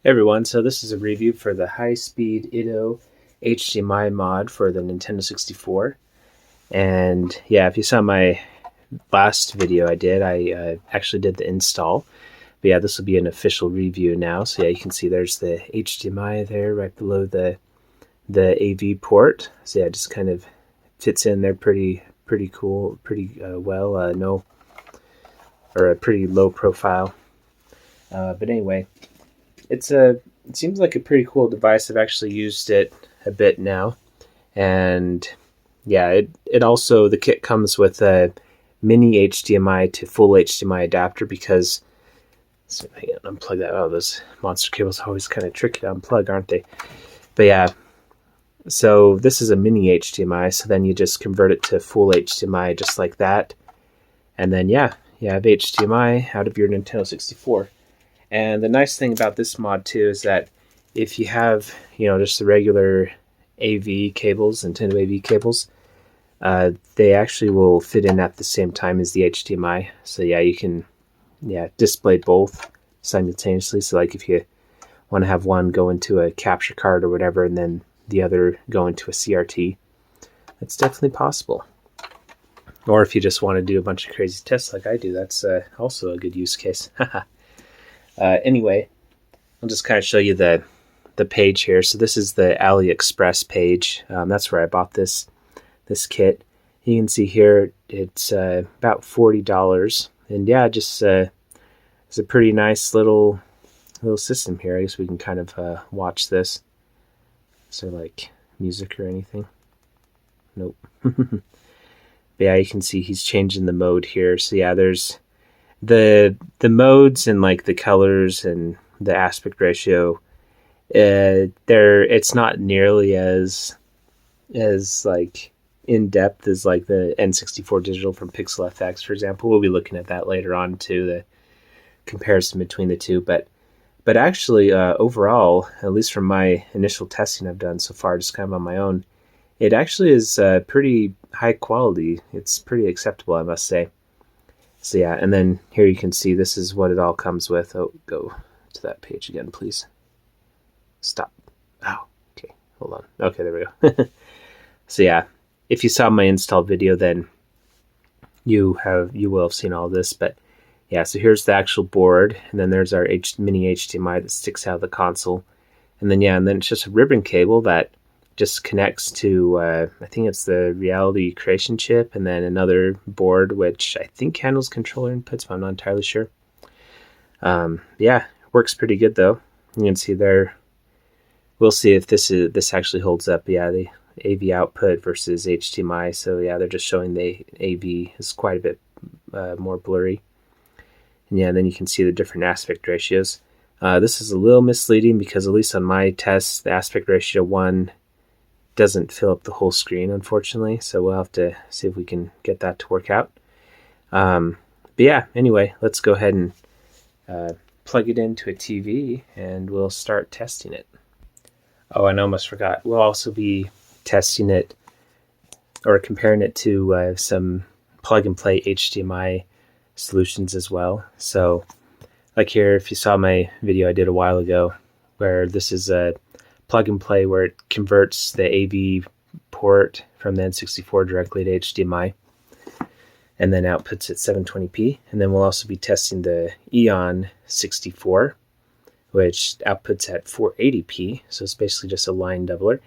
Hey everyone, so this is a review for the Highspeedido HDMI mod for the Nintendo 64. And yeah, if you saw my last video I actually did the install. But yeah, this will be an official review now. So yeah, you can see there's the HDMI there right below the AV port. So yeah, it just kind of fits in there pretty cool, pretty well. A pretty low profile. But anyway. It seems like a pretty cool device. I've actually used it a bit now, and yeah, it also, the kit comes with a mini HDMI to full HDMI adapter because, so I can unplug that. Oh, those monster cables are always kind of tricky to unplug, aren't they? But yeah, so this is a mini HDMI, so then you just convert it to full HDMI just like that, and then yeah, you have HDMI out of your Nintendo 64. And the nice thing about this mod too is that if you have, just the regular AV cables, Nintendo AV cables, they actually will fit in at the same time as the HDMI. So yeah, you can display both simultaneously. So like if you want to have one go into a capture card or whatever, and then the other go into a CRT, that's definitely possible. Or if you just want to do a bunch of crazy tests like I do, that's also a good use case. Anyway, I'll just kind of show you the page here. So this is the AliExpress page. That's where I bought this kit. You can see here it's about $40, and yeah, just it's a pretty nice little system here. I guess we can kind of watch this. Is there like music or anything? Nope. But yeah, you can see he's changing the mode here. So yeah, there's the modes and like the colors and the aspect ratio. It's not nearly as like in depth as like the N64Digital from PixelFX, for example. We'll be looking at that later on too, the comparison between the two. But actually, overall, at least from my initial testing I've done so far, just kind of on my own, it actually is pretty high quality. It's pretty acceptable, I must say. So yeah, and then here you can see this is what it all comes with. Oh, go to that page again, please. Stop. Oh, okay, hold on. Okay, there we go. So yeah, if you saw my install video, then you will have seen all this. But yeah, so here's the actual board, and then there's our mini HDMI that sticks out of the console, and then it's just a ribbon cable that just connects to, I think it's the reality creation chip, and then another board which I think handles controller inputs, but I'm not entirely sure. Yeah, works pretty good though. You can see there. We'll see if this actually holds up. Yeah, the AV output versus HDMI. So yeah, they're just showing the AV is quite a bit more blurry. And yeah, then you can see the different aspect ratios. This is a little misleading because at least on my test, the aspect ratio 1 doesn't fill up the whole screen, unfortunately, so we'll have to see if we can get that to work out. But yeah, anyway, let's go ahead and plug it into a TV and we'll start testing it. Oh, and I almost forgot, we'll also be testing it or comparing it to some plug and play HDMI solutions as well. So like here, if you saw my video I did a while ago where this is a plug and play where it converts the AV port from the N64 directly to HDMI and then outputs at 720p. And then we'll also be testing the Eon 64, which outputs at 480p. So it's basically just a line doubler.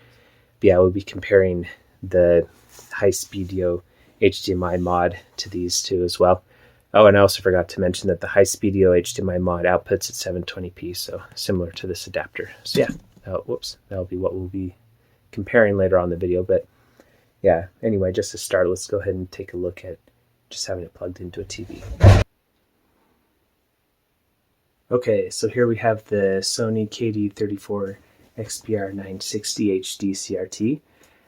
But yeah, we'll be comparing the Highspeedido HDMI mod to these two as well. Oh, and I also forgot to mention that the Highspeedido HDMI mod outputs at 720p, so similar to this adapter. So yeah. That'll be what we'll be comparing later on in the video. But yeah, anyway, just to start, let's go ahead and take a look at just having it plugged into a TV. Okay, so here we have the Sony KD34 XPR 960 HD CRT.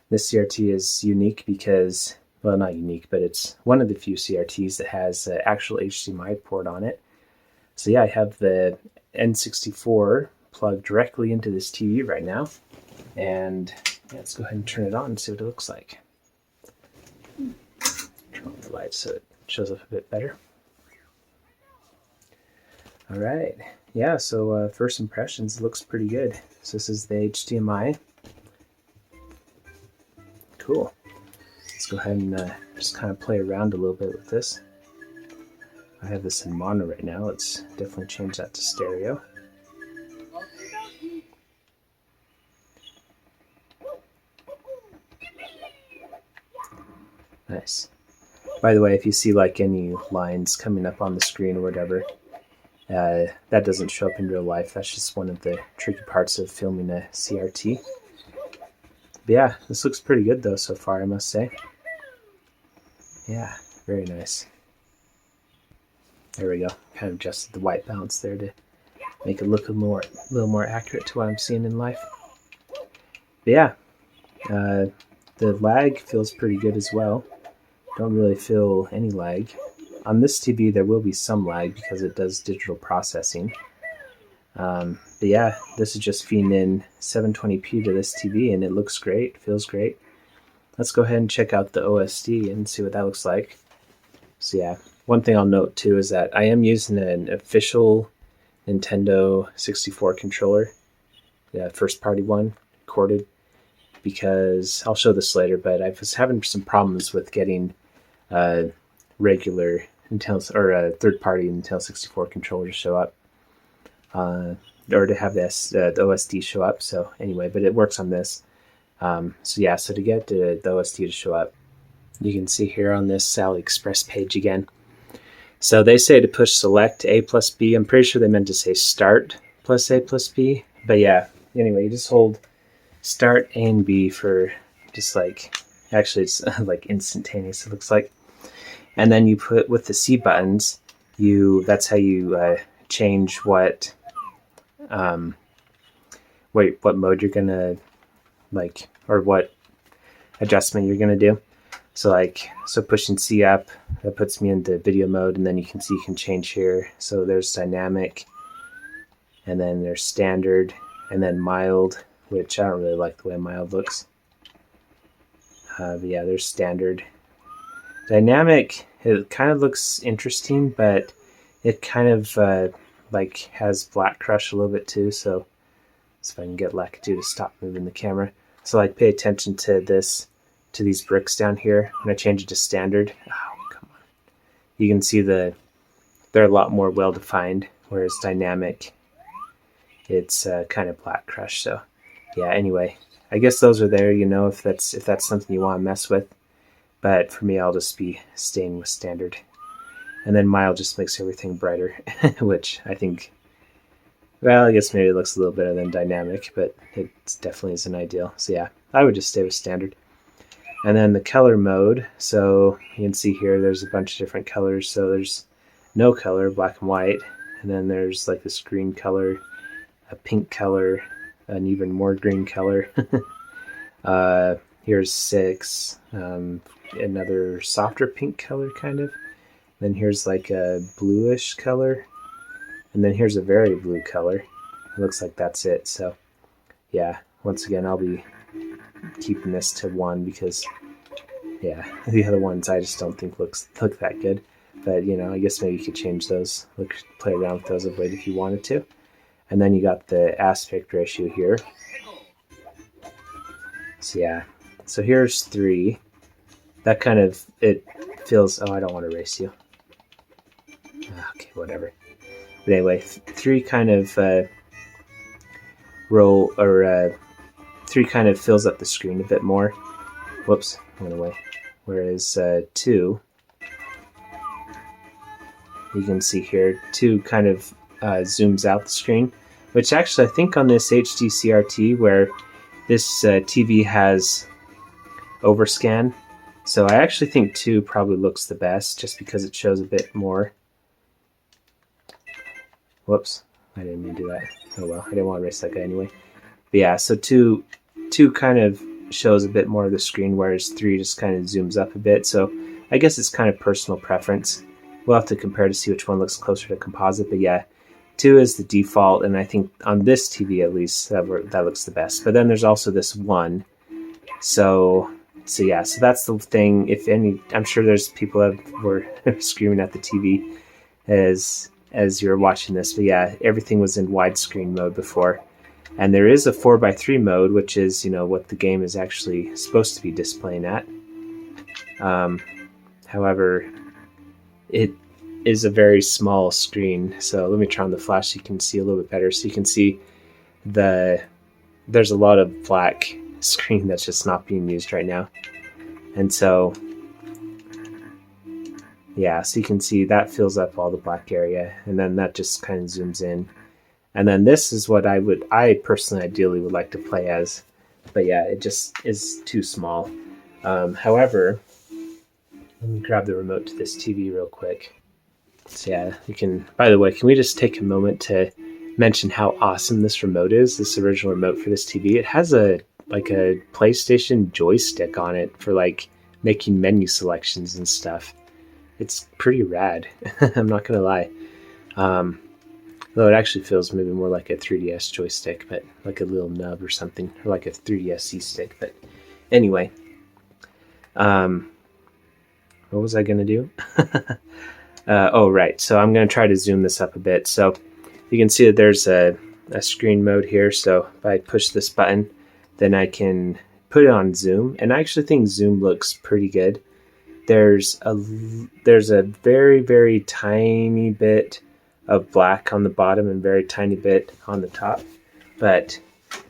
This CRT is unique because, well, not unique, but it's one of the few CRTs that has an actual HDMI port on it. So yeah, I have the N64 plugged directly into this TV right now, and let's go ahead and turn it on and see what it looks like. Turn on the light so it shows up a bit better. All right, yeah, so first impressions, looks pretty good. So this is the HDMI. Cool. Let's go ahead and just kind of play around a little bit with this. I have this in mono right now. Let's definitely change that to stereo. Nice. By the way, if you see like any lines coming up on the screen or whatever, that doesn't show up in real life. That's just one of the tricky parts of filming a CRT. But yeah, this looks pretty good though so far, I must say. Yeah, very nice. There we go. Kind of adjusted the white balance there to make it look a little more accurate to what I'm seeing in life. But yeah, the lag feels pretty good as well. Don't really feel any lag. On this TV there will be some lag because it does digital processing. But yeah, this is just feeding in 720p to this TV and it looks great, feels great. Let's go ahead and check out the OSD and see what that looks like. So yeah, one thing I'll note too is that I am using an official Nintendo 64 controller, the first party one, corded, because I'll show this later, but I was having some problems with getting regular Nintendo or third-party Nintendo 64 controller to show up, or to have this the OSD show up. So anyway, but it works on this. So yeah, so to get the OSD to show up, you can see here on this AliExpress page again. So they say to push select A plus B. I'm pretty sure they meant to say start plus A plus B. But yeah, anyway, you just hold start A and B for just like, actually it's like instantaneous, it looks like. And then you put with the C buttons, that's how you change what mode you're gonna like, or what adjustment you're gonna do. So pushing C up, that puts me into video mode, and then you can see you can change here. So there's dynamic, and then there's standard, and then mild, which I don't really like the way mild looks. But yeah, there's standard. Dynamic, it kind of looks interesting, but it kind of like has black crush a little bit too. So if I can get Lackluster to stop moving the camera. So like pay attention to this, to these bricks down here. When I change it to standard, oh come on, you can see they're a lot more well defined. Whereas dynamic, it's kind of black crush. So yeah, anyway, I guess those are there. You know, if that's something you want to mess with. But for me, I'll just be staying with standard. And then mild just makes everything brighter, which I think, well, I guess maybe it looks a little better than dynamic, but it definitely isn't ideal. So yeah, I would just stay with standard. And then the color mode, so you can see here there's a bunch of different colors. So there's no color, black and white, and then there's like this green color, a pink color, an even more green color. Here's 6, another softer pink color kind of. Then here's like a bluish color, and then here's a very blue color. It looks like that's it. So yeah, once again, I'll be keeping this to 1 because yeah, the other ones I just don't think look that good. But you know, I guess maybe you could change those, play around with those a bit if you wanted to. And then you got the aspect ratio here. So yeah, so here's 3. That kind of, it feels, oh, I don't want to erase you. Okay, whatever. But anyway, 3 kind of 3 kind of fills up the screen a bit more. Whoops, went away. Whereas 2, you can see here, 2 kind of zooms out the screen, which actually I think on this HD CRT where this TV has overscan, so I actually think 2 probably looks the best just because it shows a bit more. Whoops, I didn't mean to do that. Oh well, I didn't want to erase that guy anyway. But yeah, so 2 kind of shows a bit more of the screen, whereas 3 just kind of zooms up a bit. So I guess it's kind of personal preference. We'll have to compare to see which one looks closer to composite, but yeah, 2 is the default, and I think on this TV at least that looks the best. But then there's also this 1. So yeah, so that's the thing. If any, I'm sure there's people that were screaming at the TV, is as you're watching this, but yeah, everything was in widescreen mode before. And there is a 4:3 mode, which is, you know, what the game is actually supposed to be displaying at. However, it is a very small screen. So let me turn on the flash so you can see a little bit better. So you can see there's a lot of black screen that's just not being used right now. And so, yeah, so you can see that fills up all the black area, and then that just kind of zooms in. And then this is what I personally ideally would like to play as, but yeah, it just is too small. However, let me grab the remote to this TV real quick. So yeah, you can, by the way, can we just take a moment to mention how awesome this remote is, this original remote for this TV? It has a PlayStation joystick on it for like making menu selections and stuff. It's pretty rad. I'm not gonna lie. Though it actually feels maybe more like a 3DS joystick, but like a little nub or something, or like a 3DSi stick. But anyway, what was I gonna do? Oh, right. So I'm gonna try to zoom this up a bit. So you can see that there's a screen mode here. So if I push this button, then I can put it on zoom, and I actually think zoom looks pretty good. There's a very, very tiny bit of black on the bottom and very tiny bit on the top, but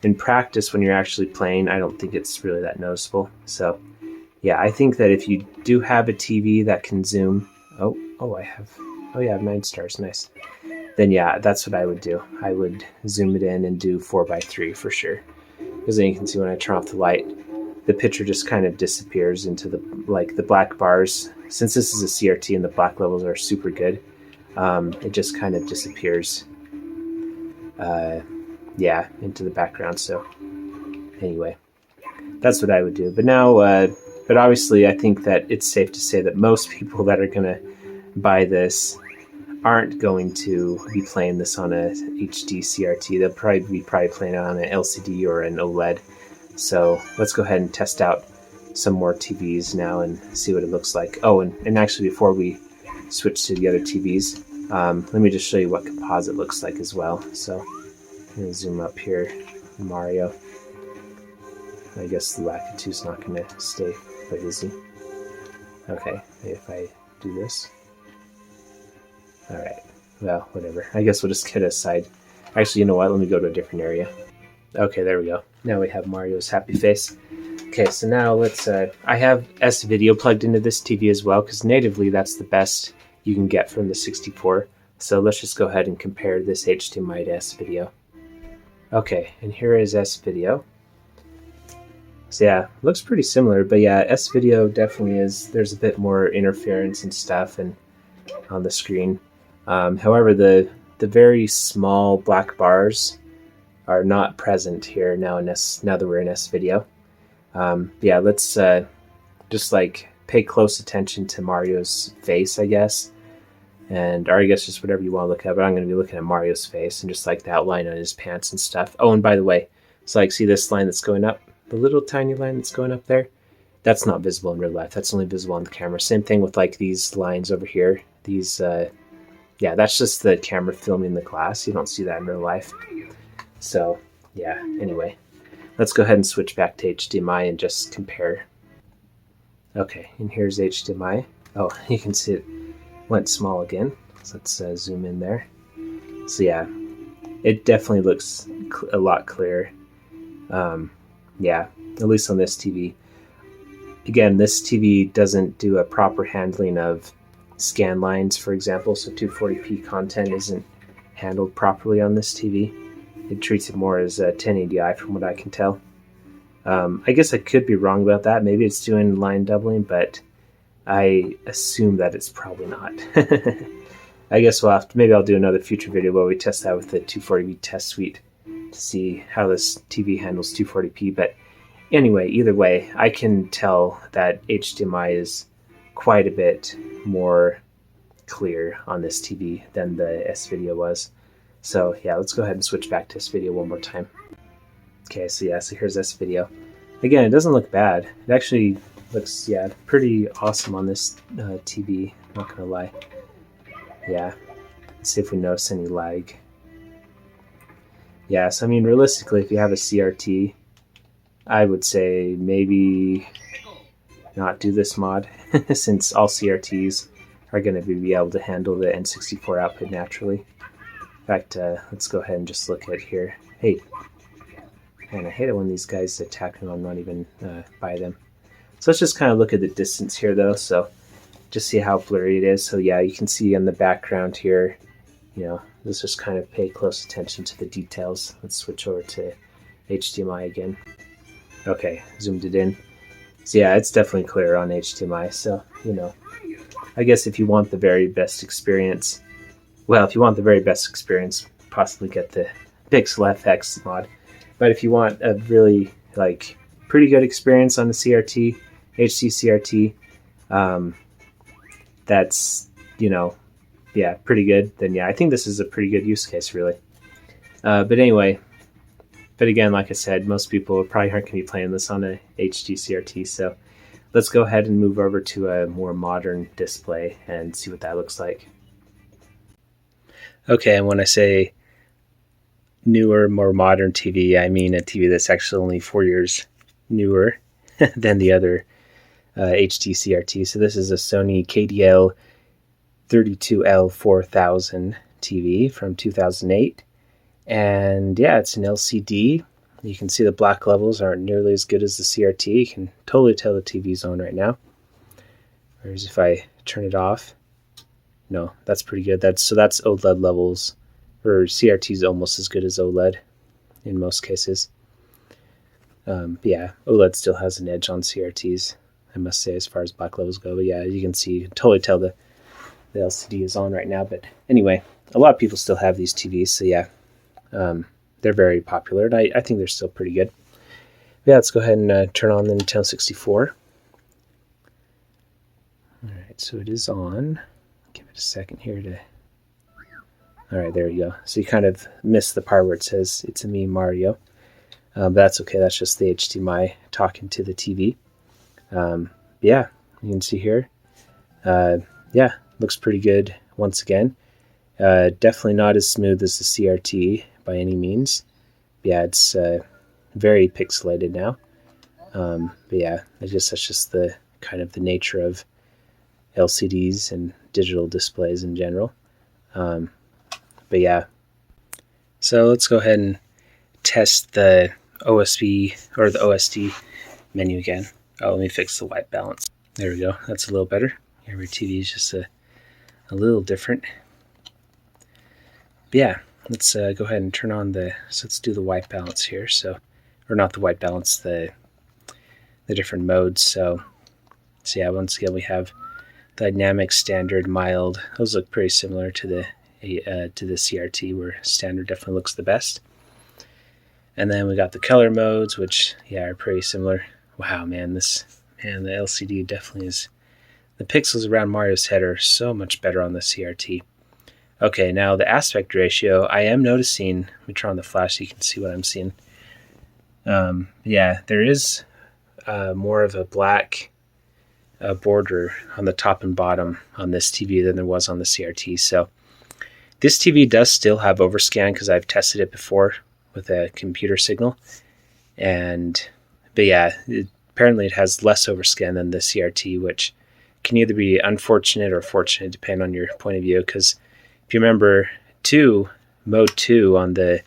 in practice when you're actually playing, I don't think it's really that noticeable. So yeah, I think that if you do have a TV that can zoom, I have 9 stars, nice. Then yeah, that's what I would do. I would zoom it in and do 4:3 for sure, because then you can see when I turn off the light, the picture just kind of disappears into the black bars. Since this is a CRT and the black levels are super good, it just kind of disappears into the background. So anyway, that's what I would do. But now, but obviously I think that it's safe to say that most people that are going to buy this aren't going to be playing this on a HD CRT. They'll probably be playing it on an LCD or an OLED. So let's go ahead and test out some more TVs now and see what it looks like. Oh, and actually before we switch to the other TVs, let me just show you what composite looks like as well. So I'm going to zoom up here, Mario. I guess the Lackluster is not going to stay quite easy. Okay, if I do this. Alright, well, whatever. I guess we'll just get aside. Actually, you know what? Let me go to a different area. Okay, there we go. Now we have Mario's happy face. Okay, so now let's... I have S-Video plugged into this TV as well, because natively that's the best you can get from the 64. So let's just go ahead and compare this HDMI to S-Video. Okay, and here is S-Video. So yeah, looks pretty similar, but yeah, S-Video definitely is... There's a bit more interference and stuff and on the screen. However, the very small black bars are not present here now now that we're in S-Video. Yeah, let's just like pay close attention to Mario's face, I guess. Or I guess just whatever you want to look at, but I'm going to be looking at Mario's face and just like the outline on his pants and stuff. Oh, and by the way, so like see this line that's going up? The little tiny line that's going up there? That's not visible in real life. That's only visible on the camera. Same thing with like these lines over here. These, yeah, that's just the camera filming the glass. You don't see that in real life. So, yeah, anyway. Let's go ahead and switch back to HDMI and just compare. Okay, and here's HDMI. Oh, you can see it went small again. So let's zoom in there. So yeah, it definitely looks a lot clearer. Yeah, at least on this TV. Again, this TV doesn't do a proper handling of scan lines, for example, so 240p content isn't handled properly on this TV. It treats it more as a 1080i from what I can tell. I guess I could be wrong about that. Maybe it's doing line doubling, but I assume that it's probably not. I guess we'll have to, maybe I'll do another future video where we test that with the 240p test suite to see how this TV handles 240p. But anyway, either way, I can tell that HDMI is quite a bit more clear on this TV than the S-Video was. So yeah, let's go ahead and switch back to S-Video one more time. Okay, so yeah, so here's S-Video. Again, it doesn't look bad. It actually looks, yeah, pretty awesome on this TV, not gonna lie. Yeah. Let's see if we notice any lag. Yeah, so I mean, realistically, if you have a CRT, I would say maybe not do this mod, since all CRTs are going to be able to handle the N64 output naturally. In fact, let's go ahead and just look at here. Hey, man, I hate it when these guys attack me when I'm not even by them. So let's just kind of look at the distance here, though, so just see how blurry it is. So yeah, you can see in the background here, you know, let's just kind of pay close attention to the details. Let's switch over to HDMI again. Okay, zoomed it in. So yeah, it's definitely clearer on HDMI. So, you know, I guess if you want the very best experience, well, if you want the very best experience, possibly get the PixelFX mod. But if you want a really, like, pretty good experience on the CRT, HD CRT, that's, you know, yeah, pretty good, then yeah, I think this is a pretty good use case, really. But anyway, but again, like I said, most people probably aren't going to be playing this on a HD CRT, so let's go ahead and move over to a more modern display and see what that looks like. Okay, and when I say newer, more modern TV, I mean a TV that's actually only 4 years newer than the other HD CRT. So this is a Sony KDL 32L4000 TV from 2008. And yeah, it's an LCD. You can see the black levels aren't nearly as good as the CRT. You can totally tell the TV's on right now. Whereas if I turn it off, no, that's pretty good. That's OLED levels, or CRT is almost as good as OLED in most cases. But yeah, OLED still has an edge on CRTs, I must say, as far as black levels go. But yeah, you can see, you can totally tell the LCD is on right now. But anyway, a lot of people still have these TVs, so yeah, they're very popular, and I think they're still pretty good. But yeah, let's go ahead and turn on the Nintendo 64. All right, so it is on. Give it a second here to... All right, there you go. So you kind of missed the part where it says, "It's a me, Mario." But that's okay. That's just the HDMI talking to the TV. Yeah, you can see here. Yeah, looks pretty good once again. Definitely not as smooth as the CRT by any means. Yeah, it's very pixelated now. But yeah, I guess that's just the kind of the nature of LCDs and digital displays in general. But yeah, so let's go ahead and test the OSB or the OSD menu again. Oh, let me fix the white balance. There we go. That's a little better. Every TV is just a little different. But yeah, let's go ahead and turn on so let's do the white balance here. So, or not the white balance, the different modes. So yeah, once again we have dynamic, standard, mild. Those look pretty similar to the CRT, where standard definitely looks the best. And then we got the color modes, which yeah are pretty similar. Wow, man, the LCD definitely is. The pixels around Mario's head are so much better on the CRT. Okay, now the aspect ratio, I am noticing. Let me turn on the flash so you can see what I'm seeing. Yeah, there is more of a black border on the top and bottom on this TV than there was on the CRT. So this TV does still have overscan because I've tested it before with a computer signal. But yeah, apparently it has less overscan than the CRT, which can either be unfortunate or fortunate depending on your point of view. Because if you remember, Mode 2 on the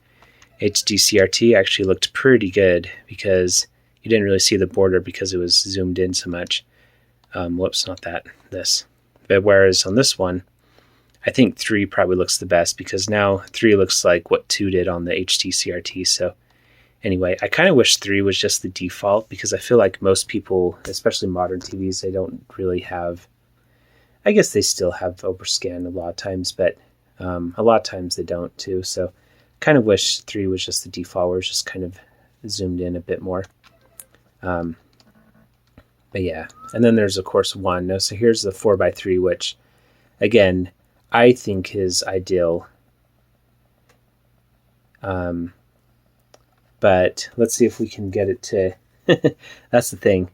HD CRT actually looked pretty good because you didn't really see the border because it was zoomed in so much. Whoops, not that, this. But whereas on this one, I think 3 probably looks the best because now 3 looks like what 2 did on the HD CRT. So anyway, I kind of wish 3 was just the default because I feel like most people, especially modern TVs, they don't really have, I guess they still have overscan a lot of times, but a lot of times they don't too. So kind of wish 3 was just the default where it's just kind of zoomed in a bit more. But yeah, and then there's of course 1. Now, so here's the 4:3, which again, I think is ideal. But let's see if we can get it to, that's the thing.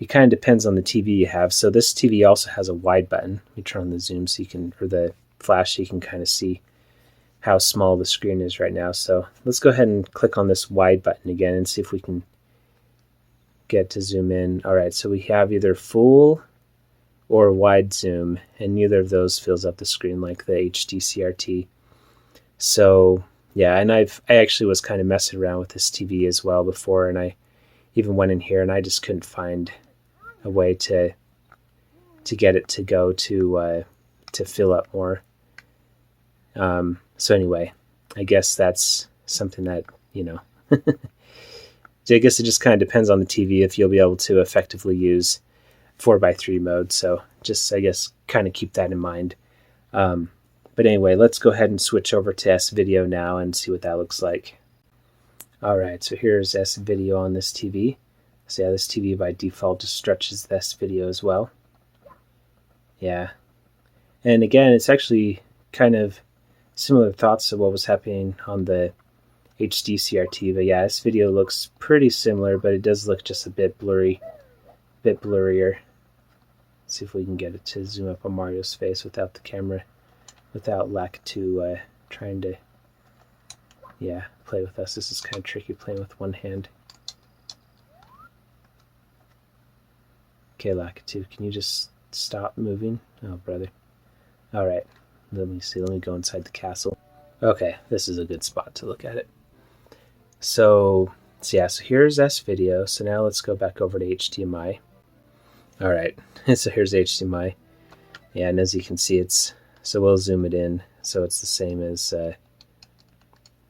It kind of depends on the TV you have. So this TV also has a wide button. Let me turn on the zoom so you can, or the flash so you can kind of see how small the screen is right now. So let's go ahead and click on this wide button again and see if we can get to zoom in. All right, so we have either full or wide zoom, and neither of those fills up the screen like the HD CRT. So yeah, and I actually was kind of messing around with this TV as well before, and I even went in here and I just couldn't find a way to get it to go to fill up more. So anyway, I guess that's something that, you know, I guess it just kind of depends on the TV if you'll be able to effectively use 4:3 mode. So just, I guess, kind of keep that in mind. But anyway, let's go ahead and switch over to S-Video now and see what that looks like. All right, so here's S-Video on this TV. So yeah, this TV by default just stretches the S-Video as well. Yeah. And again, it's actually kind of similar thoughts to what was happening on the HD CRT. But yeah, S-Video looks pretty similar, but it does look just a bit blurry, blurrier. Let's see if we can get it to zoom up on Mario's face without the camera, without Lack 2 trying to, yeah, play with us. This is kind of tricky playing with one hand. Okay, Lack 2, can you just stop moving? Oh, brother. All right, let me see. Let me go inside the castle. Okay, this is a good spot to look at it. So yeah, so here's S-Video. So now let's go back over to HDMI. All right, so here's HDMI. Yeah, and as you can see, so we'll zoom it in. So it's the same as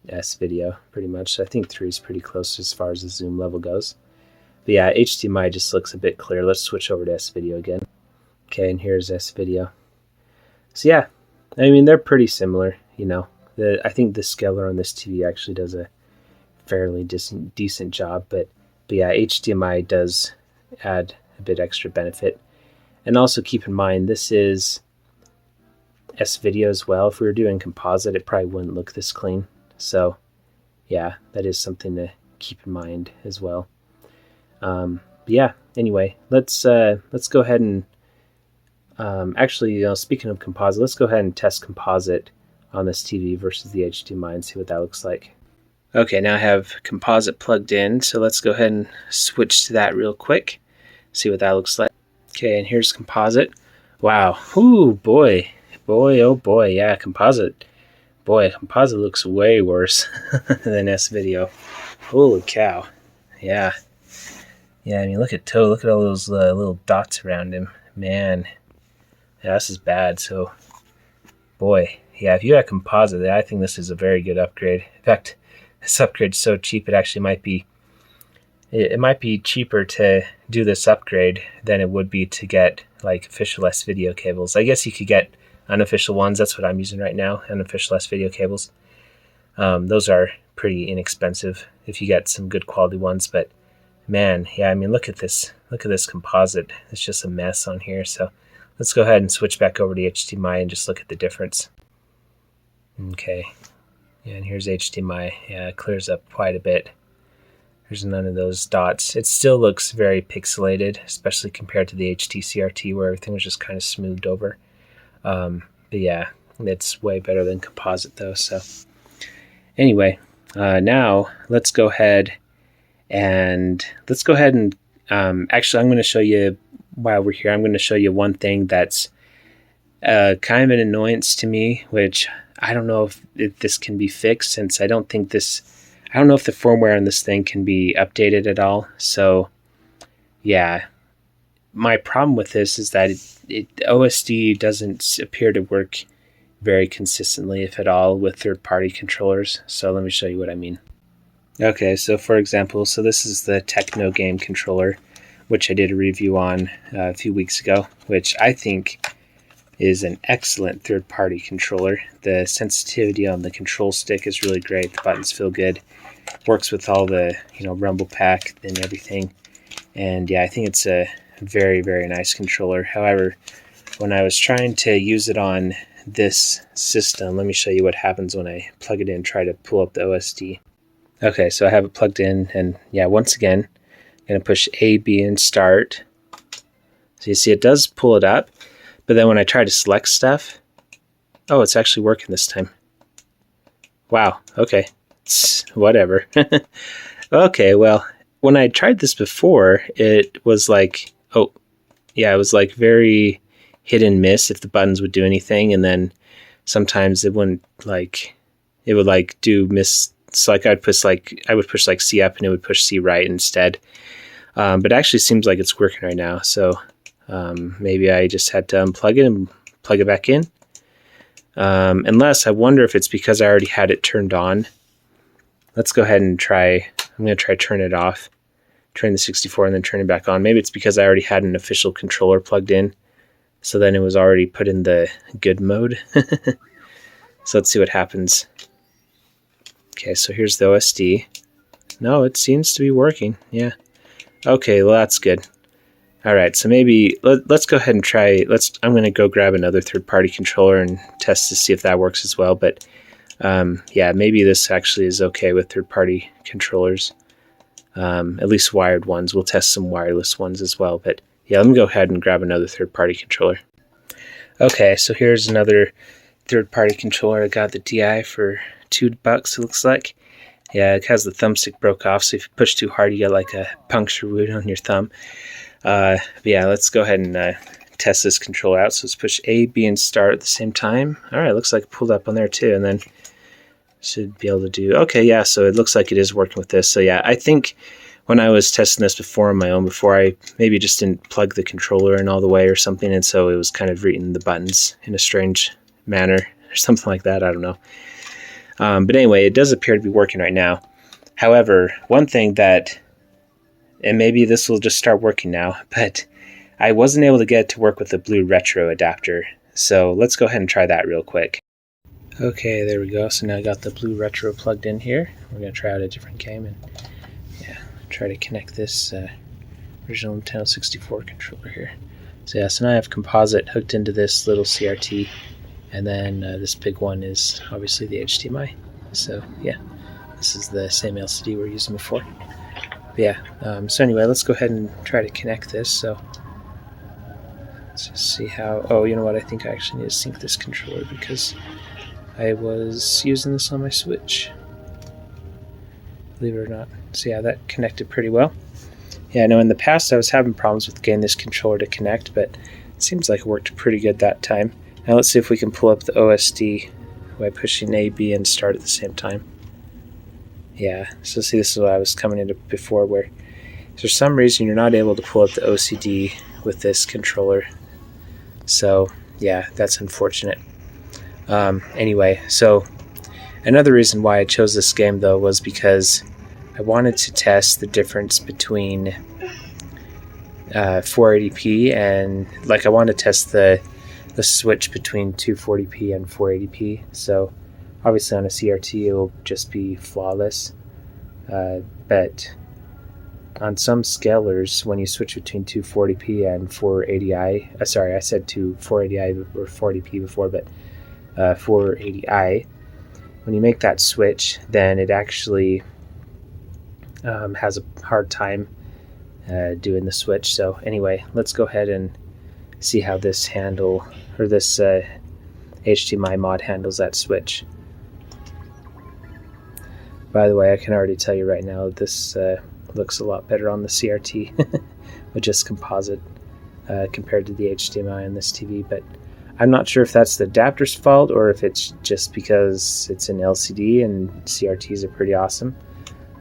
S-Video, pretty much. I think 3 is pretty close as far as the zoom level goes. But yeah, HDMI just looks a bit clear. Let's switch over to S-Video again. Okay, and here's S-Video. So yeah, I mean, they're pretty similar, you know. I think the scaler on this TV actually does a fairly decent job, but yeah, HDMI does add a bit extra benefit. And also keep in mind, this is S-Video as well. If we were doing composite, it probably wouldn't look this clean. So yeah, that is something to keep in mind as well. But yeah, anyway, let's go ahead and actually, you know, speaking of composite, let's go ahead and test composite on this TV versus the HDMI and see what that looks like. Okay, now I have composite plugged in, so let's go ahead and switch to that real quick, see what that looks like. Okay, and here's composite. Wow, ooh, boy, oh boy, yeah, composite. Boy, composite looks way worse than S-Video. Holy cow, yeah. Yeah, I mean, look at all those little dots around him. Man, yeah, this is bad. So, boy, yeah, if you have composite, I think this is a very good upgrade. In fact, this upgrade's so cheap, it actually might be, it might be cheaper to do this upgrade than it would be to get like official S-Video cables. I guess you could get unofficial ones. That's what I'm using right now, unofficial S-Video cables. Those are pretty inexpensive if you get some good quality ones, but man, yeah, I mean, look at this composite. It's just a mess on here. So let's go ahead and switch back over to HDMI and just look at the difference. Okay, yeah, and here's HDMI. Yeah, it clears up quite a bit. There's none of those dots. It still looks very pixelated, especially compared to the HD CRT where everything was just kind of smoothed over. But yeah, it's way better than composite though. So anyway, now let's go ahead and actually, I'm going to show you, while we're here, I'm going to show you one thing that's kind of an annoyance to me, which I don't know if this can be fixed, since I don't know if the firmware on this thing can be updated at all. So yeah, my problem with this is that OSD doesn't appear to work very consistently, if at all, with third-party controllers. So let me show you what I mean. Okay, so for example, so this is the Techno Game controller, which I did a review on a few weeks ago, which I think is an excellent third-party controller. The sensitivity on the control stick is really great. The buttons feel good. Works with all the, you know, rumble pack and everything. And yeah, I think it's a very, very nice controller. However, when I was trying to use it on this system, let me show you what happens when I plug it in and try to pull up the OSD. Okay, so I have it plugged in, and yeah, once again, I'm going to push A, B, and start. So you see it does pull it up, but then when I try to select stuff, Oh, it's actually working this time. Wow, okay. Whatever. Okay, well, when I tried this before, it was like, oh, yeah, it was like very hit and miss if the buttons would do anything, and then sometimes it wouldn't, like, it would like do miss. So like I would push like C up and it would push C right instead. But it actually seems like it's working right now. So maybe I just had to unplug it and plug it back in. Unless I wonder if it's because I already had it turned on. Let's go ahead and try. I'm going to try turn it off, turn the 64 and then turn it back on. Maybe it's because I already had an official controller plugged in. So then it was already put in the good mode. So let's see what happens. Okay, so here's the OSD. No, it seems to be working. Yeah. Okay, well that's good. All right, so maybe let's go ahead and try. I'm going to go grab another third-party controller and test to see if that works as well. But yeah, maybe this actually is okay with third-party controllers, at least wired ones. We'll test some wireless ones as well. But yeah, let me go ahead and grab another third-party controller. Okay, so here's another third-party controller. I got the DI for $2, it looks like. Yeah, it has the thumbstick broke off, so if you push too hard, you get like a puncture wound on your thumb. But yeah, let's go ahead and test this controller out. So let's push A, B, and start at the same time. All right, looks like it pulled up on there too, and then should be able to do. Okay, yeah, so it looks like it is working with this. So yeah, I think when I was testing this before on my own, before I maybe just didn't plug the controller in all the way or something, and so it was kind of reading the buttons in a strange manner or something like that. I don't know. But anyway, it does appear to be working right now. However, one thing that, and maybe this will just start working now, but I wasn't able to get it to work with the blue retro adapter. So let's go ahead and try that real quick. Okay, there we go. So now I got the blue retro plugged in here. We're going to try out a different game and yeah, try to connect this original Nintendo 64 controller here. So yeah, so now I have composite hooked into this little CRT. And then this big one is obviously the HDMI. So yeah, this is the same LCD we're using before. But yeah, so anyway, let's go ahead and try to connect this. So let's just see how, oh, you know what, I think I actually need to sync this controller because I was using this on my Switch, believe it or not. So yeah, that connected pretty well. Yeah, no, in the past I was having problems with getting this controller to connect, but it seems like it worked pretty good that time. Now let's see if we can pull up the OSD by pushing A, B, and start at the same time. Yeah, so see, this is what I was coming into before, where for some reason you're not able to pull up the OCD with this controller. So yeah, that's unfortunate. Anyway, so another reason why I chose this game though was because I wanted to test the difference between 480p and, like, I wanted to test the switch between 240p and 480p. So obviously on a CRT it will just be flawless, but on some scalers when you switch between 240p and 480i, sorry, I said 480i or 40p before, but 480i, when you make that switch, then it actually has a hard time doing the switch. So anyway, let's go ahead and see how this HDMI mod handles that switch. By the way, I can already tell you right now this looks a lot better on the CRT with just composite compared to the HDMI on this TV, but I'm not sure if that's the adapter's fault or if it's just because it's an LCD and CRTs are pretty awesome.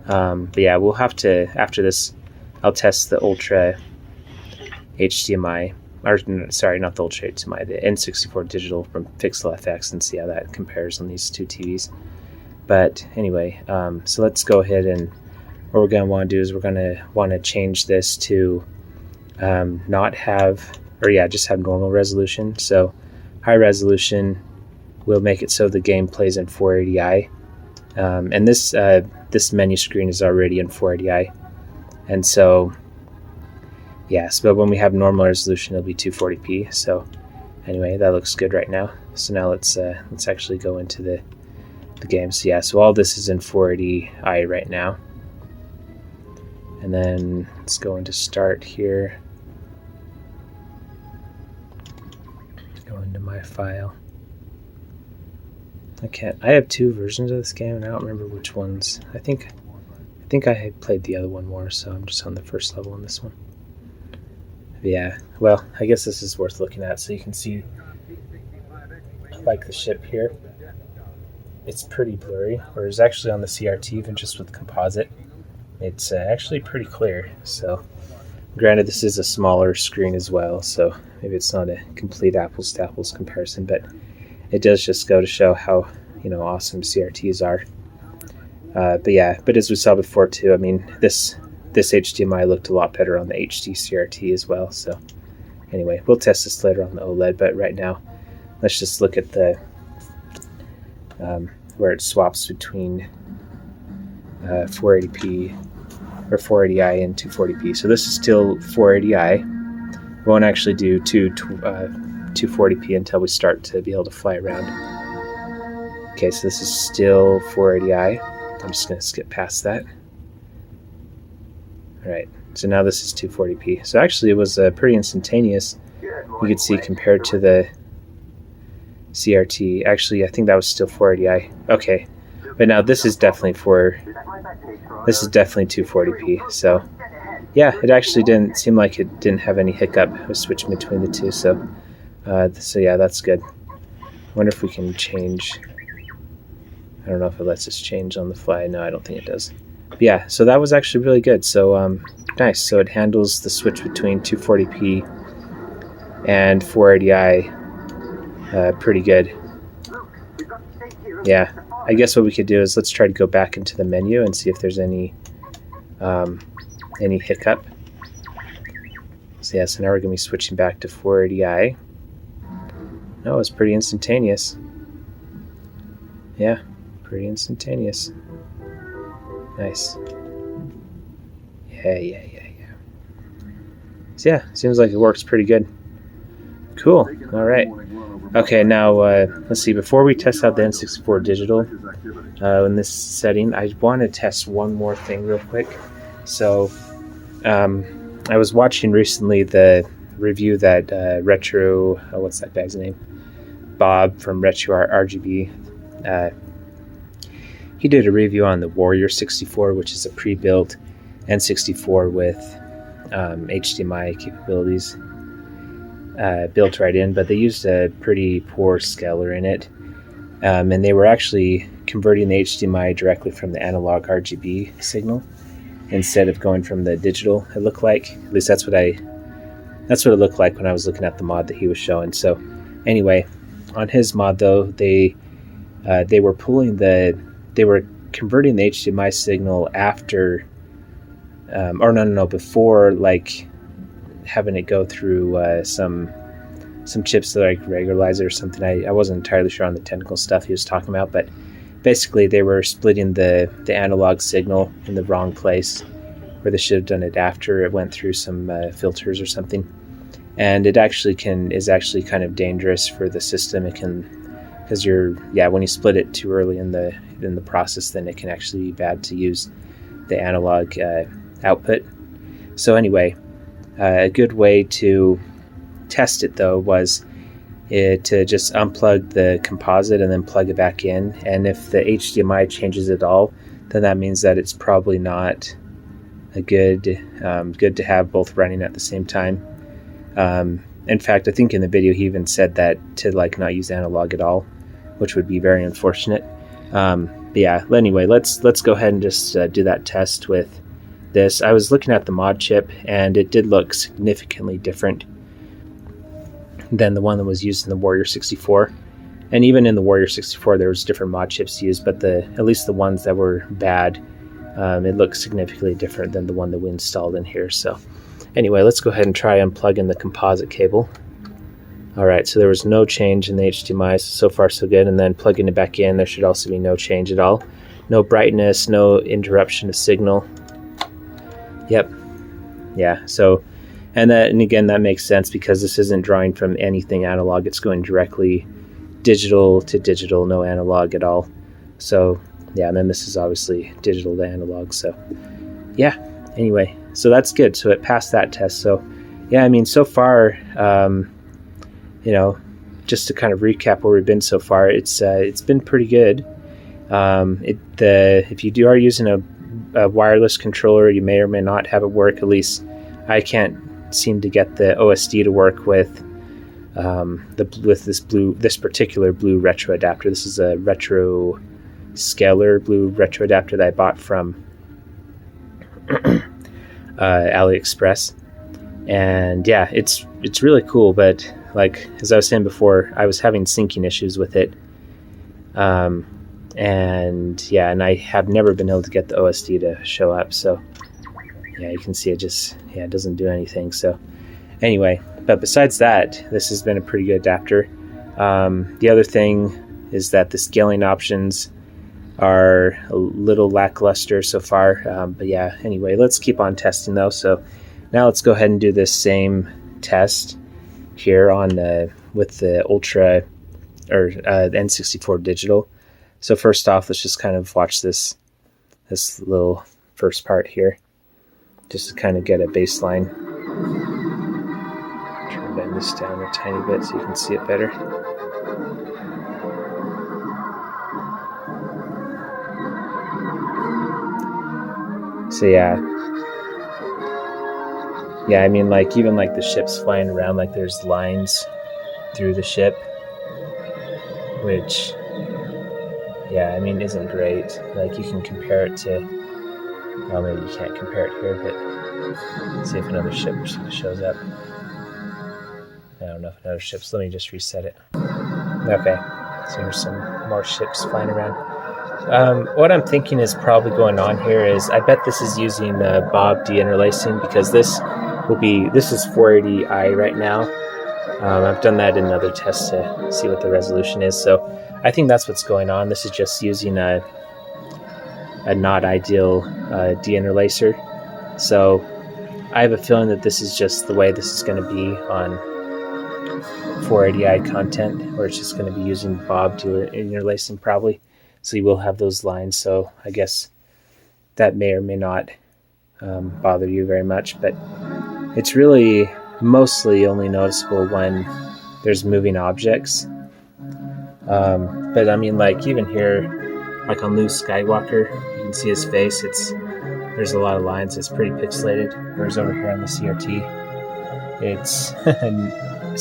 But yeah, we'll have to, after this, I'll test the Ultra HDMI, or sorry, not the Ultra HDMI, the N64 Digital from PixelFX, and see how that compares on these two TVs. But anyway, so let's go ahead, and what we're going to want to do is we're going to want to change this to not have, or yeah, just have normal resolution. So high resolution will make it so the game plays in 480i, and this menu screen is already in 480i, and so yes, but when we have normal resolution it'll be 240p. So anyway, that looks good right now. So now let's actually go into the game. So yeah, so all this is in 480i right now, and then let's go into start here, go into my file, I have two versions of this game, and I don't remember which ones. I think I had played the other one more, so I'm just on the first level on this one. But yeah, well, I guess this is worth looking at, so you can see, like, the ship here. It's pretty blurry, whereas actually on the CRT, even just with composite, it's actually pretty clear. So, granted, this is a smaller screen as well, so maybe it's not a complete apples to apples comparison, but it does just go to show how, awesome CRTs are. But as we saw before too, I mean, this HDMI looked a lot better on the HD CRT as well. So anyway, we'll test this later on the OLED, but right now, let's just look at the where it swaps between 480p or 480i and 240p. So this is still 480i. We won't actually do 240p until we start to be able to fly around. Okay, so this is still 480i. I'm just going to skip past that. Alright, so now this is 240p. So actually it was pretty instantaneous. You could see compared to the CRT. Actually, I think that was still 480i. Okay, but now this is definitely 240p. So yeah, it actually didn't seem like it didn't have any hiccup. I was switching between the two, so yeah, that's good. I wonder if we can change. I don't know if it lets us change on the fly. No, I don't think it does. But yeah, so that was actually really good. So nice. So it handles the switch between 240p and 480i pretty good. Yeah, I guess what we could do is let's try to go back into the menu and see if there's any hiccup. So yeah, so now we're going to be switching back to 480i. No, it's pretty instantaneous. Yeah, pretty instantaneous. Nice. Yeah. So yeah, seems like it works pretty good. Cool. All right. Okay, now let's see. Before we test out the N64Digital in this setting, I want to test one more thing real quick. So I was watching recently the review that what's that guy's name? Bob from Retro RGB. He did a review on the Warrior 64, which is a pre-built N64 with HDMI capabilities built right in, but they used a pretty poor scaler in it, and they were actually converting the HDMI directly from the analog RGB signal instead of going from the digital. It looked like, at least that's what it looked like when I was looking at the mod that he was showing. So anyway, on his mod though, they were converting the HDMI signal after, before, like having it go through some chips that like regularize it or something. I wasn't entirely sure on the technical stuff he was talking about, but basically they were splitting the analog signal in the wrong place where they should have done it after it went through some filters or something. And it actually is kind of dangerous for the system. It can, because when you split it too early in the process, then it can actually be bad to use the analog output. So anyway, a good way to test it though was to just unplug the composite and then plug it back in. And if the HDMI changes at all, then that means that it's probably not a good to have both running at the same time. In fact, I think in the video he even said that to like not use analog at all, which would be very unfortunate. But yeah, anyway, let's go ahead and just do that test with this. I was looking at the mod chip, and it did look significantly different than the one that was used in the Warrior 64. And even in the Warrior 64, there was different mod chips used, but at least the ones that were bad, it looked significantly different than the one that we installed in here. So anyway, let's go ahead and try unplugging the composite cable. All right, so there was no change in the HDMI, so far so good. And then plugging it back in, there should also be no change at all. No brightness, no interruption to signal. Yep. Yeah, so, and again, that makes sense because this isn't drawing from anything analog. It's going directly digital to digital, no analog at all. So, yeah, and then this is obviously digital to analog. So, yeah, anyway, so that's good. So it passed that test. So, yeah, I mean, so far, just to kind of recap where we've been so far, it's been pretty good. If you are using a wireless controller, you may or may not have it work. At least I can't seem to get the OSD to work with this particular blue retro adapter. This is a retro scalar blue retro adapter that I bought from AliExpress, and yeah, it's really cool. But like as I was saying before, I was having syncing issues with it, and yeah, and I have never been able to get the OSD to show up. So yeah, you can see it doesn't do anything. So anyway, but besides that, this has been a pretty good adapter. The other thing is that the scaling options are a little lackluster so far, but yeah, anyway, let's keep on testing though. So now let's go ahead and do this same test here on with the Ultra or the N64 Digital. So first off, let's just kind of watch this little first part here, just to kind of get a baseline. Try to bend this down a tiny bit so you can see it better. So yeah, I mean, like even like the ship's flying around, like there's lines through the ship, which yeah, I mean isn't great. Like you can compare it to, well, maybe you can't compare it here, but let's see if another ship shows up. I don't know if another ship's. Let me just reset it. Okay, so there's some more ships flying around. What I'm thinking is probably going on here is I bet this is using Bob deinterlacing, because this is 480i right now. I've done that in another test to see what the resolution is. So I think that's what's going on. This is just using a not ideal deinterlacer. So I have a feeling that this is just the way this is going to be on 480i content, where it's just going to be using Bob deinterlacing probably. So you will have those lines. So I guess that may or may not bother you very much, but it's really mostly only noticeable when there's moving objects. But I mean, like even here, like on Luke Skywalker, you can see his face. There's a lot of lines. It's pretty pixelated. Whereas over here on the CRT, it's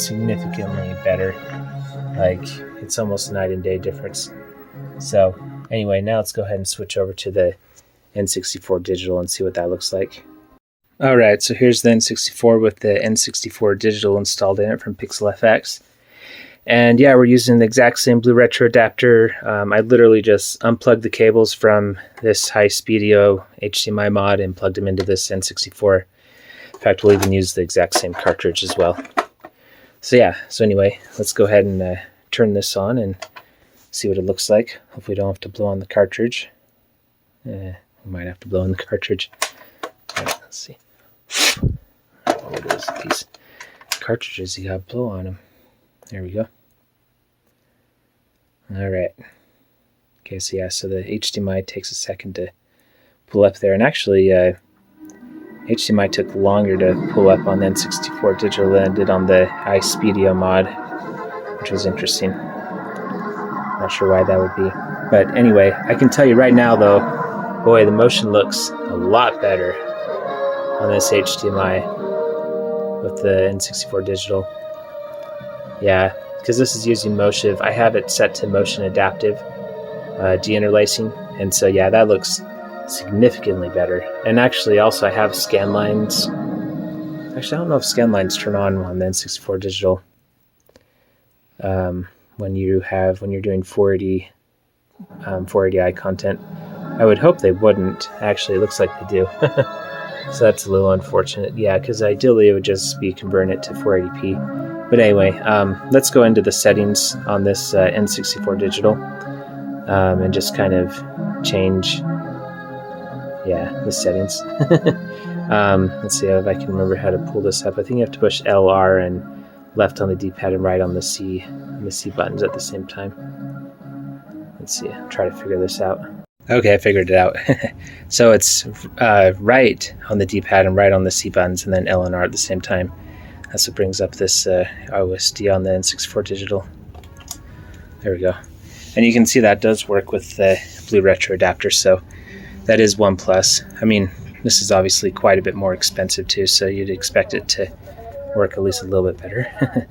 significantly better. Like it's almost night and day difference. So anyway, now let's go ahead and switch over to the N64 Digital and see what that looks like. Alright, so here's the N64 with the N64 Digital installed in it from PixelFX. And yeah, we're using the exact same blue retro adapter. I literally just unplugged the cables from this Highspeedido HDMI Mod and plugged them into this N64. In fact, we'll even use the exact same cartridge as well. So yeah, so anyway, let's go ahead and turn this on and see what it looks like. Hopefully we don't have to blow on the cartridge. We might have to blow on the cartridge. Right, let's see. Oh, it is. These cartridges, you gotta blow on them. There we go. Alright. Okay, so yeah, so the HDMI takes a second to pull up there. And actually, HDMI took longer to pull up on the N64 Digital than it did on the Highspeedido mod, which was interesting. Not sure why that would be. But anyway, I can tell you right now though, boy, the motion looks a lot better on this HDMI with the N64 Digital. Yeah, because this is using Motion. I have it set to motion adaptive deinterlacing, and so yeah, that looks significantly better. And actually also I have scan lines. Actually, I don't know if scan lines turn on the N64 Digital. When you're doing 480i content. I would hope they wouldn't. Actually, it looks like they do. So that's a little unfortunate. Yeah, because ideally it would just be converting it to 480p. But anyway, let's go into the settings on this N64 Digital and just kind of change, the settings. Let's see if I can remember how to pull this up. I think you have to push LR and left on the D-pad and right on the C buttons at the same time. Let's see, I'll try to figure this out. Okay, I figured it out. So it's right on the D-pad and right on the C buttons, and then L and R at the same time. That's what brings up this OSD on the N64Digital. There we go. And you can see that does work with the blue retro adapter, so that is one plus. I mean, this is obviously quite a bit more expensive too, so you'd expect it to work at least a little bit better.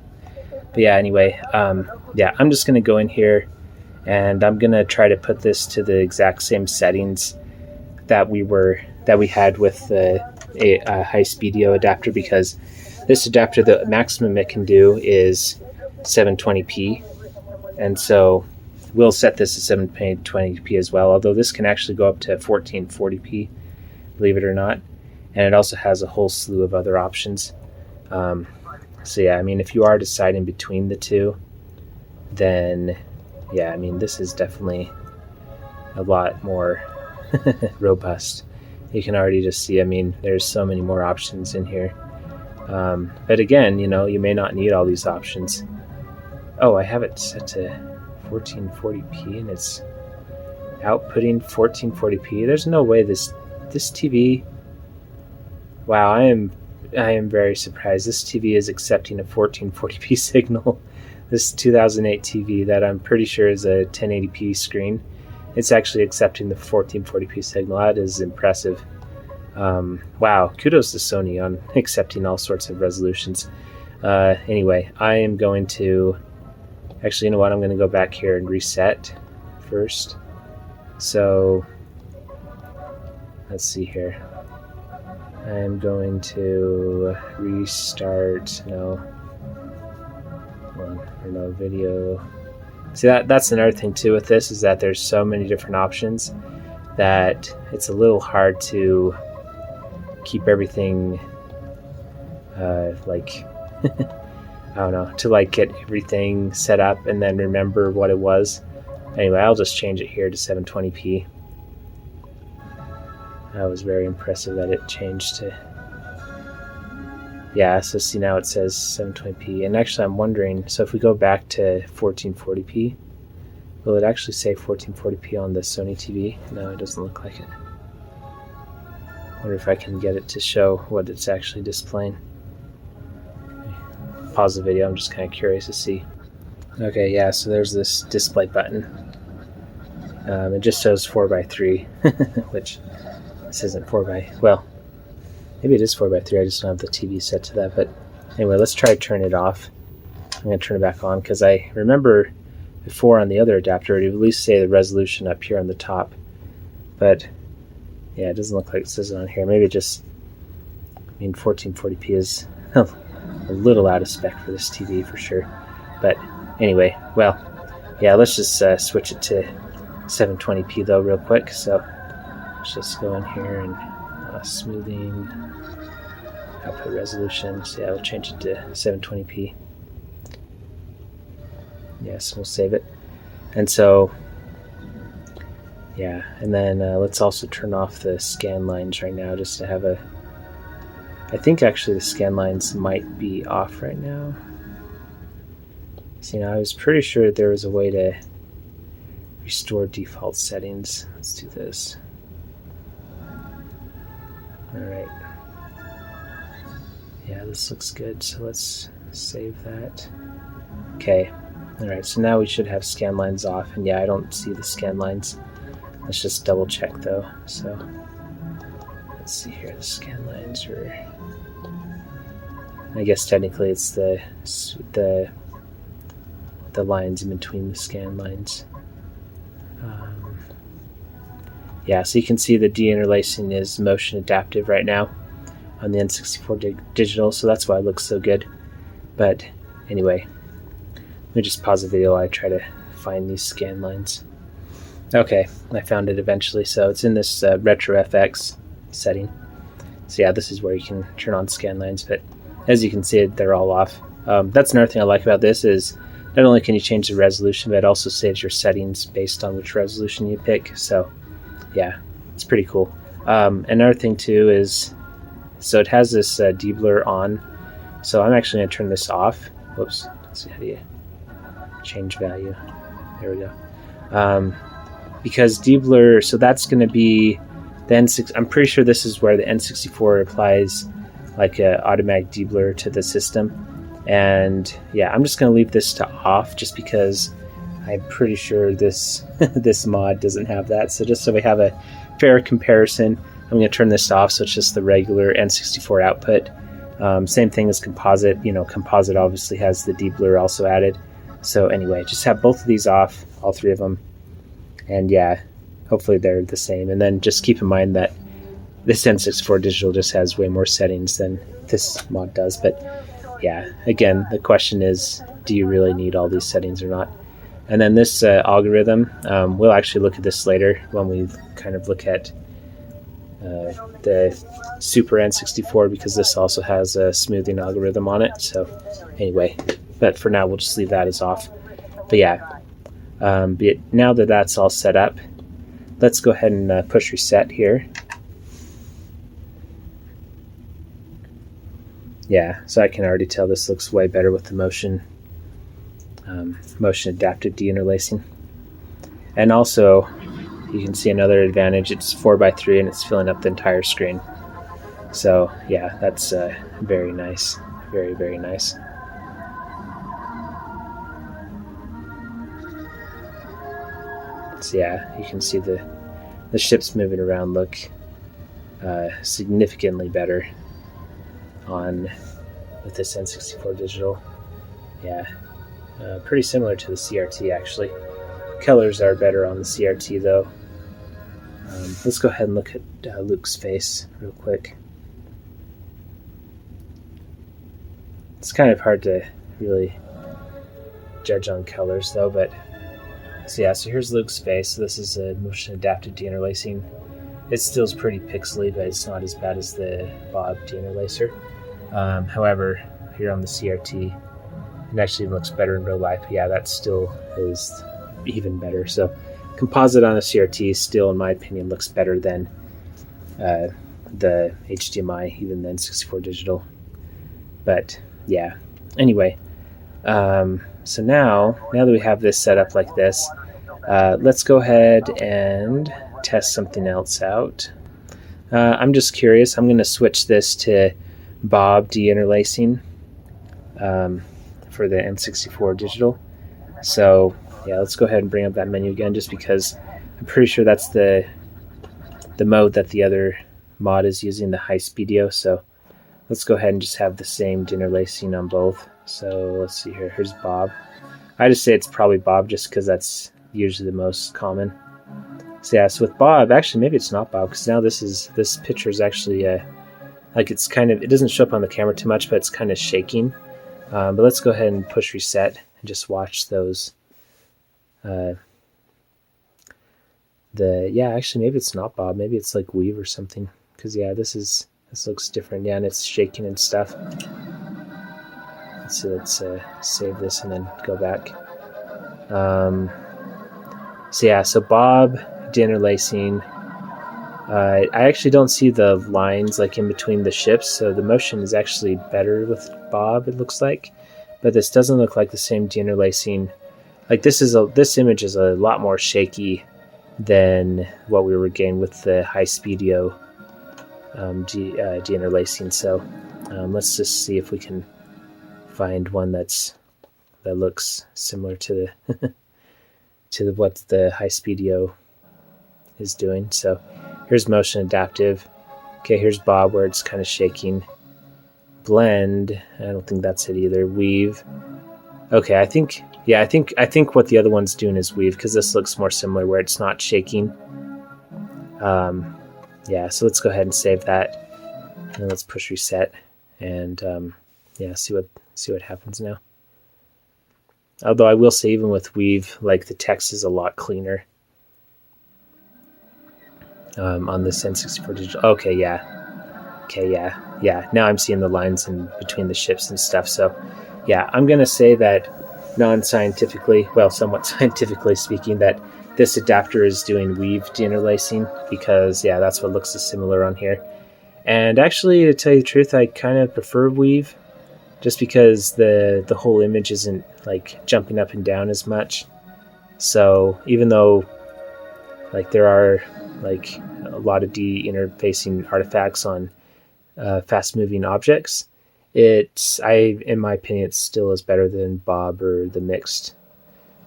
But yeah, anyway, yeah, I'm just going to go in here and I'm going to try to put this to the exact same settings that we had with the Highspeedido adapter, because this adapter, the maximum it can do is 720p, and so we'll set this to 720p as well, although this can actually go up to 1440p, believe it or not, and it also has a whole slew of other options. So yeah, I mean, if you are deciding between the two, then yeah, I mean, this is definitely a lot more robust. You can already just see, I mean, there's so many more options in here. But again, you know, you may not need all these options. Oh, I have it set to 1440p and it's outputting 1440p. There's no way this TV... Wow, I am very surprised. This TV is accepting a 1440p signal. This 2008 TV that I'm pretty sure is a 1080p screen, it's actually accepting the 1440p signal. That is impressive. Wow, kudos to Sony on accepting all sorts of resolutions. Anyway, I am going to... Actually, you know what? I'm going to go back here and reset first. So, let's see here. I'm going to restart, video. See, that's another thing too with this, is that there's so many different options that it's a little hard to keep everything like I don't know, to like get everything set up and then remember what it was. Anyway, I'll just change it here to 720p. That was very impressive that it changed to... Yeah, so see, now it says 720p. And actually I'm wondering, so if we go back to 1440p, will it actually say 1440p on the Sony TV? No, it doesn't look like it. I wonder if I can get it to show what it's actually displaying. Pause the video, I'm just kind of curious to see. Okay, yeah, so there's this display button. It just shows 4:3, which this isn't 4:... Well, maybe it is 4:3, I just don't have the TV set to that. But anyway, let's try to turn it off. I'm going to turn it back on, because I remember before on the other adapter, it would at least say the resolution up here on the top. But yeah, it doesn't look like it says it on here. Maybe it just... I mean, 1440p is a little out of spec for this TV for sure. But anyway, well, yeah, let's just switch it to 720p though real quick. So let's just go in here and smoothing, output resolution. So yeah, we'll change it to 720p. Yes, we'll save it. And so, yeah, and then let's also turn off the scan lines right now, just to have a... I think actually the scan lines might be off right now. See, now I was pretty sure there was a way to restore default settings. Let's do this. Alright. Yeah, this looks good, so let's save that. Okay. Alright, so now we should have scan lines off, and yeah, I don't see the scan lines. Let's just double check though. So let's see here, the scan lines are... I guess technically it's the lines in between the scan lines. Yeah, so you can see the deinterlacing is motion adaptive right now on the N64Digital, so that's why it looks so good. But anyway, let me just pause the video while I try to find these scan lines. Okay, I found it eventually. So it's in this Retro FX setting. So yeah, this is where you can turn on scan lines, but as you can see, they're all off. That's another thing I like about this, is not only can you change the resolution, but it also saves your settings based on which resolution you pick. So yeah, it's pretty cool. Another thing too is, so it has this deblur on. So I'm actually going to turn this off. Whoops. Let's see, how do you change value? There we go. Because deblur, so that's going to be the N6. I'm pretty sure this is where the N64 applies like a automatic deblur to the system. And yeah, I'm just going to leave this to off just because I'm pretty sure this this mod doesn't have that. So just so we have a fair comparison, I'm going to turn this off so it's just the regular N64 output. Same thing as composite. You know, composite obviously has the deblur also added. So anyway, just have both of these off, all three of them. And yeah, hopefully they're the same. And then just keep in mind that this N64 Digital just has way more settings than this mod does. But yeah, again, the question is, do you really need all these settings or not? And then this algorithm, we'll actually look at this later when we kind of look at the Super N64, because this also has a smoothing algorithm on it. So anyway, but for now, we'll just leave that as off. But yeah, now that that's all set up, let's go ahead and push reset here. Yeah, so I can already tell this looks way better with the motion adaptive deinterlacing. And also, you can see another advantage. It's 4:3 and it's filling up the entire screen. So yeah, that's very nice, very, very nice. So yeah, you can see the ships moving around look significantly better with this N64 Digital. Yeah, pretty similar to the CRT actually. Colors are better on the CRT though. Let's go ahead and look at Luke's face real quick. It's kind of hard to really judge on colors though, but so yeah, so here's Luke's face. So this is a motion adaptive deinterlacing. It still is pretty pixely, but it's not as bad as the Bob deinterlacer. However, here on the CRT, it actually looks better in real life. Yeah, that still is even better. So composite on a CRT still, in my opinion, looks better than the HDMI, even the N64 Digital. But yeah, anyway, so now that we have this set up like this, let's go ahead and test something else out. I'm just curious. I'm going to switch this to Bob deinterlacing for the N64 Digital. So yeah, let's go ahead and bring up that menu again, just because I'm pretty sure that's the mode that the other mod is using, the Highspeedido. So let's go ahead and just have the same deinterlacing on both. So let's see here. Here's Bob. I just say it's probably Bob just because that's usually the most common. So yeah, so with Bob, actually maybe it's not Bob, because now this picture is actually like it's kind of, it doesn't show up on the camera too much, but it's kind of shaking. But let's go ahead and push reset and just watch those. Yeah, actually maybe it's not Bob, maybe it's like Weave or something, because yeah, this looks different. Yeah, and it's shaking and stuff. So let's save this and then go back. So yeah, so Bob deinterlacing. I actually don't see the lines like in between the ships, so the motion is actually better with Bob, it looks like. But this doesn't look like the same deinterlacing. Like this image is a lot more shaky than what we were getting with the Highspeedido deinterlacing. So let's just see if we can find one that looks similar to the to what the Highspeedido is doing. So here's motion adaptive. Okay, here's Bob where it's kind of shaking. Blend, I don't think that's it either. Weave. Okay, I think what the other one's doing is weave, because this looks more similar where it's not shaking. Yeah, so let's go ahead and save that, and let's push reset, and yeah, see what happens now. Although I will say, even with weave, like the text is a lot cleaner on this N64 Digital. Okay, yeah. Yeah. Now I'm seeing the lines in between the ships and stuff. So, yeah, I'm gonna say that non-scientifically, well, somewhat scientifically speaking, that this adapter is doing weave deinterlacing, because yeah, that's what looks similar on here. And actually, to tell you the truth, I kind of prefer weave, just because the whole image isn't like jumping up and down as much. So even though like there are like a lot of de-interfacing artifacts on fast moving objects, in my opinion, it still is better than Bob or the mixed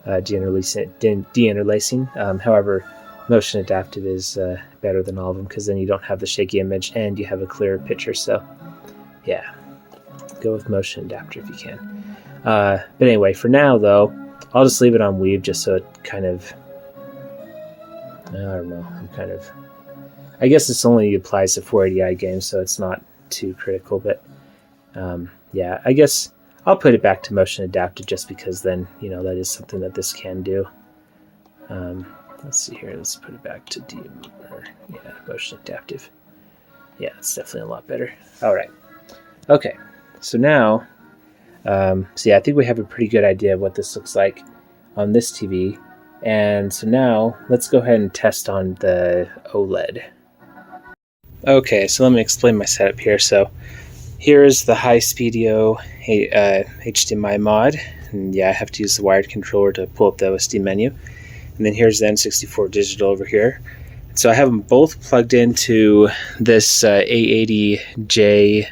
deinterlacing. However, motion adaptive is better than all of them, because then you don't have the shaky image and you have a clearer picture. So yeah, go with motion adapter if you can. But anyway, for now though, I'll just leave it on Weave just so it kind of, I don't know, I guess this only applies to 480i games, so it's not too critical, but yeah, I guess I'll put it back to motion adaptive just because then, you know, that is something that this can do. Let's see here, let's put it back to motion adaptive. Yeah, it's definitely a lot better. All right. Okay, so now, so yeah, I think we have a pretty good idea of what this looks like on this TV. And so now let's go ahead and test on the OLED. Okay, so let me explain my setup here. So here's the Highspeedido HDMI Mod. And yeah, I have to use the wired controller to pull up the OSD menu. And then here's the N64Digital over here. So I have them both plugged into this A80J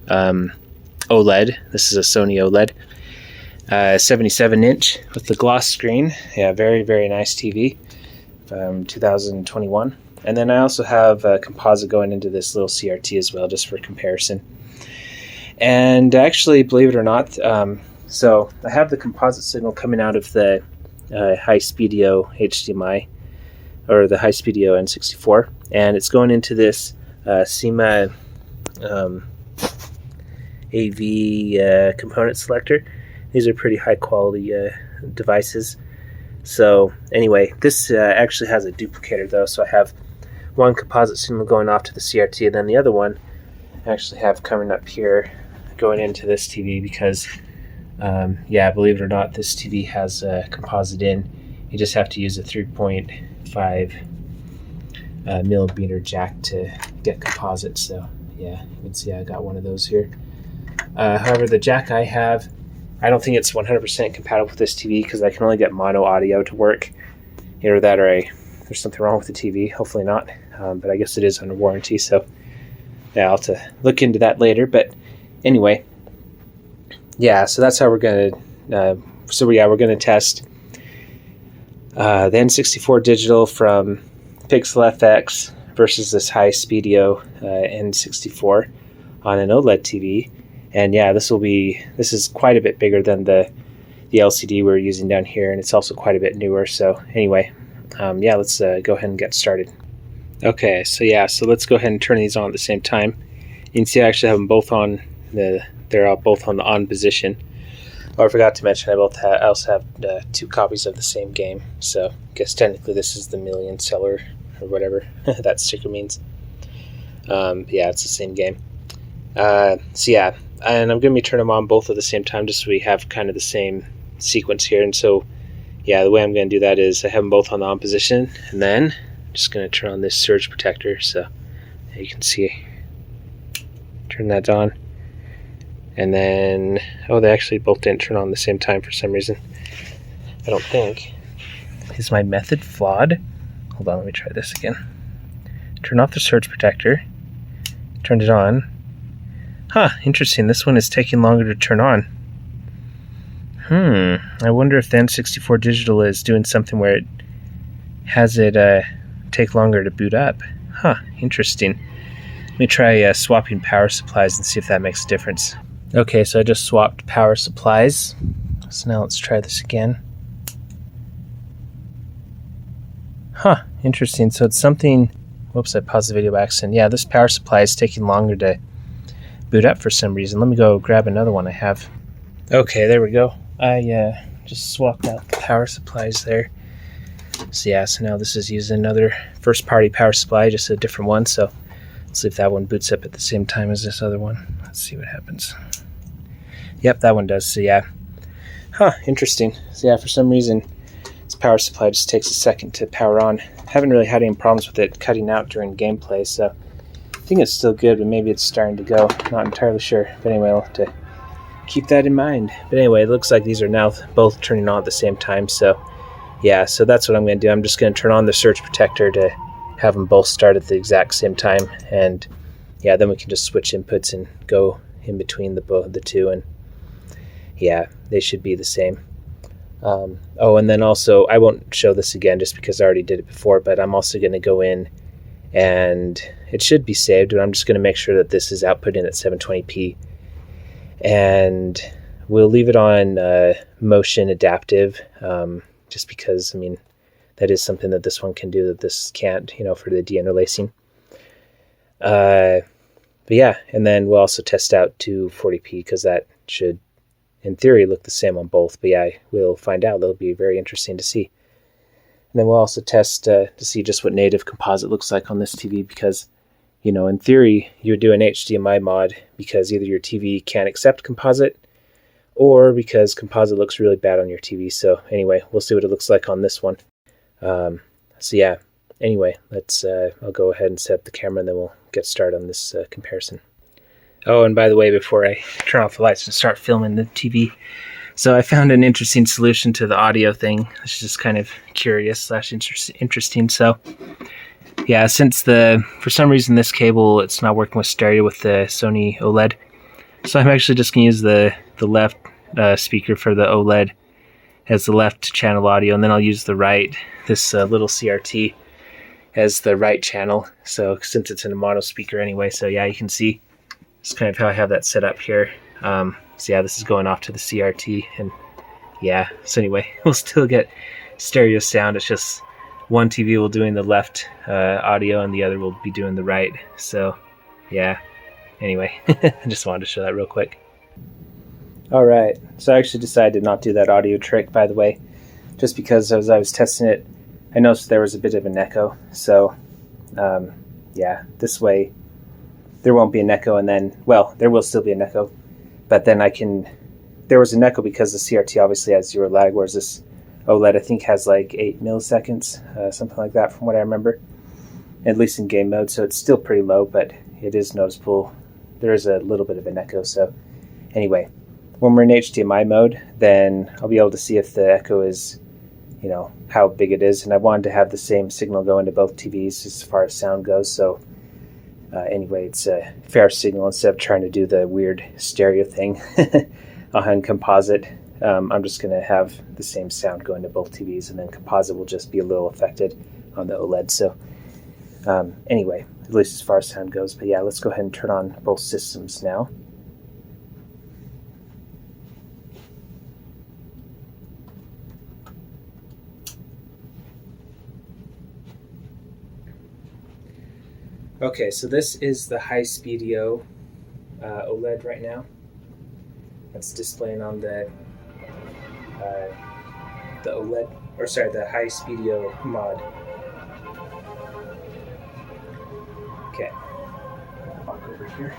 OLED. This is a Sony OLED. 77-inch with the gloss screen. Yeah, very, very nice TV from 2021. And then I also have a composite going into this little CRT as well, just for comparison. And actually, believe it or not, so I have the composite signal coming out of the Highspeedido HDMI, or the Highspeedido N64, and it's going into this SEMA AV component selector. These are pretty high quality devices. So anyway, this actually has a duplicator though, so I have one composite signal going off to the CRT, and then the other one I actually have coming up here going into this TV because yeah, believe it or not, this TV has a composite in. You just have to use a 3.5 millimeter jack to get composite. So yeah, you can see I got one of those here. However, the jack I have, I don't think it's 100% compatible with this TV because I can only get mono audio to work. Either that or there's something wrong with the TV. Hopefully not, but I guess it is under warranty. So yeah, I'll have to look into that later. But anyway, yeah, so that's how we're going to, we're going to test the N64Digital from PixelFX versus this Highspeedido N64 on an OLED TV. And yeah, this is quite a bit bigger than the LCD we're using down here, and it's also quite a bit newer. So anyway, yeah, let's go ahead and get started. Okay, so yeah, so let's go ahead and turn these on at the same time. You can see I actually have them both on they're both on the on position. Oh, I forgot to mention I also have 2 copies of the same game. So I guess technically this is the million seller or whatever that sticker means. Yeah, it's the same game. So yeah, and I'm going to be turning them on both at the same time just so we have kind of the same sequence here. And so yeah, the way I'm going to do that is I have them both on the on position, and then I'm just going to turn on this surge protector. So you can see, turn that on. And then, oh, they actually both didn't turn on at the same time for some reason. I don't think. Is my method flawed? Hold on, let me try this again. Turn off the surge protector. Turned it on. Huh, interesting. This one is taking longer to turn on. I wonder if the N64Digital is doing something where it has it take longer to boot up. Huh, interesting. Let me try swapping power supplies and see if that makes a difference. Okay, so I just swapped power supplies. So now let's try this again. Huh, interesting. So it's something... Whoops, I paused the video by accident. Yeah, this power supply is taking longer to boot up for some reason. Let me go grab another one I have. Okay, there we go. I just swapped out the power supplies there. So yeah, so now this is using another first-party power supply, just a different one. So let's see if that one boots up at the same time as this other one. Let's see what happens. Yep, that one does. So yeah. Huh, interesting. So yeah, for some reason, this power supply just takes a second to power on. Haven't really had any problems with it cutting out during gameplay, so I think it's still good, but maybe it's starting to go. Not entirely sure. But anyway, I'll have to keep that in mind. But anyway, it looks like these are now both turning on at the same time. So yeah, so that's what I'm going to do. I'm just going to turn on the surge protector to have them both start at the exact same time. And yeah, then we can just switch inputs and go in between the two, and yeah, they should be the same. Oh, and then also, I won't show this again just because I already did it before, but I'm also going to go in and it should be saved, but I'm just going to make sure that this is output in at 720p. And we'll leave it on motion adaptive, just because, I mean, that is something that this one can do that this can't, for the deinterlacing. But yeah, and then we'll also test out to 40p because that should, in theory, look the same on both. But yeah, we'll find out. That'll be very interesting to see. And then we'll also test to see just what native composite looks like on this TV because, in theory, you would do an HDMI mod because either your TV can't accept composite or because composite looks really bad on your TV. So anyway, we'll see what it looks like on this one. So yeah, anyway, I'll go ahead and set up the camera and then we'll get started on this comparison. Oh, and by the way, before I turn off the lights and start filming the TV, so I found an interesting solution to the audio thing. It's just kind of curious / interesting. So yeah, since for some reason this cable, it's not working with stereo with the Sony OLED, so I'm actually just going to use the left speaker for the OLED as the left channel audio, and then I'll use the right, this little CRT, as the right channel. So since it's in a mono speaker anyway, so yeah, you can see it's kind of how I have that set up here. So yeah, this is going off to the CRT, and yeah, so anyway, we'll still get stereo sound. It's just one TV will doing the left audio and the other will be doing the right. So yeah, anyway, I just wanted to show that real quick. All right, so I actually decided to not do that audio trick, by the way, just because as I was testing it, I noticed there was a bit of an echo. So yeah, this way there won't be an echo, and then, well, there will still be an echo, but then there was an echo because the CRT obviously has 0 lag, whereas this OLED I think has like 8 milliseconds, something like that from what I remember, at least in game mode, so it's still pretty low, but it is noticeable. There is a little bit of an echo, so anyway, when we're in HDMI mode, then I'll be able to see if the echo is, how big it is, and I wanted to have the same signal go into both TVs as far as sound goes, so anyway, it's a fair signal instead of trying to do the weird stereo thing on composite. I'm just going to have the same sound going to both TVs, and then composite will just be a little affected on the OLED. So anyway, at least as far as sound goes. But yeah, let's go ahead and turn on both systems now. Okay, so this is the Highspeedido OLED right now. That's displaying on the OLED, or sorry, the Highspeedido Mod. Okay, walk over here.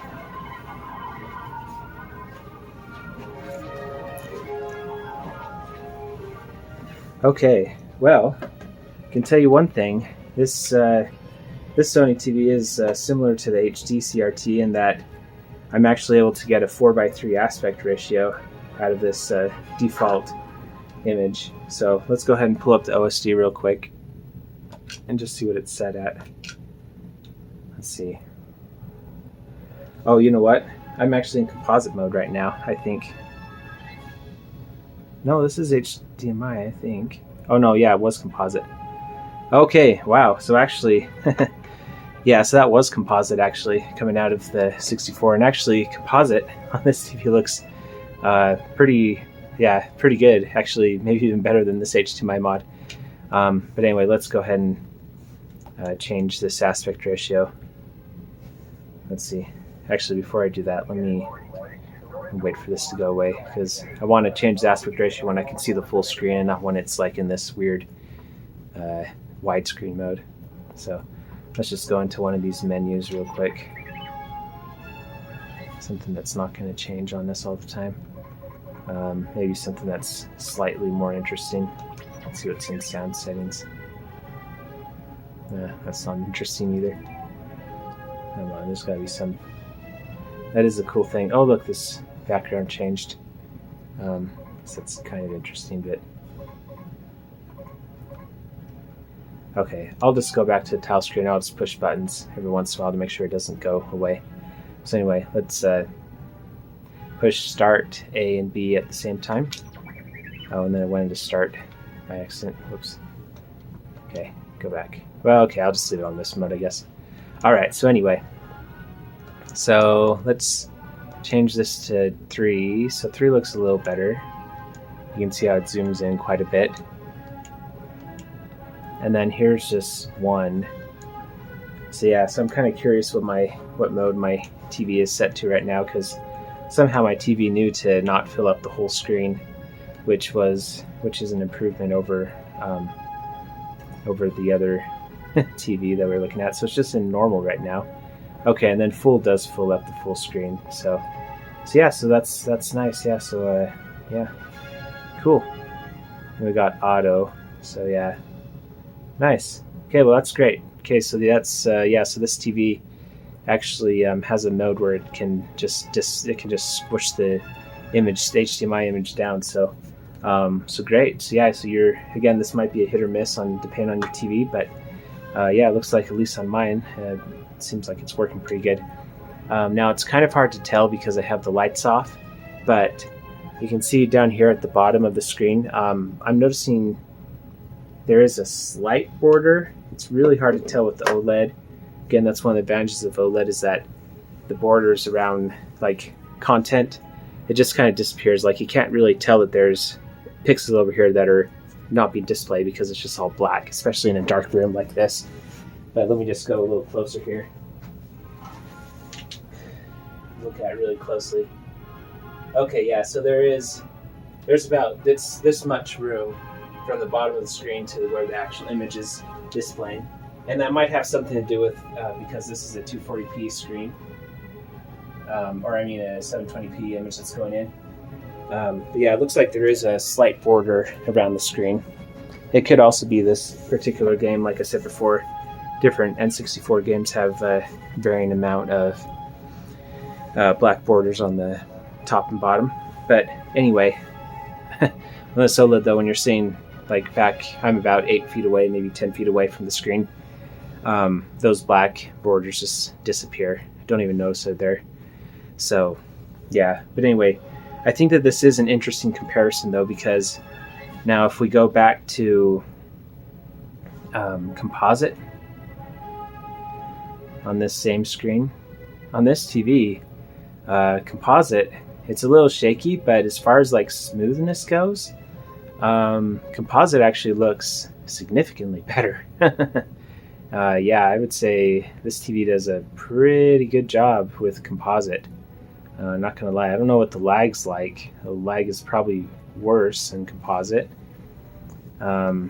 Okay, well, I can tell you one thing. This Sony TV is similar to the HD CRT in that I'm actually able to get a 4:3 aspect ratio out of this default image. So let's go ahead and pull up the OSD real quick and just see what it's set at. Let's see. Oh, you know what? I'm actually in composite mode right now, I think. No, this is HDMI, I think. Oh no, yeah, it was composite. Okay, wow, so actually yeah, so that was composite actually coming out of the 64, and actually composite on this TV looks pretty good, actually, maybe even better than this HDMI mod. But anyway, let's go ahead and change this aspect ratio. Let's see. Actually, before I do that, let me wait for this to go away, because I want to change the aspect ratio when I can see the full screen, not when it's like in this weird widescreen mode. So let's just go into one of these menus real quick. Something that's not going to change on this all the time. Maybe something that's slightly more interesting. Let's see what's in sound settings. That's not interesting either. Come on, there's got to be some... That is a cool thing. Oh look, this background changed. So that's kind of interesting, but... Okay, I'll just go back to the tile screen. I'll just push buttons every once in a while to make sure it doesn't go away. So anyway, let's push start A and B at the same time. Oh, and then I wanted to start by accident. Whoops. Okay, go back. Well, okay, I'll just leave it on this mode, I guess. Alright, so anyway. So let's change this to 3. So 3 looks a little better. You can see how it zooms in quite a bit. And then here's just 1. So yeah, so I'm kind of curious what mode my TV is set to right now, because somehow my TV knew to not fill up the whole screen, which is an improvement over the other TV that we're looking at. So it's just in normal right now. Okay, and then full does fill up the full screen. So yeah, so that's nice. Yeah, so yeah, cool. And we got auto. So yeah, nice. Okay, well that's great. Okay, so that's yeah. So this TV actually has a mode where it can just push the image, the HDMI image down. So great. So yeah, so again, this might be a hit or miss depending on your TV, but yeah, it looks like, at least on mine, it seems like it's working pretty good. Now it's kind of hard to tell because I have the lights off, but you can see down here at the bottom of the screen, I'm noticing there is a slight border. It's really hard to tell with the OLED. Again, that's one of the advantages of OLED, is that the borders around like content, it just kind of disappears. Like you can't really tell that there's pixels over here that are not being displayed because it's just all black, especially in a dark room like this. But let me just go a little closer here. Look at it really closely. Okay, yeah, so there's about this much room from the bottom of the screen to where the actual image is displaying. And that might have something to do with, because this is a 240p screen, or I mean a 720p image that's going in. But yeah, it looks like there is a slight border around the screen. It could also be this particular game. Like I said before, different N64 games have a varying amount of black borders on the top and bottom. But anyway, on this OLED though, when you're seeing like back, I'm about 8 feet away, maybe 10 feet away from the screen, those black borders just disappear. I don't even notice they're there. So yeah, but anyway, I think that this is an interesting comparison though, because now if we go back to composite on this same screen, on this TV, composite, it's a little shaky, but as far as like smoothness goes, composite actually looks significantly better. Yeah, I would say this TV does a pretty good job with composite. Not gonna lie, I don't know what the lag's like. The lag is probably worse than composite. I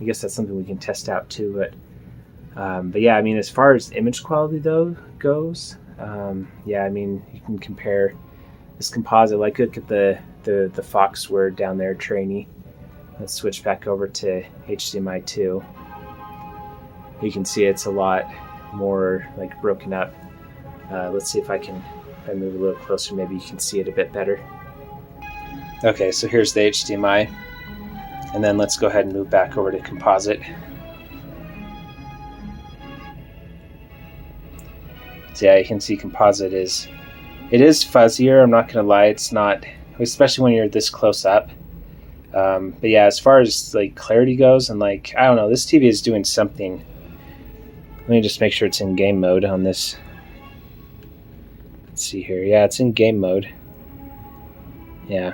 guess that's something we can test out too. But yeah, I mean, as far as image quality though goes, yeah, I mean, you can compare this composite. Like, look at the Fox word down there, trainee. Let's switch back over to HDMI 2. You can see it's a lot more like broken up. Let's see if I move a little closer, maybe you can see it a bit better. Okay, so here's the HDMI, and then let's go ahead and move back over to composite. So yeah, you can see composite is fuzzier. I'm not gonna lie, it's not, especially when you're this close up. But yeah, as far as like clarity goes, and like, I don't know, this TV is doing something. Let me just make sure it's in game mode on this. Let's see here. Yeah, it's in game mode. Yeah.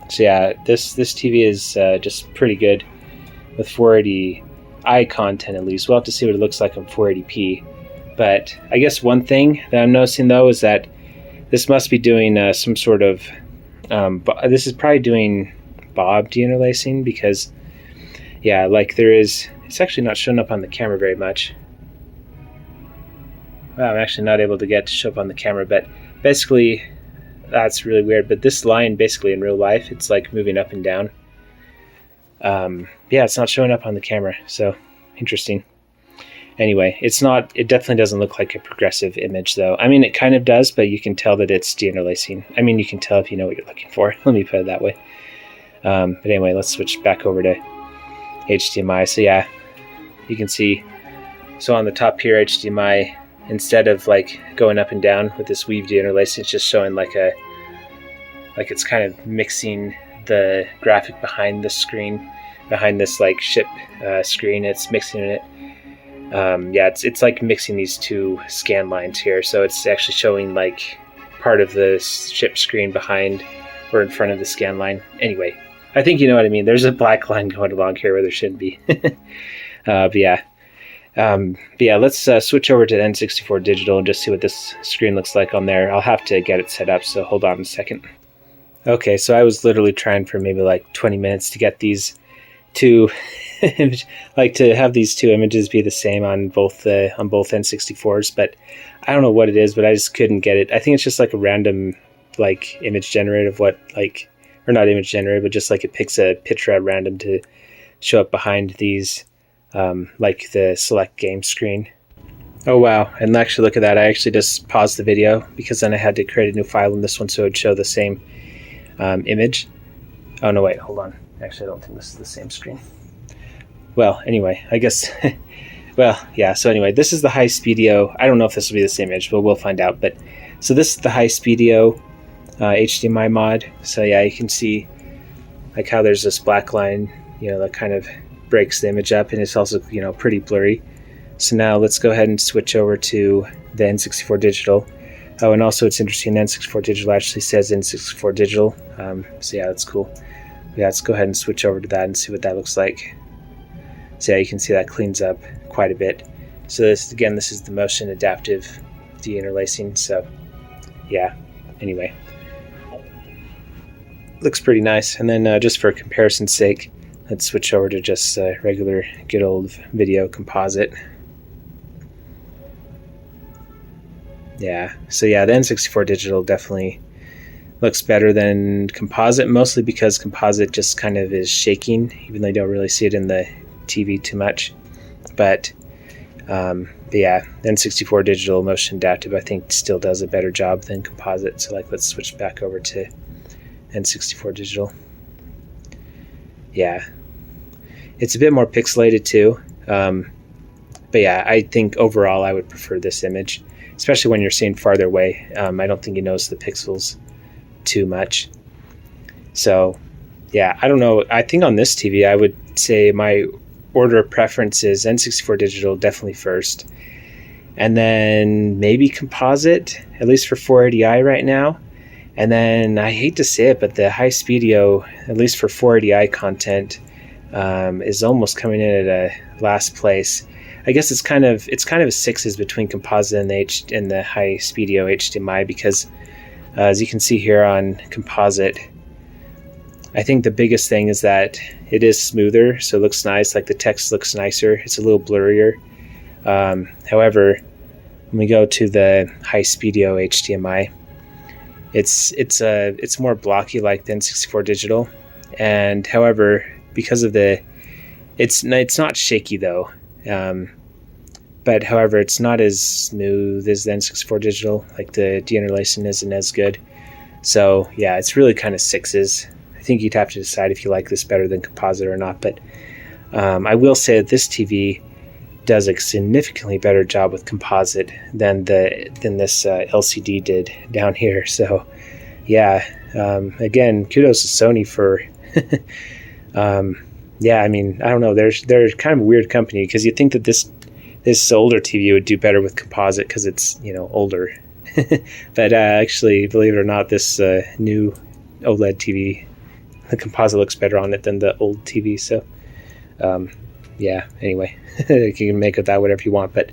So yeah, this TV is just pretty good with 480i content at least. We'll have to see what it looks like on 480p. But I guess one thing that I'm noticing though is that this must be doing some sort of, this is probably doing bob deinterlacing, because yeah, like it's actually not showing up on the camera very much. Wow, I'm actually not able to get to show up on the camera, but basically that's really weird. But this line, basically in real life, it's like moving up and down. Yeah, it's not showing up on the camera, so interesting. Anyway, it definitely doesn't look like a progressive image though. I mean, it kind of does, but you can tell that it's deinterlacing. I mean, you can tell if you know what you're looking for. Let me put it that way. But anyway, let's switch back over to HDMI. So yeah, you can see, so on the top here, HDMI instead of like going up and down with this weave deinterlacing, it's just showing like it's kind of mixing the graphic behind the screen, behind this like ship screen. It's mixing it. Yeah, it's like mixing these two scan lines here. So it's actually showing like part of the ship screen behind or in front of the scan line. Anyway, I think you know what I mean. There's a black line going along here where there shouldn't be. But yeah, let's switch over to N64 Digital and just see what this screen looks like on there. I'll have to get it set up, so hold on a second. Okay, so I was literally trying for maybe like 20 minutes to get these two like to have these two images be the same on both N64s, but I don't know what it is, but I just couldn't get it. I think it's just like a random like image generator of what like, or not image generator, but just like it picks a picture at random to show up behind these like the select game screen. Oh wow, and actually look at that, I actually just paused the video because then I had to create a new file in this one so it would show the same image. Oh no, wait, hold on. Actually, I don't think this is the same screen. Well, anyway, I guess, well, yeah, so anyway, this is the Highspeedido. I don't know if this will be the same image, but we'll find out. But so this is the Highspeedido HDMI mod. So yeah, you can see like how there's this black line, you know, that kind of breaks the image up, and it's also, you know, pretty blurry. So now let's go ahead and switch over to the N64 Digital. Oh, and also it's interesting, the N64 Digital actually says N64 Digital. So yeah, that's cool. Yeah, let's go ahead and switch over to that and see what that looks like. So yeah, you can see that cleans up quite a bit. So this, again, this is the motion adaptive deinterlacing. So yeah, anyway, looks pretty nice. And then just for comparison's sake, let's switch over to just regular good old video composite. Yeah, so yeah, the N64 Digital definitely looks better than composite, mostly because composite just kind of is shaking, even though you don't really see it in the TV too much. But yeah, N64 Digital motion adaptive I think still does a better job than composite. So like, let's switch back over to N64 Digital. Yeah, it's a bit more pixelated too. But yeah, I think overall I would prefer this image, especially when you're seeing farther away. I don't think you notice the pixels too much. So yeah, I don't know. I think on this TV I would say my order of preference is N64 Digital definitely first, and then maybe composite, at least for 480i right now. And then I hate to say it, but the Highspeedido, at least for 480i content, is almost coming in at a last place. I guess it's kind of a sixes between composite and the Highspeedido HDMI, because as you can see here on composite, I think the biggest thing is that it is smoother, so it looks nice, like the text looks nicer. It's a little blurrier. However, when we go to the Highspeedido HDMI, it's more blocky like the N64 Digital, and however, because of it's not shaky though. But however, it's not as smooth as the N64 Digital. Like the deinterlacing isn't as good. So yeah, it's really kind of sixes. I think you'd have to decide if you like this better than composite or not. But I will say that this TV does a significantly better job with composite than this LCD did down here. So yeah, again, kudos to Sony for yeah, I mean, I don't know, they're kind of a weird company, because you'd think that this older TV would do better with composite because it's, you know, older. But actually, believe it or not, this new OLED TV, the composite looks better on it than the old TV. So yeah, anyway, you can make of that whatever you want, but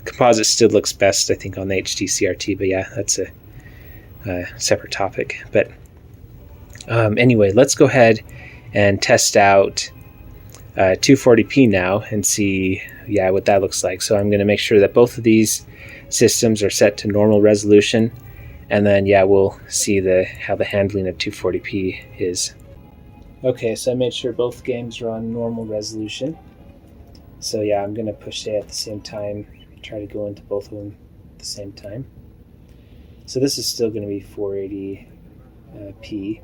composite still looks best, I think, on the HD CRT. But yeah, that's a separate topic. But anyway, let's go ahead and test out 240p now and see, yeah, what that looks like. So I'm going to make sure that both of these systems are set to normal resolution, and then yeah, we'll see how the handling of 240p is. Okay, so I made sure both games are on normal resolution. So yeah, I'm going to push A at the same time, try to go into both of them at the same time. So this is still going to be 480p,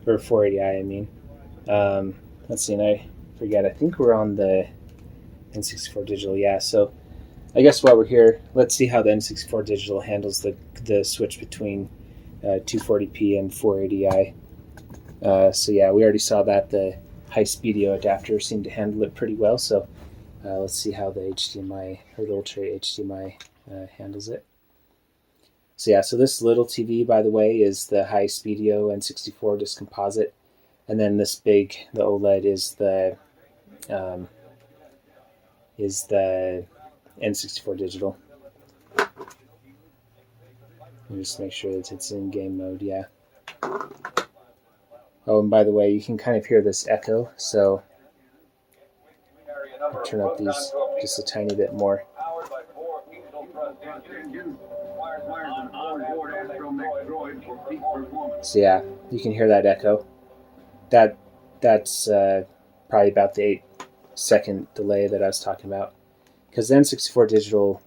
or 480i, I mean. Let's see, and I forget, I think we're on the N64 Digital, yeah. So I guess while we're here, let's see how the N64 Digital handles the switch between 240p and 480i. So yeah, we already saw that the Highspeedido adapter seemed to handle it pretty well. So let's see how the HDMI or the Ultra HDMI handles it. So yeah, so this little TV, by the way, is the Highspeedido N64 disc composite, and then this big, the OLED, is the N64 Digital. Just make sure that it's in game mode, yeah. Oh, and by the way, you can kind of hear this echo, so I'll turn up these just a tiny bit more. So yeah, you can hear that echo. That's probably about the 8-second delay that I was talking about. Because the N64 Digital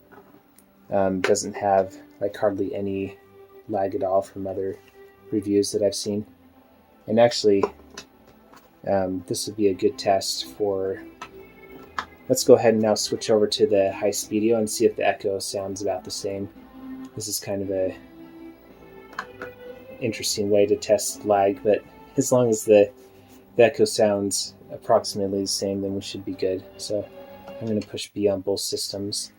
doesn't have like hardly any lag at all from other reviews that I've seen. And actually, this would be a good test for... Let's go ahead and now switch over to the Highspeedido and see if the echo sounds about the same. This is kind of a interesting way to test lag, but as long as the echo sounds approximately the same, then we should be good. So I'm going to push B on both systems.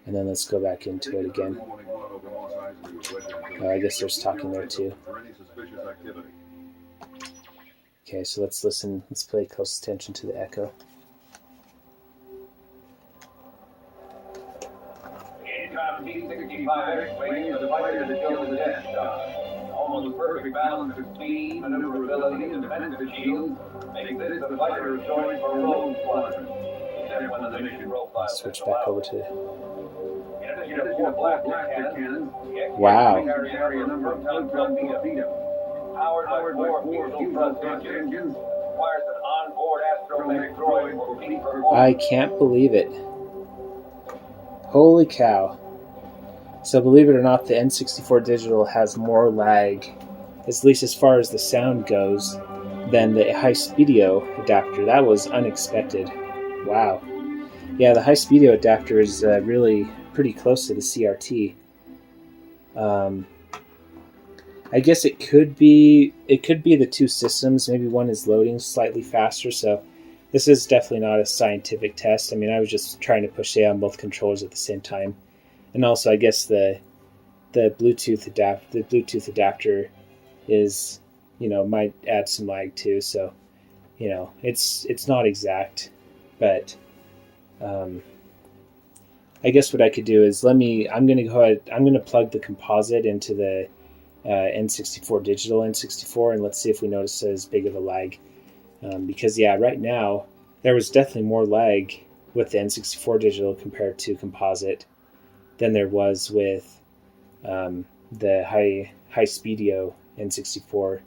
And then let's go back into it again. I guess there's talking there too. Okay, so let's listen. Let's pay close attention to the echo. Almost perfect balance of speed, maneuverability, and defense of shields makes this a fighter of choice for rogue squadron. Switch back over to... Four blaster cannons. Wow. Powered by four diesel thrust engines. Requires an onboard astromech droid for peak performance. I can't believe it. Holy cow. So believe it or not, the N64 Digital has more lag, at least as far as the sound goes, than the Highspeedido adapter. That was unexpected. Wow. Yeah, the Highspeedido adapter is really pretty close to the CRT. I guess it could be the two systems. Maybe one is loading slightly faster. So this is definitely not a scientific test. I mean, I was just trying to push A on both controllers at the same time. And also, I guess the Bluetooth adapter is, might add some lag too. So, it's not exact, but I guess what I could do is I'm going to plug the composite into the N64 Digital N64, and let's see if we notice as big of a lag. Because yeah, right now there was definitely more lag with the N64 Digital compared to composite than there was with the Highspeedido N64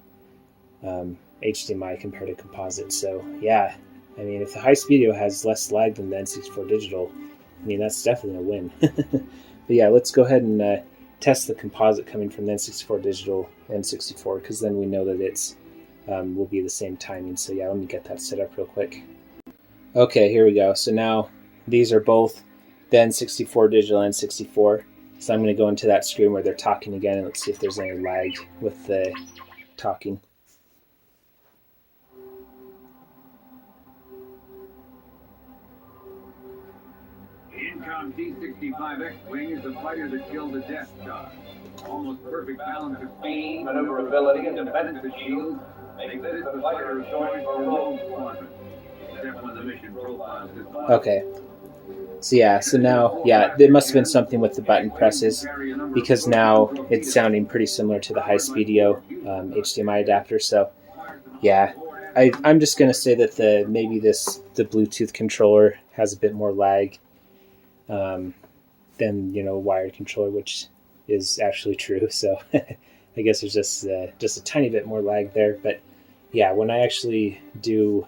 HDMI compared to composite. So yeah, I mean, if the Highspeedido has less lag than the N64 Digital, I mean, that's definitely a win. But yeah, let's go ahead and test the composite coming from the N64 Digital N64, because then we know that it's will be the same timing. So yeah, let me get that set up real quick. Okay, here we go. So now these are both the N64 Digital N64. So I'm going to go into that screen where they're talking again, and let's see if there's any lag with the talking. Incom T-65 X-Wing is the fighter that killed the Death Star. Almost perfect balance of speed, maneuverability, and defense of shields makes this the fighter of choice for rogue squadron. Except when the mission profiles is fine. Okay. So yeah, so now, yeah, there must have been something with the button presses, because now it's sounding pretty similar to the Highspeedido HDMI adapter. So yeah, I'm just going to say that maybe the Bluetooth controller has a bit more lag than, a wired controller, which is actually true. So I guess there's just a tiny bit more lag there. But yeah, when I actually do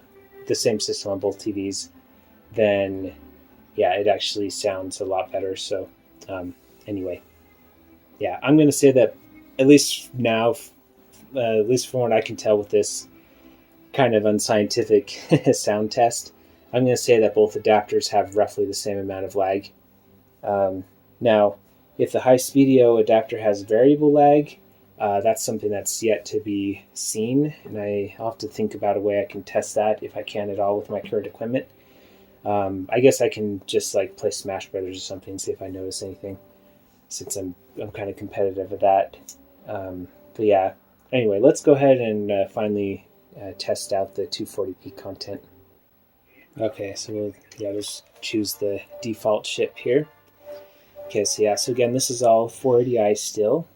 the same system on both TVs, then yeah, it actually sounds a lot better. So anyway, yeah, I'm going to say that at least now, at least from what I can tell with this kind of unscientific sound test, I'm going to say that both adapters have roughly the same amount of lag. Now, if the Highspeedido adapter has variable lag, that's something that's yet to be seen, and I'll have to think about a way I can test that if I can at all with my current equipment. I guess I can just like play Smash Brothers or something and see if I notice anything, since I'm kind of competitive at that. But yeah, anyway, let's go ahead and finally test out the 240p content. Okay, so we'll just choose the default chip here. Okay, so yeah, so again, this is all 480i still.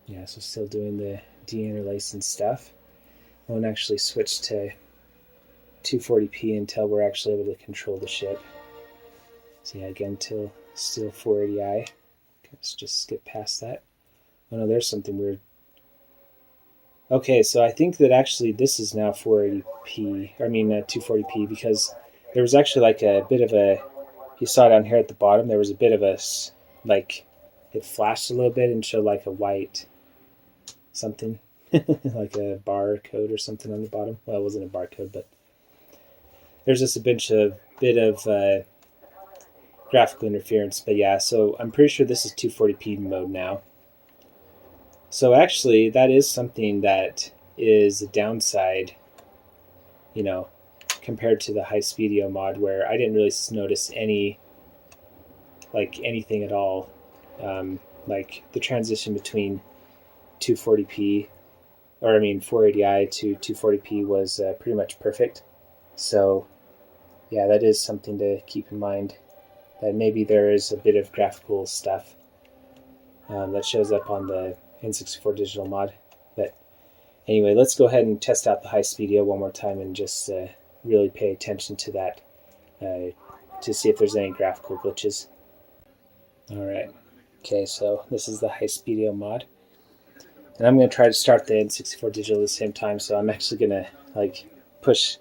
Yeah, so still doing the deinterlacing stuff. I won't actually switch to 240p until we're actually able to control the chip. So yeah, again, still 480i. Let's just skip past that. Oh no, there's something weird. Okay, so I think that actually this is now 240p, because there was actually like a bit of a, you saw down here at the bottom, there was a bit of a, like, it flashed a little bit and showed like a white something, like a barcode or something on the bottom. Well, it wasn't a barcode, but there's just a bit of graphical interference. But yeah, so I'm pretty sure this is 240p mode now. So actually, that is something that is a downside, you know, compared to the Highspeedido mod, where I didn't really notice anything at all. Like the transition between 480i to 240p was pretty much perfect. So yeah, that is something to keep in mind, that maybe there is a bit of graphical stuff that shows up on the N64Digital mod. But anyway, let's go ahead and test out the Highspeedido one more time and just really pay attention to that to see if there's any graphical glitches. Alright, okay, so this is the Highspeedido mod. And I'm going to try to start the N64Digital at the same time, so I'm actually going to like push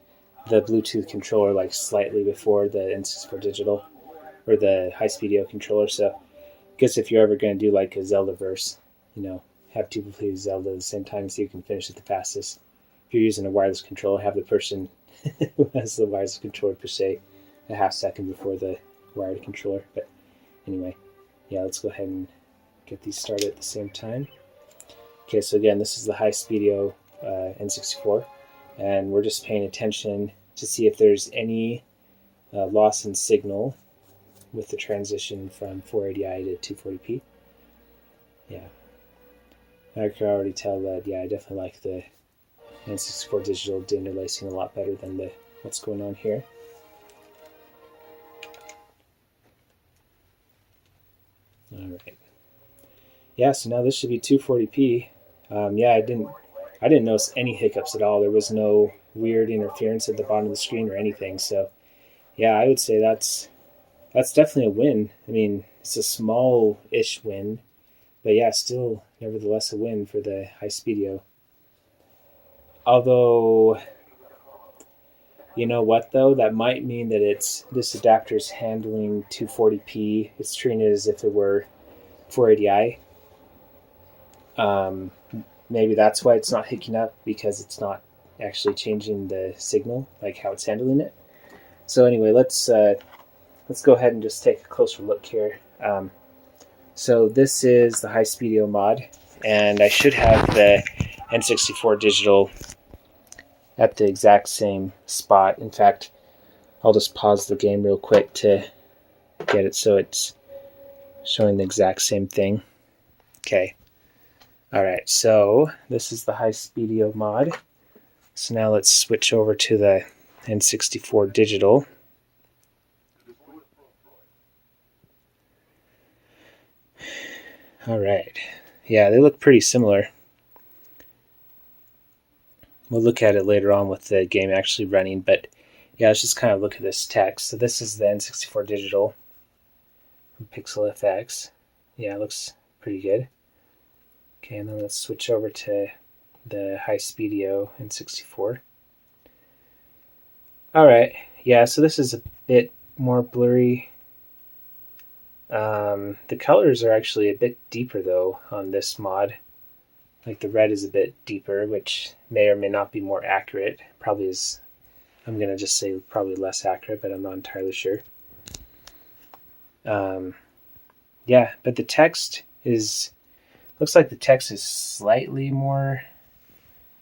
the Bluetooth controller like slightly before the N64Digital or the Highspeedido controller. So I guess if you're ever going to do like a Zelda verse, you know, have two people play Zelda at the same time so you can finish it the fastest. If you're using a wireless controller, have the person who has the wireless controller push say a half second before the wired controller. But anyway, yeah, let's go ahead and get these started at the same time. Okay, so again, this is the Highspeedido N64, and we're just paying attention to see if there's any loss in signal with the transition from 480i to 240p. Yeah, I can already tell that, yeah, I definitely like the N64Digital deinterlacing a lot better than what's going on here. Alright. Yeah, so now this should be 240p. Yeah, I didn't notice any hiccups at all. There was no weird interference at the bottom of the screen or anything. So yeah, I would say that's definitely a win. I mean, it's a small-ish win, but yeah, still nevertheless a win for the Highspeedido. Although, you know what though, that might mean that this adapter's handling 240p. It's treating it as if it were 480i. Maybe that's why it's not hicking up, because it's not actually changing the signal, like how it's handling it. So anyway, let's go ahead and just take a closer look here. So this is the Highspeedido mod, and I should have the N64Digital at the exact same spot. In fact, I'll just pause the game real quick to get it so it's showing the exact same thing. Okay. Alright, so this is the Highspeedido mod. So now let's switch over to the N64Digital. Alright, yeah, they look pretty similar. We'll look at it later on with the game actually running, but yeah, let's just kind of look at this text. So this is the N64Digital from PixelFX. Yeah, it looks pretty good. Okay, and then let's switch over to the Highspeedido N64. Alright, yeah, so this is a bit more blurry. The colors are actually a bit deeper though on this mod. Like the red is a bit deeper, which may or may not be more accurate. Probably is, I'm going to just say probably less accurate, but I'm not entirely sure. Yeah, but the text is, looks like the text is slightly more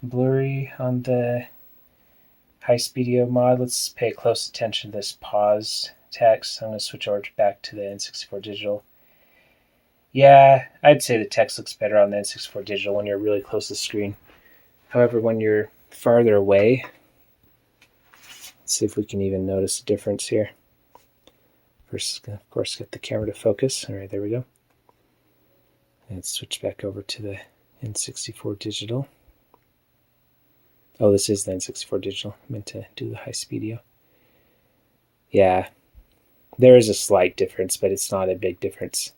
blurry on the Highspeedido mod. Let's pay close attention to this paused text. I'm going to switch over back to the N64 Digital. Yeah, I'd say the text looks better on the N64 Digital when you're really close to the screen. However, when you're farther away, let's see if we can even notice a difference here. First, of course, get the camera to focus. All right, there we go. Let's switch back over to the N64 Digital. Oh, this is the N64 Digital. I meant to do the Highspeedido. Yeah, there is a slight difference, but it's not a big difference.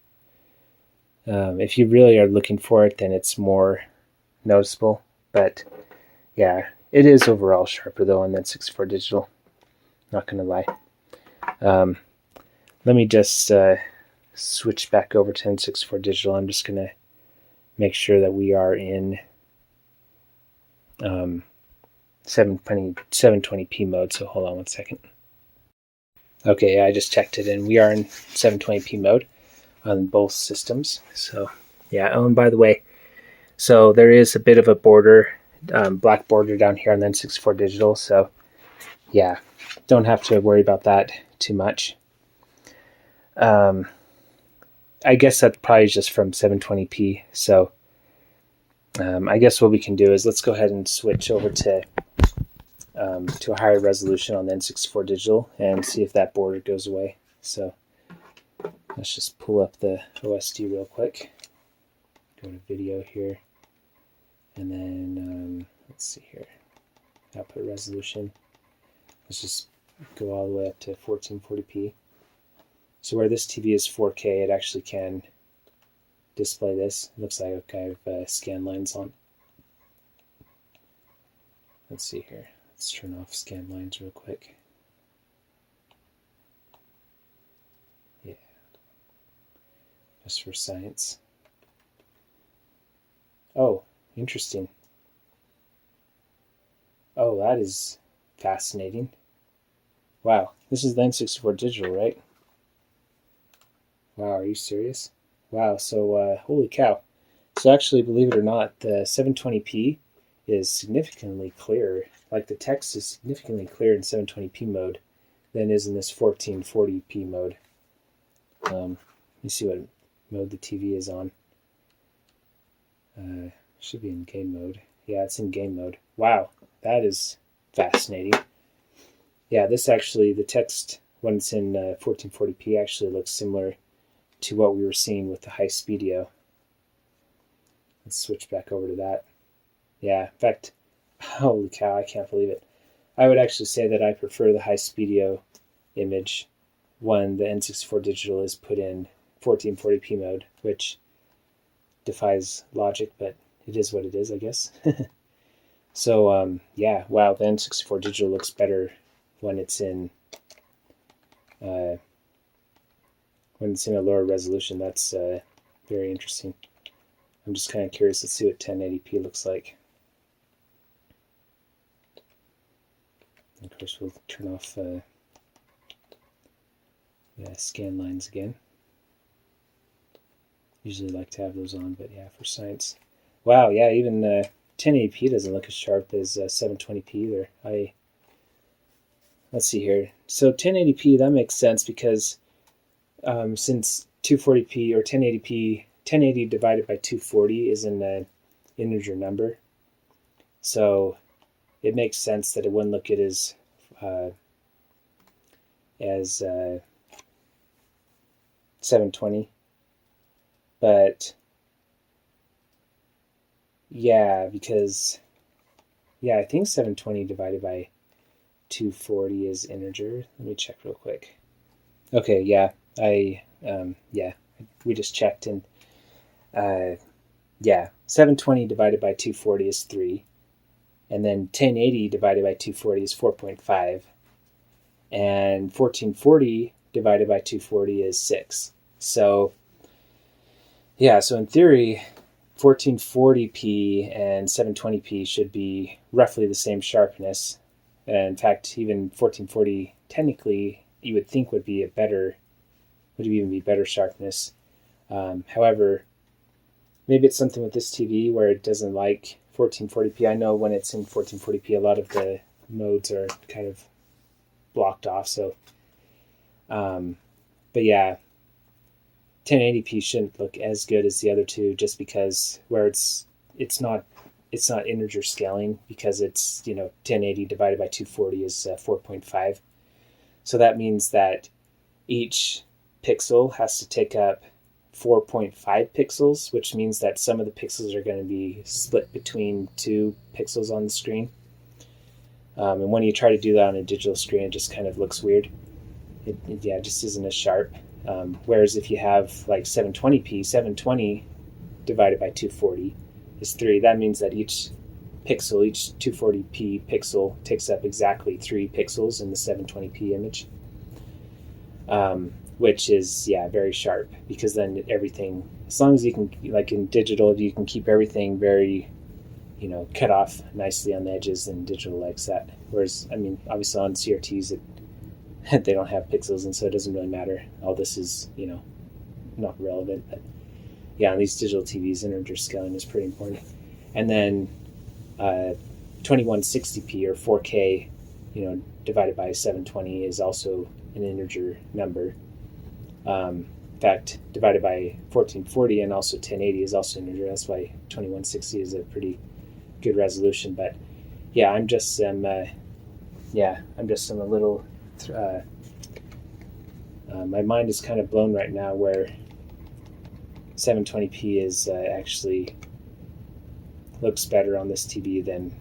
If you really are looking for it, then it's more noticeable. But yeah, it is overall sharper though on the N64 Digital. Not gonna lie. Let me just switch back over to N64 Digital. I'm just gonna make sure that we are in 720p mode. So hold on one second. Okay, I just checked it, and we are in 720p mode on both systems. So yeah, oh, and by the way, so there is a bit of a border, black border down here on the N64 Digital. So yeah, don't have to worry about that too much. I guess that's probably just from 720p. So I guess what we can do is let's go ahead and switch over to a higher resolution on the N64 Digital and see if that border goes away. So let's just pull up the OSD real quick. Go to video here, and then let's see here, output resolution. Let's just go all the way up to 1440p. So where this TV is 4K, it actually can display this. It looks like I have scan lines on. Let's see here. Let's turn off scan lines real quick. Yeah. Just for science. Oh, interesting. Oh, that is fascinating. Wow, this is the N64 Digital, right? Wow, are you serious? Wow, so holy cow. So actually, believe it or not, the 720p is significantly clearer. Like the text is significantly clearer in 720p mode than is in this 1440p mode. Let me see what mode the TV is on. Should be in game mode. Yeah, it's in game mode. Wow, that is fascinating. Yeah, this actually, the text when it's in 1440p actually looks similar to what we were seeing with the Highspeedido. Let's switch back over to that. Yeah, in fact, holy cow, I can't believe it. I would actually say that I prefer the Highspeedido image when the N64 Digital is put in 1440p mode, which defies logic, but it is what it is, I guess. So, yeah, wow, the N64 Digital looks better when it's in a lower resolution. That's very interesting. I'm just kind of curious to see what 1080p looks like. And of course, we'll turn off the scan lines again. Usually like to have those on, but yeah, for science. Wow, yeah, even 1080p doesn't look as sharp as 720p either. Let's see here. So 1080p, that makes sense because since 240p or 1080p, 1080 divided by 240 is an integer number. So it makes sense that it wouldn't look at as 720. But yeah, because yeah, I think 720 divided by 240 is integer. Let me check real quick. Okay, yeah, yeah, we just checked, and yeah, 720 divided by 240 is 3, and then 1080 divided by 240 is 4.5, and 1440 divided by 240 is 6. So yeah, so in theory, 1440p and 720p should be roughly the same sharpness. In fact, even 1440 technically you would think would be even be better sharpness. However, maybe it's something with this TV where it doesn't like 1440p. I know when it's in 1440p, a lot of the modes are kind of blocked off. So, but yeah, 1080p shouldn't look as good as the other two, just because where it's not integer scaling, because it's 1080 divided by 240 is 4.5. So that means that each pixel has to take up 4.5 pixels, which means that some of the pixels are going to be split between two pixels on the screen. And when you try to do that on a digital screen, it just kind of looks weird. It just isn't as sharp. Whereas if you have like 720p, 720 divided by 240 is 3. That means that each 240p pixel takes up exactly 3 pixels in the 720p image. Which is, very sharp, because then everything, as long as you can, like in digital, you can keep everything very, cut off nicely on the edges, and digital likes that. Whereas, obviously on CRTs, they don't have pixels, and so it doesn't really matter. All this is, not relevant. But yeah, on these digital TVs, integer scaling is pretty important. And then 2160p or 4K, divided by 720 is also an integer number. In fact, divided by 1440 and also 1080 is also integer. That's why 2160 is a pretty good resolution. But yeah, I'm just a little. My mind is kind of blown right now, where 720p is actually looks better on this TV than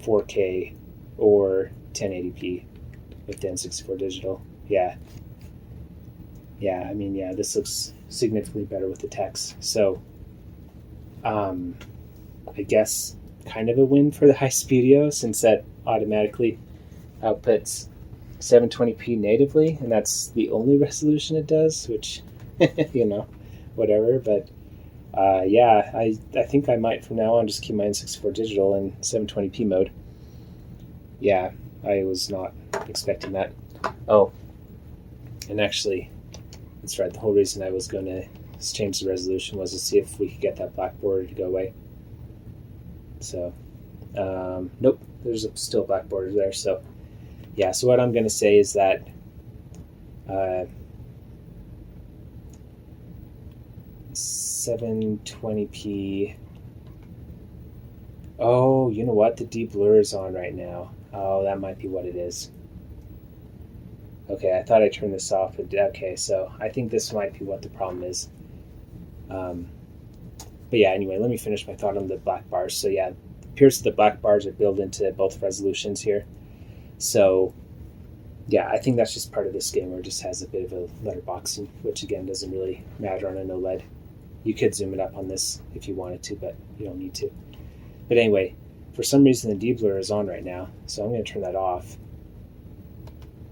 4K or 1080p with the N64 Digital. This looks significantly better with the text. So, I guess kind of a win for the Highspeedido, since that automatically outputs 720p natively, and that's the only resolution it does, which, whatever. But I think I might from now on just keep my N64 Digital in 720p mode. Yeah, I was not expecting that. Oh, and actually, that's right, the whole reason I was going to change the resolution was to see if we could get that black border to go away. So, nope, there's still a black border there. So, yeah, so what I'm going to say is that 720p. Oh, you know what? The de-blur is on right now. Oh, that might be what it is. Okay, I thought I turned this off. Okay, so I think this might be what the problem is. But yeah, anyway, let me finish my thought on the black bars. So yeah, it appears the black bars are built into both resolutions here. So yeah, I think that's just part of this game, where it just has a bit of a letterboxing, which again doesn't really matter on an OLED. You could zoom it up on this if you wanted to, but you don't need to. But anyway, for some reason the de-blur is on right now, so I'm going to turn that off.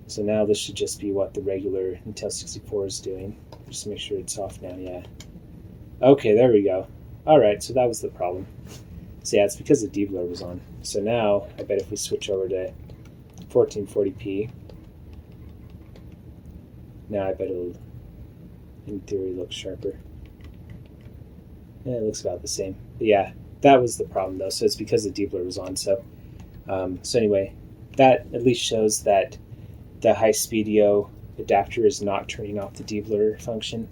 So now this should just be what the regular Intel 64 is doing. Just make sure it's off now, yeah. Okay, there we go. Alright, so that was the problem. So yeah, it's because the de-blur was on. So now, I bet if we switch over to 1440p, now I bet it'll, in theory, look sharper. Yeah, it looks about the same. But yeah, that was the problem though, so it's because the de-blur was on. So anyway, that at least shows that the Highspeedido adapter is not turning off the de-blur function.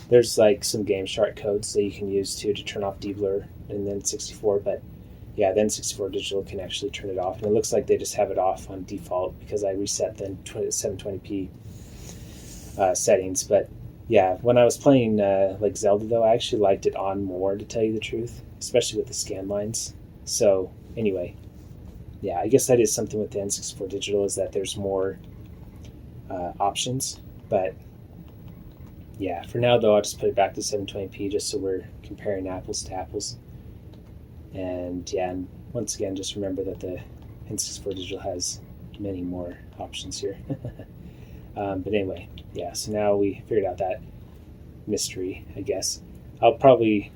There's like some game shark codes that you can use to turn off de-blur in the N64, but yeah, the N64 Digital can actually turn it off, and it looks like they just have it off on default because I reset the 720p settings. But yeah, when I was playing like Zelda though, I actually liked it on more, to tell you the truth, especially with the scan lines. So anyway, yeah, I guess that is something with the N64 Digital, is that there's more options. But yeah, for now though, I'll just put it back to 720p just so we're comparing apples to apples. And yeah, and once again, just remember that the N64 Digital has many more options here. But anyway, yeah, so now we figured out that mystery, I guess. I'll probably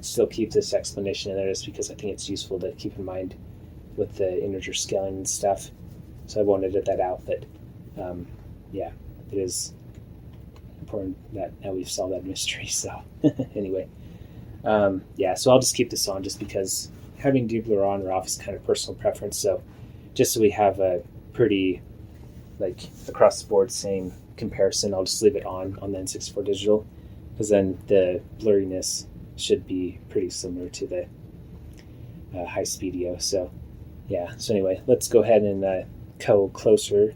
still keep this explanation in there just because I think it's useful to keep in mind with the integer scaling and stuff. So I won't edit that out, but yeah, it is important that now we've solved that mystery. So anyway, yeah, so I'll just keep this on just because having deblur on or off is kind of personal preference. So just so we have a pretty like across the board same comparison, I'll just leave it on the N64 Digital, because then the blurriness should be pretty similar to the Highspeedido. So yeah, so anyway, let's go ahead and go closer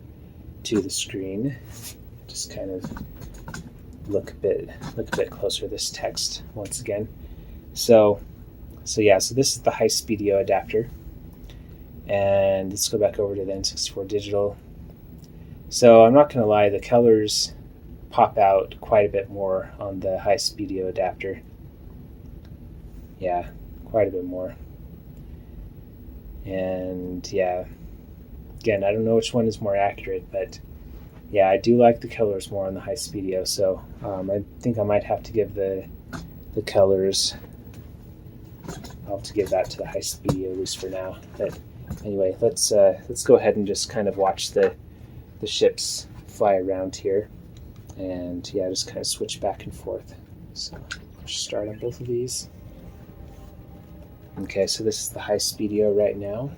to the screen. Just kind of look a bit closer at this text once again. So yeah, so this is the Highspeedido adapter, and let's go back over to the N64 Digital. So I'm not going to lie, the colors pop out quite a bit more on the Highspeedido adapter. Yeah, quite a bit more. And yeah, again, I don't know which one is more accurate, but yeah, I do like the colors more on the Highspeedido. So I think I might have to give the colors, I'll have to give that to the Highspeedido at least for now. But anyway, let's go ahead and just kind of watch the ships fly around here, and yeah, just kind of switch back and forth. So let's start on both of these. Okay, so this is the Highspeedido right now.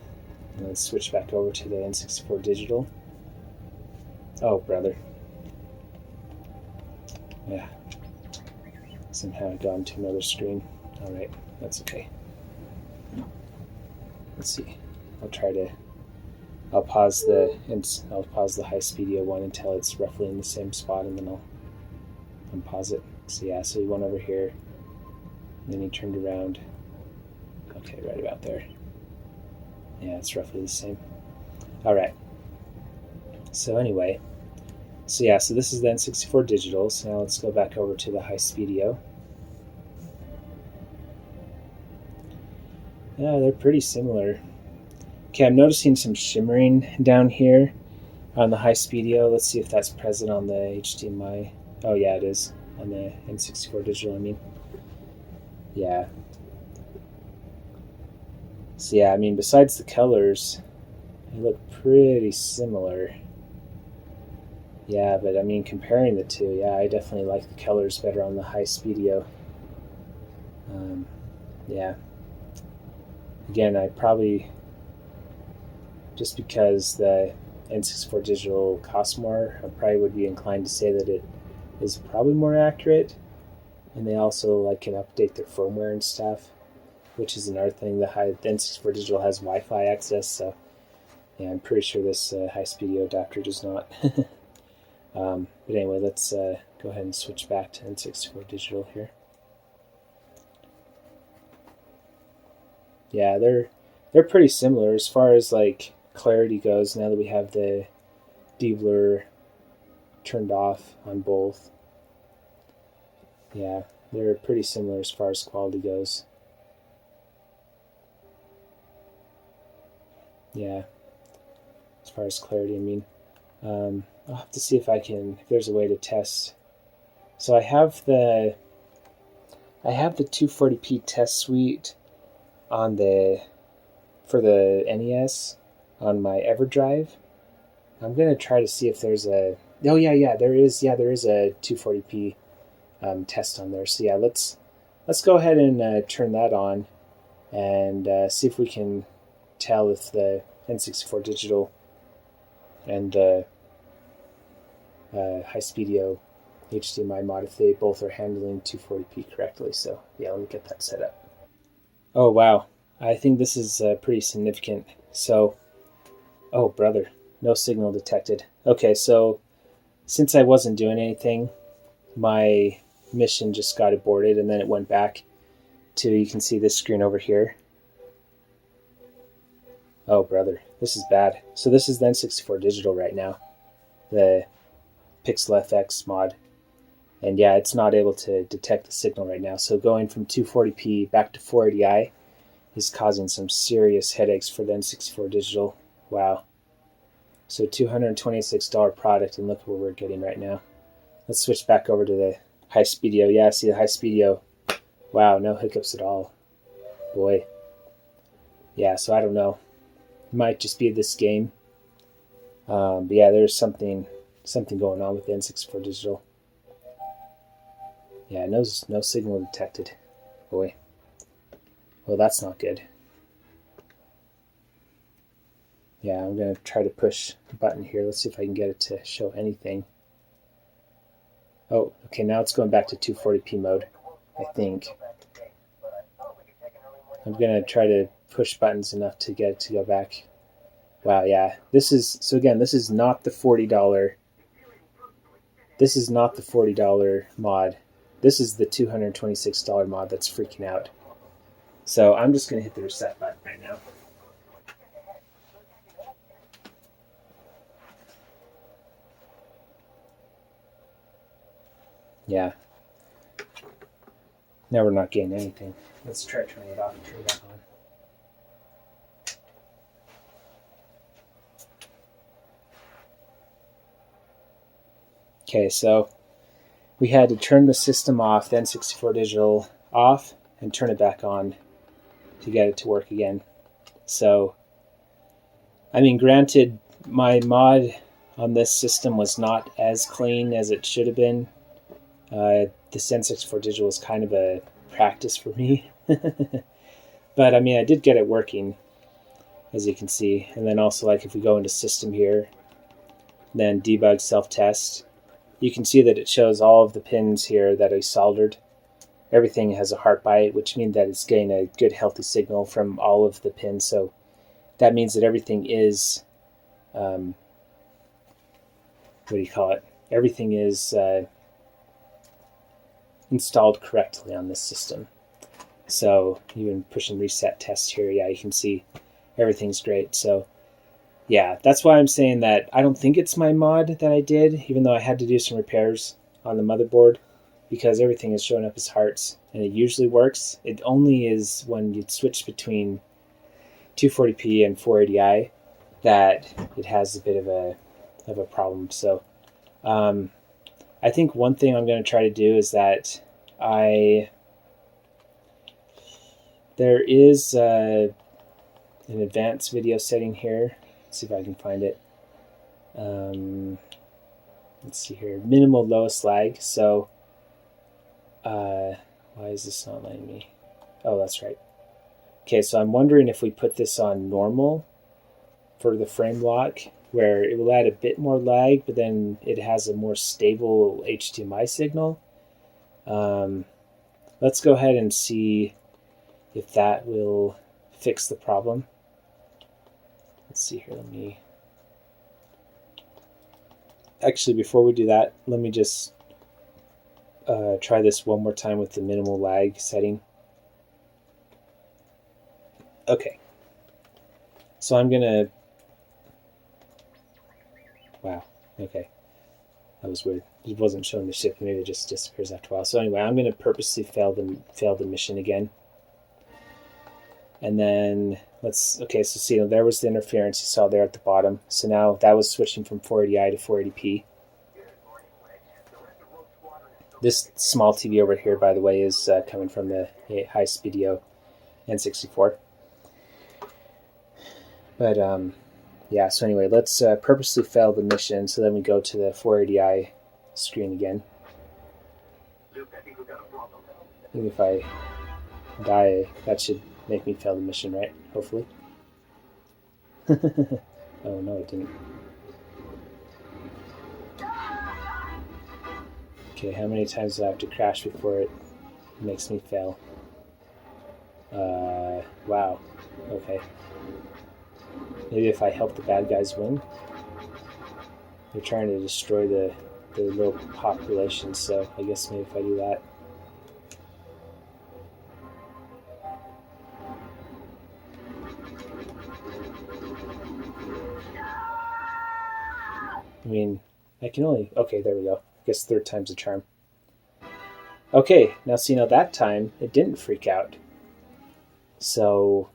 And let's switch back over to the N64 Digital. Oh, brother. Yeah. Somehow I got into another screen. Alright, that's okay. Let's see. I'll pause the Highspeedido one until it's roughly in the same spot, and then I'll unpause it. So yeah, so he went over here, and then he turned around. Okay, right about there. Yeah, it's roughly the same. Alright. So anyway, so yeah, so this is the N64 Digital. So now let's go back over to the Highspeedido. Yeah, they're pretty similar. Okay, I'm noticing some shimmering down here on the Highspeedido. Let's see if that's present on the HDMI. Oh yeah, it is on the N64 Digital, I mean. Yeah. So yeah, I mean, besides the colors, they look pretty similar. Yeah, but I mean, comparing the two, yeah, I definitely like the colors better on the Highspeedido. Yeah. Again, I probably, just because the N64 Digital costs more, I probably would be inclined to say that it is probably more accurate. And they also can update their firmware and stuff, which is another thing. The N64 Digital has Wi-Fi access, so yeah, I'm pretty sure this Highspeedido adapter does not. But anyway, let's go ahead and switch back to N64 Digital here. Yeah, they're pretty similar as far as clarity goes. Now that we have the deblur turned off on both, yeah, they're pretty similar as far as quality goes. Yeah, as far as clarity, I mean, I'll have to see if there's a way to test. So I have the 240p test suite for the NES on my EverDrive. I'm gonna try to see if there's a. Oh yeah, there is a 240p test on there. So yeah, let's go ahead and turn that on and see if we can tell if the N64 Digital and the Highspeedido HDMI Mod, if they both are handling 240p correctly. So yeah, let me get that set up. Oh wow, I think this is pretty significant. So, oh brother, no signal detected. Okay, so since I wasn't doing anything, my mission just got aborted, and then it went back to, you can see this screen over here. Oh brother, this is bad. So this is the N64 Digital right now, the PixelFX mod. And yeah, it's not able to detect the signal right now. So going from 240p back to 480i is causing some serious headaches for the N64 Digital. Wow. So $226 product, and look what we're getting right now. Let's switch back over to the Highspeedido. Yeah, see the Highspeedido Wow, no hiccups at all. Boy. Yeah, so I don't know. It might just be this game. But yeah, there's something going on with the N64 Digital. Yeah, no signal detected. Boy. Well, that's not good. Yeah, I'm going to try to push the button here. Let's see if I can get it to show anything. Oh, okay, now it's going back to 240p mode, I think. I'm going to try to push buttons enough to get it to go back. Wow, yeah. This is not the $40. This is not the $40 mod. This is the $226 mod that's freaking out. So I'm just going to hit the reset button right now. Yeah. Now we're not getting anything. Let's try turning it off and turn it back on. Okay, so we had to turn the system off, the N64 Digital off, and turn it back on to get it to work again. So, I mean, granted, my mod on this system was not as clean as it should have been. This N64 Digital was kind of a practice for me. But, I mean, I did get it working, as you can see. And then also, like, if we go into System here, then Debug Self-Test, you can see that it shows all of the pins here that I soldered. Everything has a heart byte, which means that it's getting a good, healthy signal from all of the pins. So that means that everything is, everything is installed correctly on this system. So even pushing reset test here, yeah, you can see everything's great. So yeah, that's why I'm saying that I don't think it's my mod that I did, even though I had to do some repairs on the motherboard, because everything is showing up as hearts, and it usually works. It only is when you switch between 240p and 480i that it has a bit of a problem. So I think one thing I'm going to try to do is that there is an advanced video setting here. Let's see if I can find it. Let's see here. Minimal lowest lag. So, why is this not letting me? Oh, that's right. Okay, so I'm wondering if we put this on normal for the frame lock, where it will add a bit more lag, but then it has a more stable HDMI signal. Let's go ahead and see if that will fix the problem. Let's see here, actually, before we do that, let me just try this one more time with the minimal lag setting. Okay. So I'm gonna, wow, okay. That was weird. It wasn't showing the ship, maybe it just disappears after a while. So anyway, I'm gonna purposely fail the mission again. And then okay, so see, there was the interference you saw there at the bottom. So now that was switching from 480i to 480p. This small TV over here, by the way, is coming from the Highspeedido N64. But yeah, so anyway, let's purposely fail the mission, so then we go to the 480i screen again. I think if I die, that should make me fail the mission, right? Hopefully. Oh no, it didn't. Okay, how many times do I have to crash before it makes me fail? Wow. Okay. Maybe if I help the bad guys win? They're trying to destroy the little population, so I guess maybe if I do that. I mean, I can only... Okay, there we go. I guess third time's a charm. Okay, now see, now that time, it didn't freak out. So,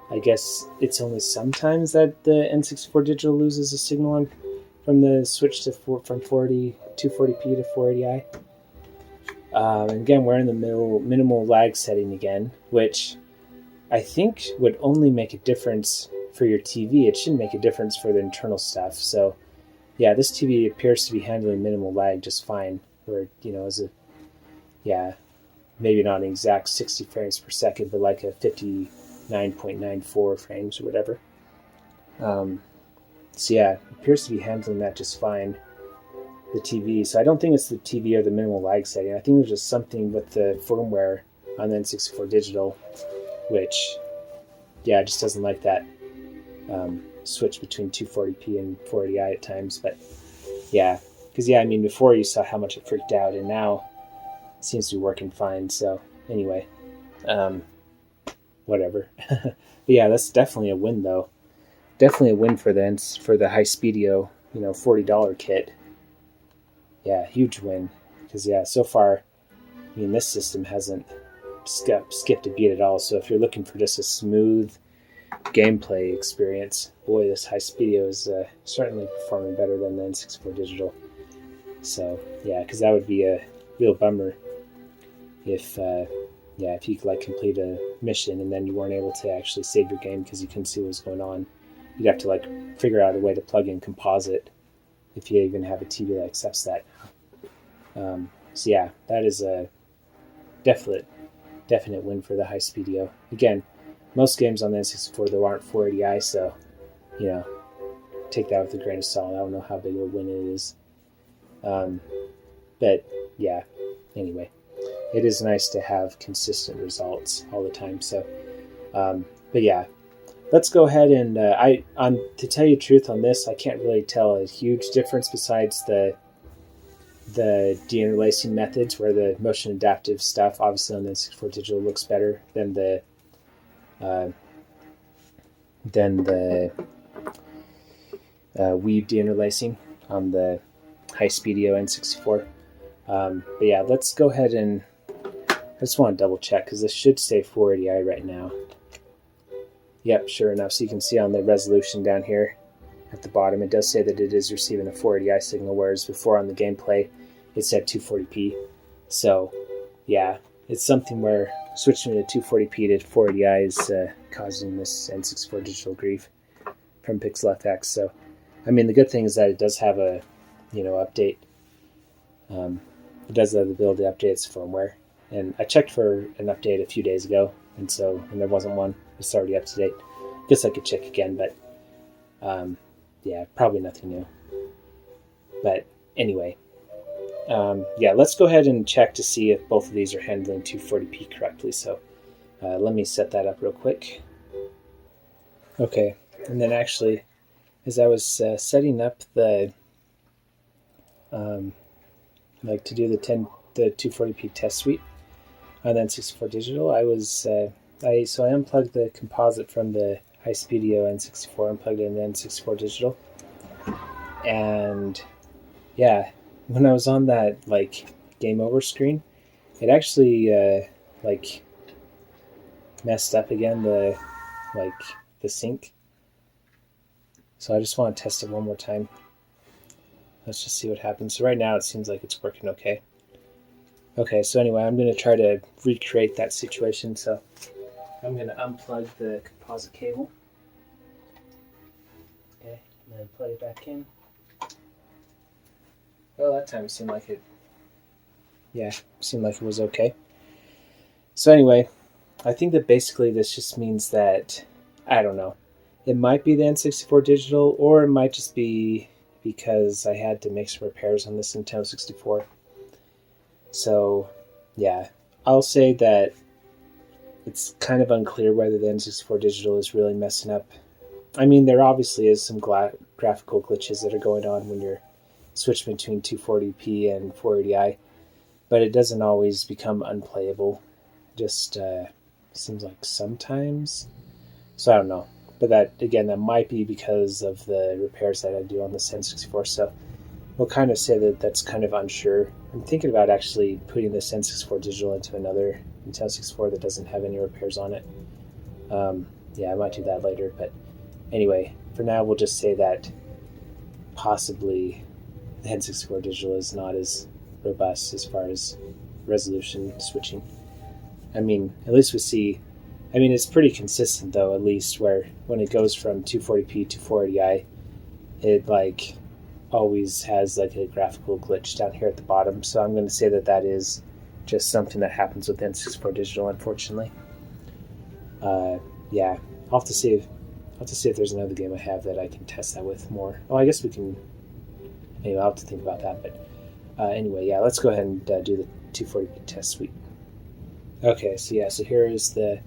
I guess it's only sometimes that the N64 Digital loses a signal from the switch to from 240p to 480i. And again, we're in the minimal lag setting again, which I think would only make a difference for your TV. It shouldn't make a difference for the internal stuff. So yeah, this TV appears to be handling minimal lag just fine. Where, is a, yeah, maybe not an exact 60 frames per second, but like a 59.94 frames or whatever. So yeah, it appears to be handling that just fine, the TV. So I don't think it's the TV or the minimal lag setting. I think there's just something with the firmware on the N64 Digital, which, yeah, just doesn't like that switch between 240p and 480i at times. But yeah, because yeah, I mean, before you saw how much it freaked out, and now it seems to be working fine. So anyway, whatever. But yeah, that's definitely a win, though. Definitely a win for the Highspeedido, $40 kit. Yeah, huge win. Because yeah, so far, I mean, this system hasn't skipped a beat at all. So if you're looking for just a smooth gameplay experience, boy, this Highspeedido is certainly performing better than the N64 Digital. So yeah, because that would be a real bummer if you could complete a mission and then you weren't able to actually save your game because you couldn't see what was going on. You'd have to figure out a way to plug in composite if you even have a TV that accepts that. So yeah, that is a definite win for the Highspeedido. Again, most games on the N64 though aren't 480i, so take that with a grain of salt. I don't know how big of a win it is, but yeah. Anyway, it is nice to have consistent results all the time. So, but yeah. Let's go ahead and to tell you the truth on this, I can't really tell a huge difference besides the deinterlacing methods, where the motion adaptive stuff obviously on the N64 Digital looks better than the weave deinterlacing on the Highspeedido N64. But yeah, let's go ahead and I just want to double check because this should say 480i right now. Yep, sure enough. So you can see on the resolution down here at the bottom, it does say that it is receiving a 480i signal, whereas before on the gameplay, it said 240p. So yeah, it's something where switching to 240p to 480i is causing this N64 Digital grief from PixelFX. So, I mean, the good thing is that it does have a, update. It does have the ability to update its firmware. And I checked for an update a few days ago, and there wasn't one. It's already up to date. Guess I could check again, but yeah, probably nothing new. But anyway, yeah, let's go ahead and check to see if both of these are handling 240p correctly. So let me set that up real quick. Okay, and then actually, as I was setting up the to do the 240p test suite on the N64 Digital, I unplugged the composite from the Highspeedido N64 and plugged it in the N64 Digital. And yeah, when I was on that game over screen, it actually messed up again the sync. So I just want to test it one more time. Let's just see what happens. So right now it seems like it's working okay. Okay, so anyway, I'm going to try to recreate that situation. So I'm going to unplug the composite cable. Okay, and then plug it back in. Well, that time it seemed like it was okay. So anyway, I think that basically this just means that, I don't know, it might be the N64 Digital, or it might just be because I had to make some repairs on this Nintendo 64. So, yeah, I'll say that it's kind of unclear whether the N64 Digital is really messing up. I mean, there obviously is some graphical glitches that are going on when you're switching between 240p and 480i, but it doesn't always become unplayable. Just seems like sometimes. So I don't know. But that might be because of the repairs that I do on the N64. So we'll kind of say that that's kind of unsure. I'm thinking about actually putting this N64 Digital into another Nintendo 64 that doesn't have any repairs on it. Yeah, I might do that later. But anyway, for now, we'll just say that possibly the N64 Digital is not as robust as far as resolution switching. I mean, at least we see, I mean, it's pretty consistent though, at least, where when it goes from 240p to 480i, it like always has like a graphical glitch down here at the bottom. So I'm going to say that that is just something that happens with N64 Digital, unfortunately. Yeah, I'll have to see if there's another game I have that I can test that with more. Oh, I guess we can. Anyway, I'll have to think about that. But anyway, yeah, let's go ahead and do the 240p test suite. Okay, so yeah, so here is the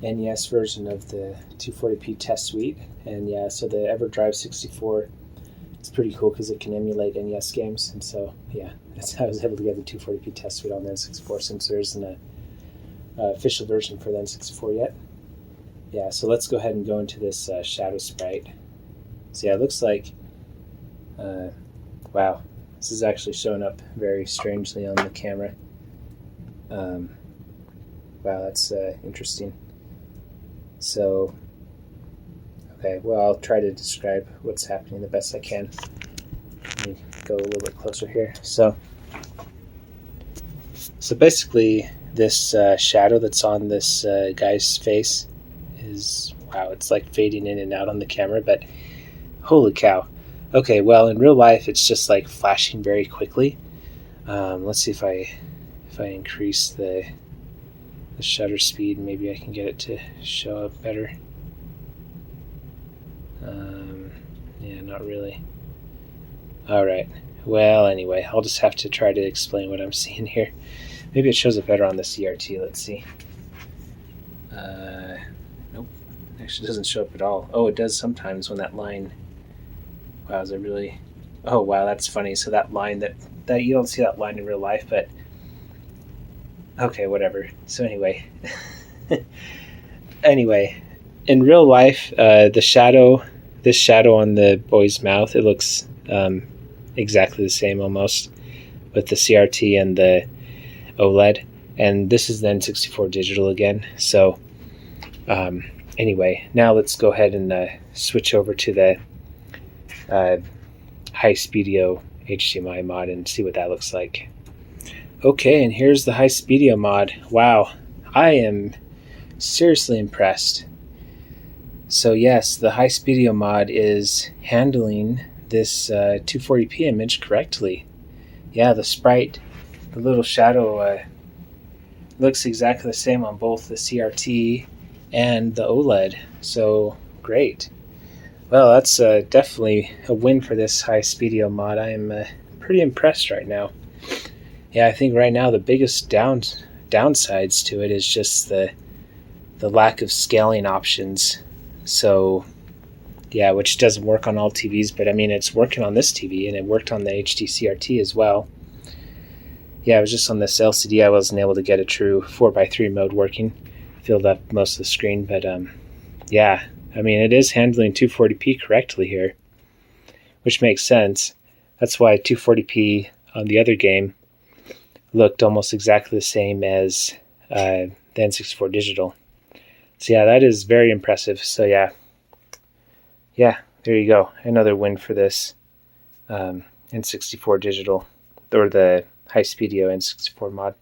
NES version of the 240p test suite, and yeah, so the EverDrive 64. It's pretty cool because it can emulate NES games, and so yeah, that's how I was able to get the 240p test suite on the N64 since there isn't an official version for the N64 yet. Yeah, so let's go ahead and go into this shadow sprite. So yeah, it looks like, wow, this is actually showing up very strangely on the camera. Wow, that's interesting. So, okay, well, I'll try to describe what's happening the best I can. Let me go a little bit closer here. So basically, this shadow that's on this guy's face is, wow, it's like fading in and out on the camera, but holy cow. Okay, well, in real life, it's just like flashing very quickly. Let's see if I increase the shutter speed, maybe I can get it to show up better. Yeah, not really. Alright, well, anyway, I'll just have to try to explain what I'm seeing here. Maybe it shows up better on the CRT, let's see. Nope, actually doesn't show up at all. Oh, it does sometimes when that line, wow, is it really, oh wow, that's funny. So that line, that you don't see that line in real life, but okay, whatever. So anyway, in real life, this shadow on the boy's mouth, it looks exactly the same almost with the CRT and the OLED, and this is the N64 Digital again. So anyway, now let's go ahead and switch over to the Highspeedido HDMI Mod and see what that looks like. Okay, and here's the Highspeedido Mod. Wow, I am seriously impressed. So yes, the Highspeedido Mod is handling this 240p image correctly. Yeah, the sprite, the little shadow looks exactly the same on both the CRT and the OLED. So great. Well, that's definitely a win for this Highspeedido Mod. I am pretty impressed right now. Yeah, I think right now the biggest downsides to it is just the lack of scaling options. So yeah, which doesn't work on all TVs, but I mean, it's working on this TV, and it worked on the HD CRT as well. Yeah, it was just on this LCD I wasn't able to get a true 4:3 mode working. Filled up most of the screen, but yeah, I mean, it is handling 240p correctly here, which makes sense. That's why 240p on the other game looked almost exactly the same as the N64 Digital. So yeah, that is very impressive. So yeah, there you go. Another win for this N64 Digital, or the Highspeedido N64 mod.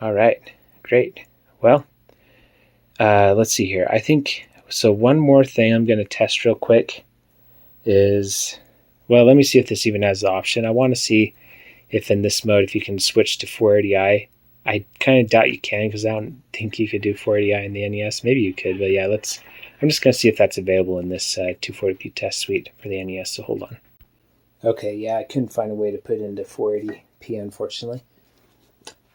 All right, great. Well, let's see here. I think, so one more thing I'm going to test real quick is, well, let me see if this even has the option. I want to see if in this mode, if you can switch to 480i. I kind of doubt you can, because I don't think you could do 480i in the NES. Maybe you could, but yeah, I'm just going to see if that's available in this 240p test suite for the NES, so hold on. Okay, yeah, I couldn't find a way to put it into 480p, unfortunately.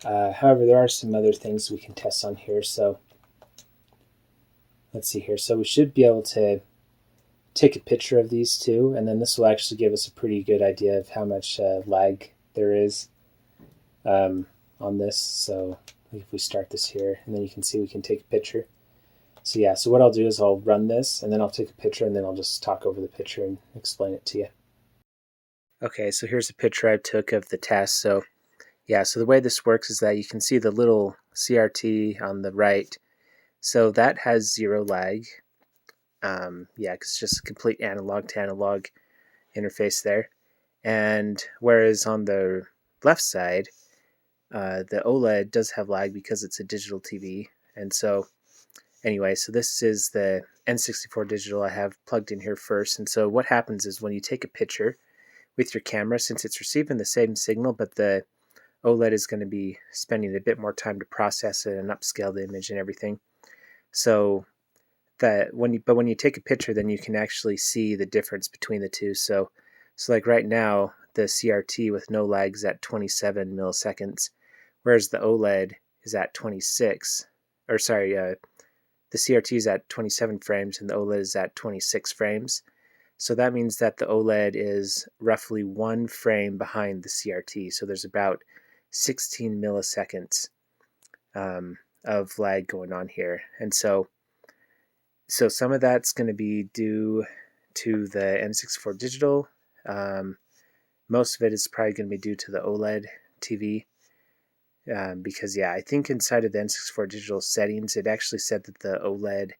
However, there are some other things we can test on here, so let's see here. So we should be able to take a picture of these two, and then this will actually give us a pretty good idea of how much lag there is on this. So if we start this here, and then you can see we can take a picture. So yeah, so what I'll do is I'll run this, and then I'll take a picture, and then I'll just talk over the picture and explain it to you. Okay, so here's a picture I took of the test. So yeah, so the way this works is that you can see the little CRT on the right. So that has zero lag. Yeah, because it's just a complete analog to analog interface there. And whereas on the left side, the OLED does have lag because it's a digital TV. And so anyway, so this is the N64 Digital I have plugged in here first. And so what happens is when you take a picture with your camera, since it's receiving the same signal, but the OLED is going to be spending a bit more time to process it and upscale the image and everything. So that when you take a picture, then you can actually see the difference between the two. So like right now, the CRT with no lag is at 27 milliseconds, whereas the OLED is at 26. Or sorry, the CRT is at 27 frames and the OLED is at 26 frames. So that means that the OLED is roughly 1 frame behind the CRT. So there's about 16 milliseconds of lag going on here. And so some of that's going to be due to the N64 Digital. Most of it is probably going to be due to the OLED TV. Because, yeah, I think inside of the N64 Digital settings, it actually said that the OLED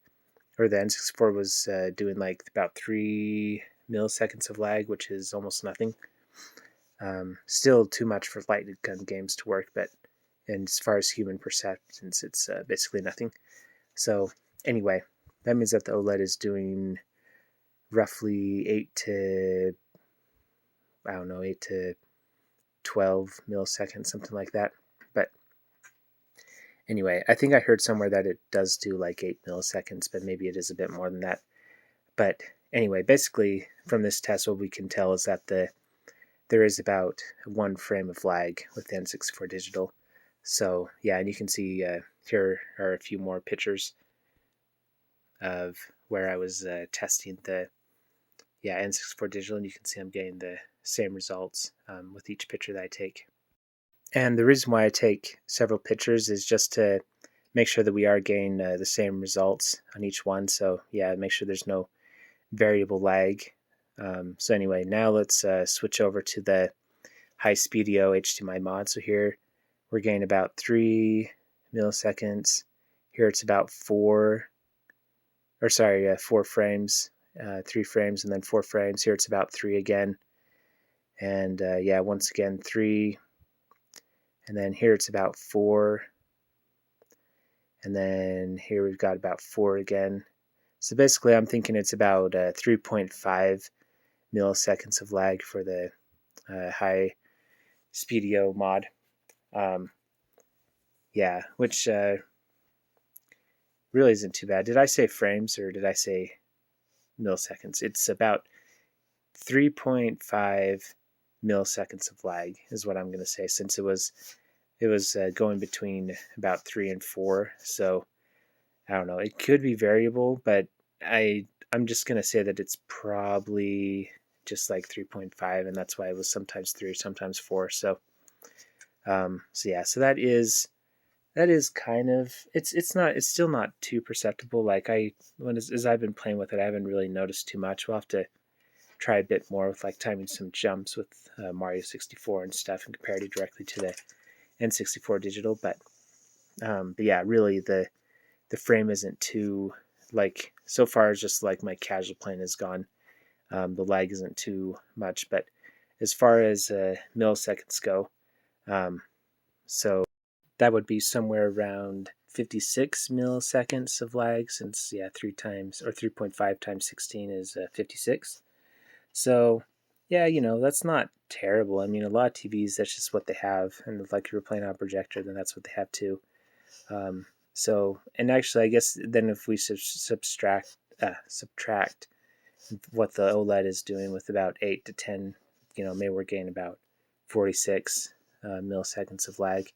or the N64 was doing like about 3 milliseconds of lag, which is almost nothing. Still too much for light gun games to work, but and as far as human perceptions, it's basically nothing. So anyway, that means that the OLED is doing roughly 8 to 12 milliseconds, something like that. But anyway, I think I heard somewhere that it does do like 8 milliseconds, but maybe it is a bit more than that. But anyway, basically from this test, what we can tell is that there is about 1 frame of lag with the N64 Digital. So yeah, and you can see here are a few more pictures of where I was testing the N64 Digital, and you can see I'm getting the same results with each picture that I take. And the reason why I take several pictures is just to make sure that we are getting the same results on each one. So yeah, make sure there's no variable lag. So anyway, now let's switch over to the Highspeedido HDMI Mod. So here we're getting about 3 milliseconds. Here it's about 4 frames, 3 frames and then 4 frames. Here it's about 3 again. And yeah, once again 3. And then here it's about 4. And then here we've got about 4 again. So basically I'm thinking it's about 3.5 milliseconds of lag for the Highspeedido mod. Yeah, which really isn't too bad. Did I say frames or did I say milliseconds? It's about 3.5 milliseconds of lag is what I'm going to say, since it was going between about 3 and 4. So I don't know. It could be variable, but I'm just going to say that it's probably just like 3.5, and that's why it was sometimes 3, sometimes 4. So yeah, so that is kind of it's still not too perceptible. Like as I've been playing with it, I haven't really noticed too much. We'll have to try a bit more with like timing some jumps with Mario 64 and stuff and compare it directly to the N64 Digital. But yeah, really the frame isn't too, like, so far as just like my casual playing has gone. The lag isn't too much, but as far as milliseconds go, so that would be somewhere around 56 milliseconds of lag, since 3 times or 3.5 times 16 is 56. So yeah, that's not terrible. I mean, a lot of TVs, that's just what they have, and like if you're playing on a projector, then that's what they have too. So, and actually, I guess then if we subtract what the OLED is doing with about 8 to 10, maybe we're getting about 46 milliseconds of lag,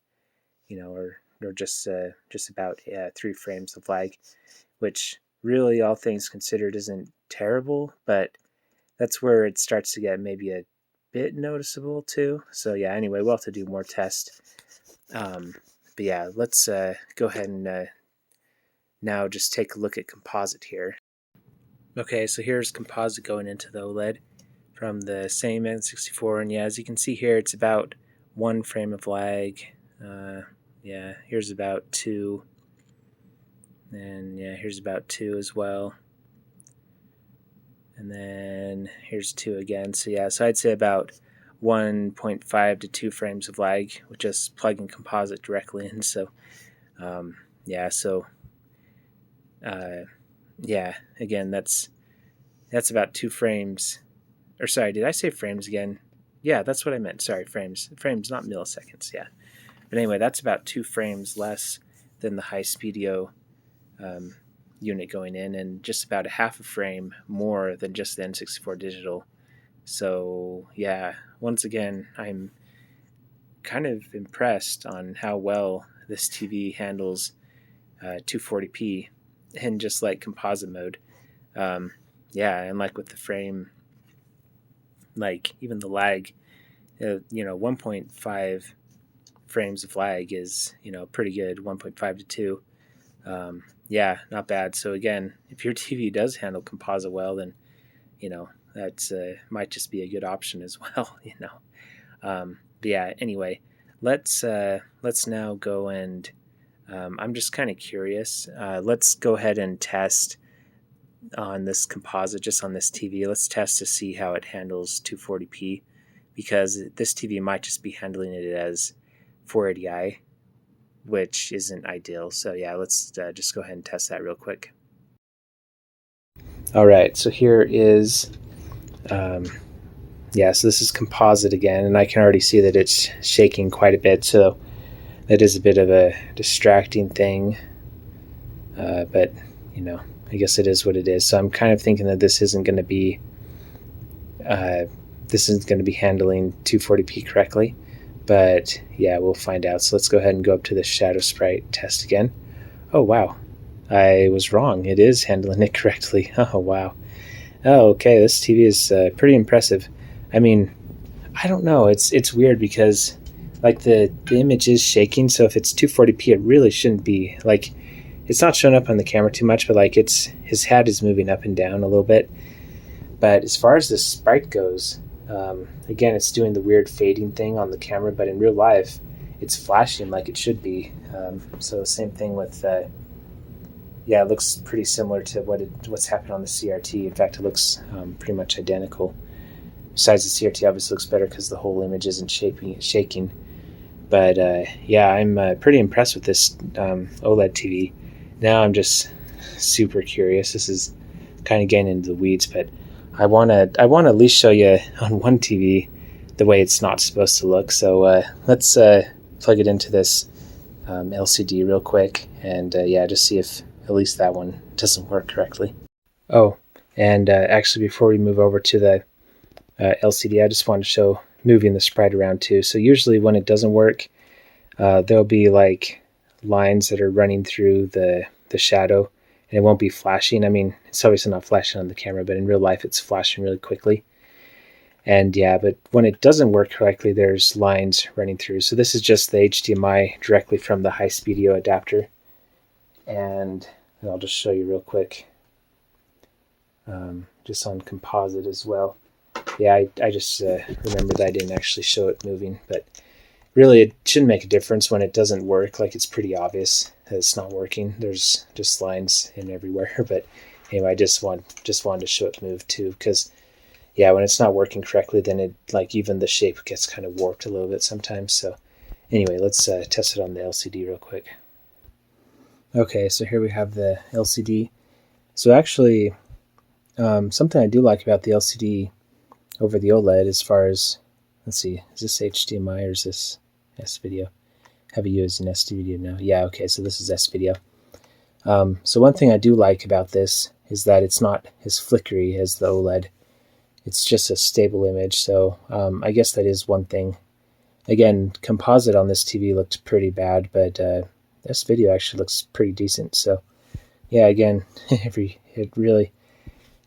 or just about 3 frames of lag, which really, all things considered, isn't terrible, but that's where it starts to get maybe a bit noticeable too. So yeah, anyway, we'll have to do more tests. But yeah, let's go ahead and now just take a look at composite here. Okay, so here's composite going into the OLED from the same N64, and yeah, as you can see here, it's about 1 frame of lag. Yeah, here's about 2, and yeah, here's about 2 as well. And then here's 2 again. So yeah, so I'd say about 1.5 to 2 frames of lag with just plugging composite directly in. So yeah, so yeah, again, that's about 2 frames. Or sorry, did I say frames again? Yeah, that's what I meant. Sorry, frames, not milliseconds. Yeah, but anyway, that's about 2 frames less than the Highspeedido unit going in, and just about a half a frame more than just the N64 Digital. So yeah, once again, I'm kind of impressed on how well this TV handles 240p in just like composite mode. Yeah, and like with the frame, like even the lag, 1.5 frames of lag is, pretty good. 1.5 to 2. Yeah, not bad. So again, if your TV does handle composite well, then, that's might just be a good option as well, But yeah, anyway, let's now go and I'm just kind of curious. Let's go ahead and test on this composite, just on this TV. Let's test to see how it handles 240p, because this TV might just be handling it as 480i, which isn't ideal. So yeah, let's just go ahead and test that real quick. All right, so here is, so this is composite again, and I can already see that it's shaking quite a bit, so that is a bit of a distracting thing, but I guess it is what it is. So I'm kind of thinking that this isn't going to be handling 240p correctly, but yeah, we'll find out. So let's go ahead and go up to the shadow sprite test again. Oh wow, I was wrong. It is handling it correctly. Oh wow. Oh, okay, this TV is pretty impressive. I mean, I don't know. It's weird because like the image is shaking. So if it's 240p, it really shouldn't be like. It's not showing up on the camera too much, but like his head is moving up and down a little bit. But as far as the sprite goes, again, it's doing the weird fading thing on the camera, but in real life, it's flashing like it should be. So same thing with, it looks pretty similar to what's happened on the CRT. In fact, it looks pretty much identical. Besides, the CRT obviously looks better because the whole image isn't shaking. But I'm pretty impressed with this OLED TV. Now I'm just super curious. This is kind of getting into the weeds, but I want to at least show you on one TV the way it's not supposed to look. So let's plug it into this LCD real quick, and just see if at least that one doesn't work correctly. Oh, and actually before we move over to the LCD, I just want to show moving the sprite around too. So usually when it doesn't work, there'll be like lines that are running through the shadow, and it won't be flashing. I mean, it's obviously not flashing on the camera, but in real life it's flashing really quickly. And yeah, but when it doesn't work correctly, there's lines running through. So this is just the HDMI directly from the Highspeedido adapter. And I'll just show you real quick, just on composite as well. Yeah, I just remember that I didn't actually show it moving, but really it shouldn't make a difference when it doesn't work. Like, it's pretty obvious that it's not working. There's just lines in everywhere. But anyway, I just wanted to show it move too, because yeah, when it's not working correctly, then it, like, even the shape gets kind of warped a little bit sometimes. So anyway, let's test it on the LCD real quick. Okay, so here we have the LCD. So actually, something I do like about the LCD over the OLED, as far as, let's see, is this HDMI or is this S-Video? Have you used an S-Video now? Yeah, okay, so this is S-Video. So one thing I do like about this is that it's not as flickery as the OLED. It's just a stable image, so I guess that is one thing. Again, composite on this TV looked pretty bad, but S-Video actually looks pretty decent. So yeah, again, the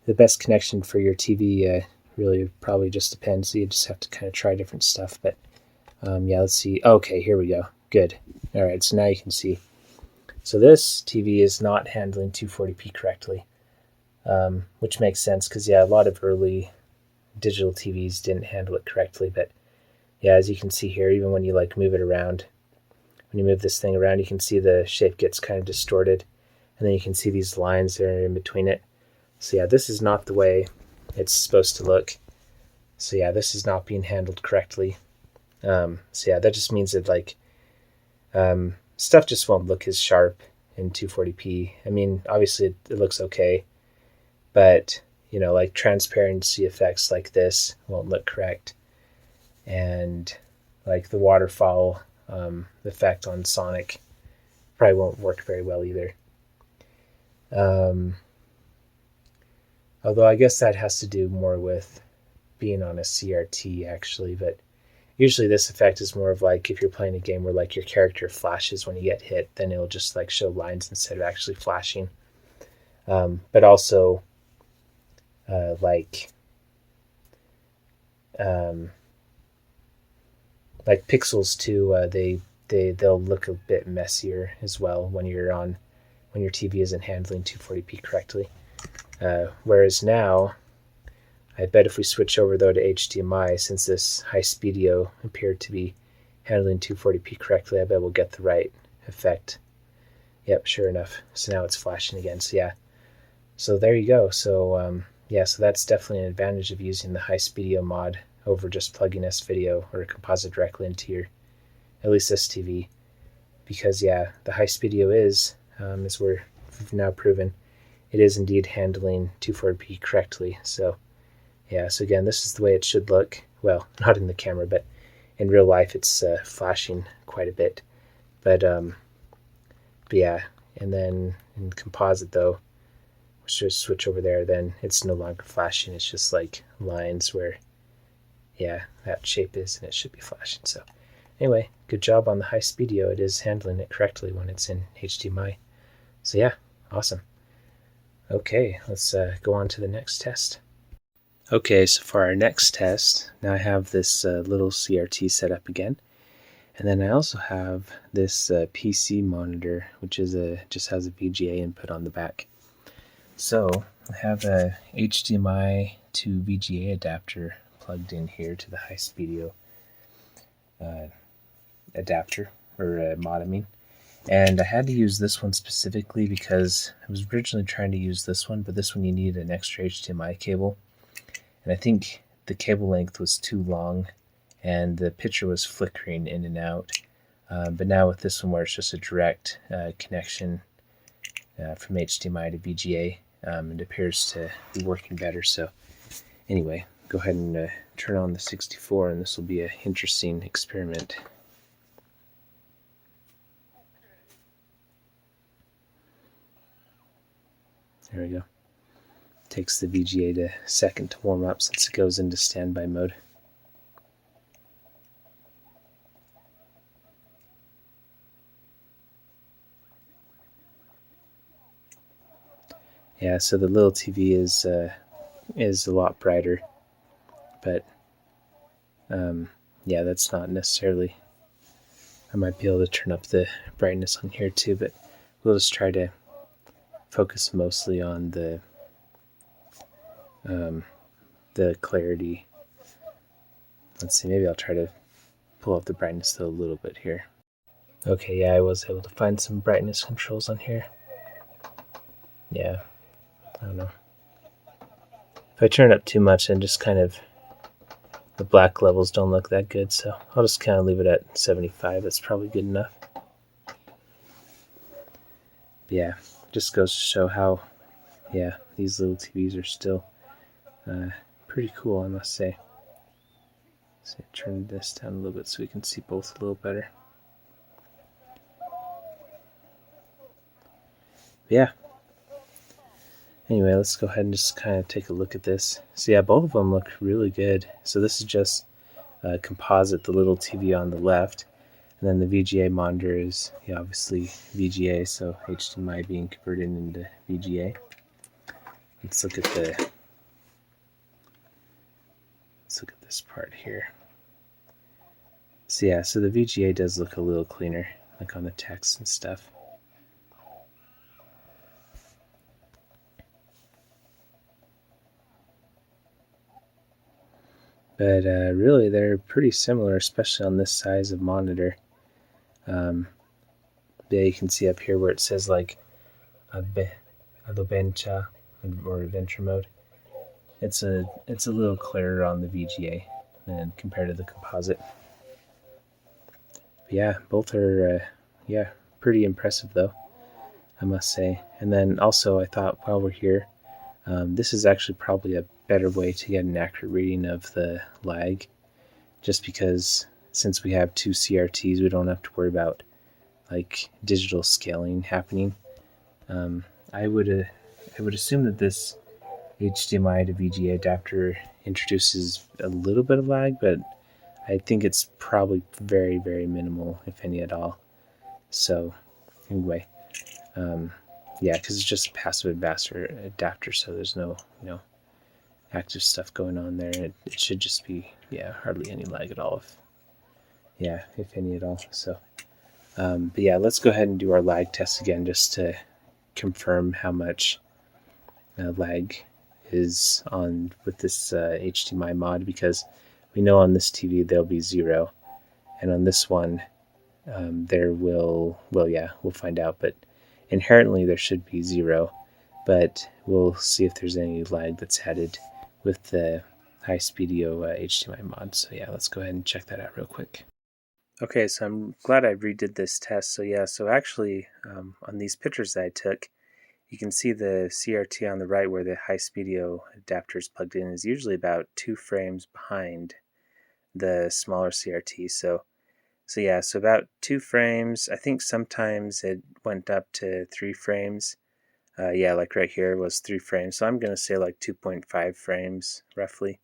best connection for your TV really probably just depends. So you just have to kind of try different stuff. But yeah, let's see. Okay, here we go. Good. All right, so now you can see. So this TV is not handling 240p correctly, which makes sense because, yeah, a lot of early digital TVs didn't handle it correctly. But yeah, as you can see here, even when you like move it around, when you move this thing around, you can see the shape gets kind of distorted, and then you can see these lines that are in between it. So yeah, this is not the way it's supposed to look. So yeah, this is not being handled correctly. So yeah, that just means that like stuff just won't look as sharp in 240p. I mean, obviously it looks okay, but you know, like transparency effects like this won't look correct, and like the waterfall effect on Sonic probably won't work very well either. Although I guess that has to do more with being on a CRT actually, but usually this effect is more of like if you're playing a game where like your character flashes when you get hit, then it'll just like show lines instead of actually flashing. But also like pixels too, they'll look a bit messier as well when your TV isn't handling 240p correctly. Whereas now, I bet if we switch over though to HDMI, since this Highspeedido appeared to be handling 240p correctly, I bet we'll get the right effect. Yep, sure enough. So now it's flashing again. So yeah, so there you go. So yeah, so that's definitely an advantage of using the Highspeedido mod over just plugging S-Video or a composite directly into your, at least this TV, because yeah, the Highspeedido is, as we've now proven, it is indeed handling 240p correctly. So yeah, so again, this is the way it should look. Well, not in the camera, but in real life it's flashing quite a bit. But yeah, and then in composite though, just switch over there, then it's no longer flashing. It's just like lines where, yeah, that shape is, and it should be flashing. So anyway, good job on the Highspeedido. It is handling it correctly when it's in HDMI. So yeah, awesome. Okay, let's go on to the next test. Okay, so for our next test, now I have this little CRT set up again. And then I also have this PC monitor, which is just has a VGA input on the back. So I have a HDMI to VGA adapter plugged in here to the Highspeedido adapter, or mod, I mean. And I had to use this one specifically because I was originally trying to use this one, but this one you need an extra HDMI cable. And I think the cable length was too long and the picture was flickering in and out. But now with this one where it's just a direct connection from HDMI to VGA, it appears to be working better. So anyway, go ahead and turn on the 64, and this will be an interesting experiment. There we go. Takes the VGA a second to warm up since it goes into standby mode. Yeah, so the little TV is a lot brighter, but yeah, that's not necessarily. I might be able to turn up the brightness on here too, but we'll just try to focus mostly on the clarity. Let's see, maybe I'll try to pull up the brightness though a little bit here. Okay, yeah, I was able to find some brightness controls on here. Yeah, I don't know. If I turn it up too much, then just kind of the black levels don't look that good, so I'll just kind of leave it at 75. That's probably good enough. But yeah, just goes to show how, yeah, these little TVs are still pretty cool, I must say. So turn this down a little bit so we can see both a little better. But yeah. Anyway, let's go ahead and just kind of take a look at this. So yeah, both of them look really good. So this is just composite, the little TV on the left, and then the VGA monitor is, yeah, obviously VGA, so HDMI being converted into VGA. Let's look at this part here. So yeah, so the VGA does look a little cleaner, like on the text and stuff. But really, they're pretty similar, especially on this size of monitor. Yeah, you can see up here where it says like Adobencha or Adventure mode. it's a little clearer on the VGA than compared to the composite. But yeah, both are yeah, pretty impressive though, I must say. And then also I thought while we're here, this is actually probably a better way to get an accurate reading of the lag, just because since we have two CRTs, we don't have to worry about like digital scaling happening. I would assume that this HDMI to VGA adapter introduces a little bit of lag, but I think it's probably very, very minimal, if any at all. So anyway, yeah, because it's just a passive adapter, so there's no, active stuff going on there. It should just be, yeah, hardly any lag at all, if any at all. So, but yeah, let's go ahead and do our lag test again, just to confirm how much lag is on with this HDMI mod, because we know on this TV there'll be 0, and on this one there will, well, yeah, we'll find out, but inherently there should be 0, but we'll see if there's any lag that's added with the Highspeedido HDMI mod. So yeah, let's go ahead and check that out real quick. Okay, so I'm glad I redid this test. So yeah, so actually on these pictures that I took, you can see the CRT on the right where the Highspeedido adapter is plugged in is usually about 2 frames behind the smaller CRT. So yeah, so about 2 frames. I think sometimes it went up to 3 frames. Yeah, like right here was 3 frames. So I'm going to say like 2.5 frames roughly.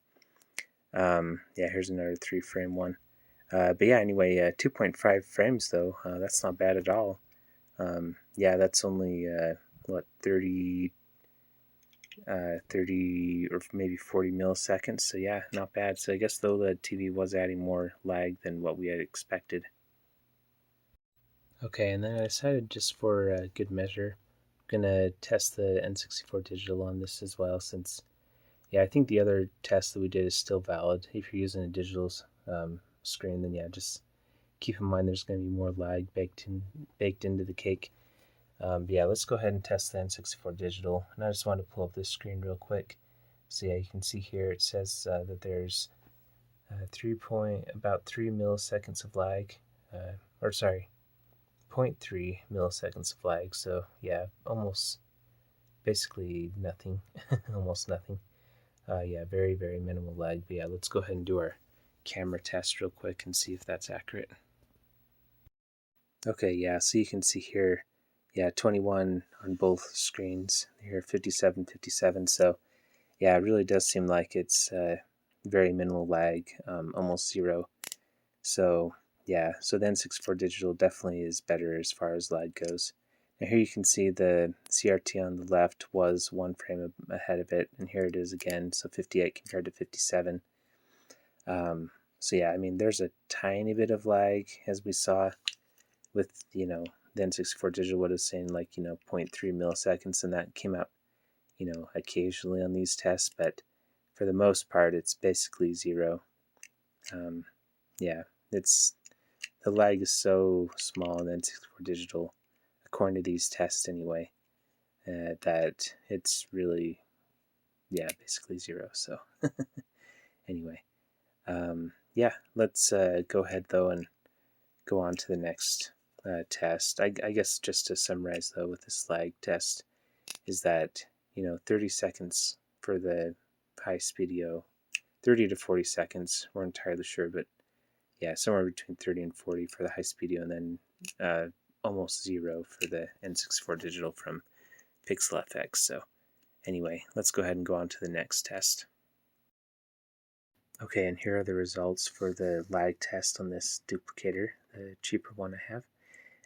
Yeah, here's another 3 frame one. But yeah, anyway, 2.5 frames though, that's not bad at all. Yeah, that's only, what, 30 or maybe 40 milliseconds. So yeah, not bad. So I guess the OLED TV was adding more lag than what we had expected. Okay, and then I decided just for good measure, I'm gonna test the N64 Digital on this as well, since yeah, I think the other test that we did is still valid. If you're using a digital screen, then yeah, just keep in mind there's going to be more lag baked into the cake. Yeah, let's go ahead and test the N64 Digital. And I just want to pull up this screen real quick. So yeah, you can see here it says that there's about 3 milliseconds of lag, or sorry, 0.3 milliseconds of lag. So yeah, almost basically nothing, almost nothing. Yeah, very, very minimal lag. But yeah, let's go ahead and do our camera test real quick and see if that's accurate. Okay, yeah, so you can see here, yeah, 21 on both screens. Here, 57, 57. So yeah, it really does seem like it's very minimal lag, almost 0. So yeah, so the N64 Digital definitely is better as far as lag goes. Now here you can see the CRT on the left was 1 frame ahead of it, and here it is again, so 58 compared to 57. So yeah, I mean, there's a tiny bit of lag, as we saw with, the N64 Digital, what is saying like, 0.3 milliseconds, and that came out, occasionally on these tests, but for the most part, it's basically 0. Yeah, the lag is so small in N64 Digital, according to these tests anyway, that it's really, yeah, basically 0. So anyway, yeah, let's go ahead though and go on to the next test. I guess just to summarize though with this lag test is that 30 seconds for the Highspeedido, 30 to 40 seconds, we're entirely sure, but yeah, somewhere between 30 and 40 for the Highspeedido, and then almost 0 for the N64 Digital from PixelFX. So anyway, let's go ahead and go on to the next test. Okay, and here are the results for the lag test on this duplicator, the cheaper one I have.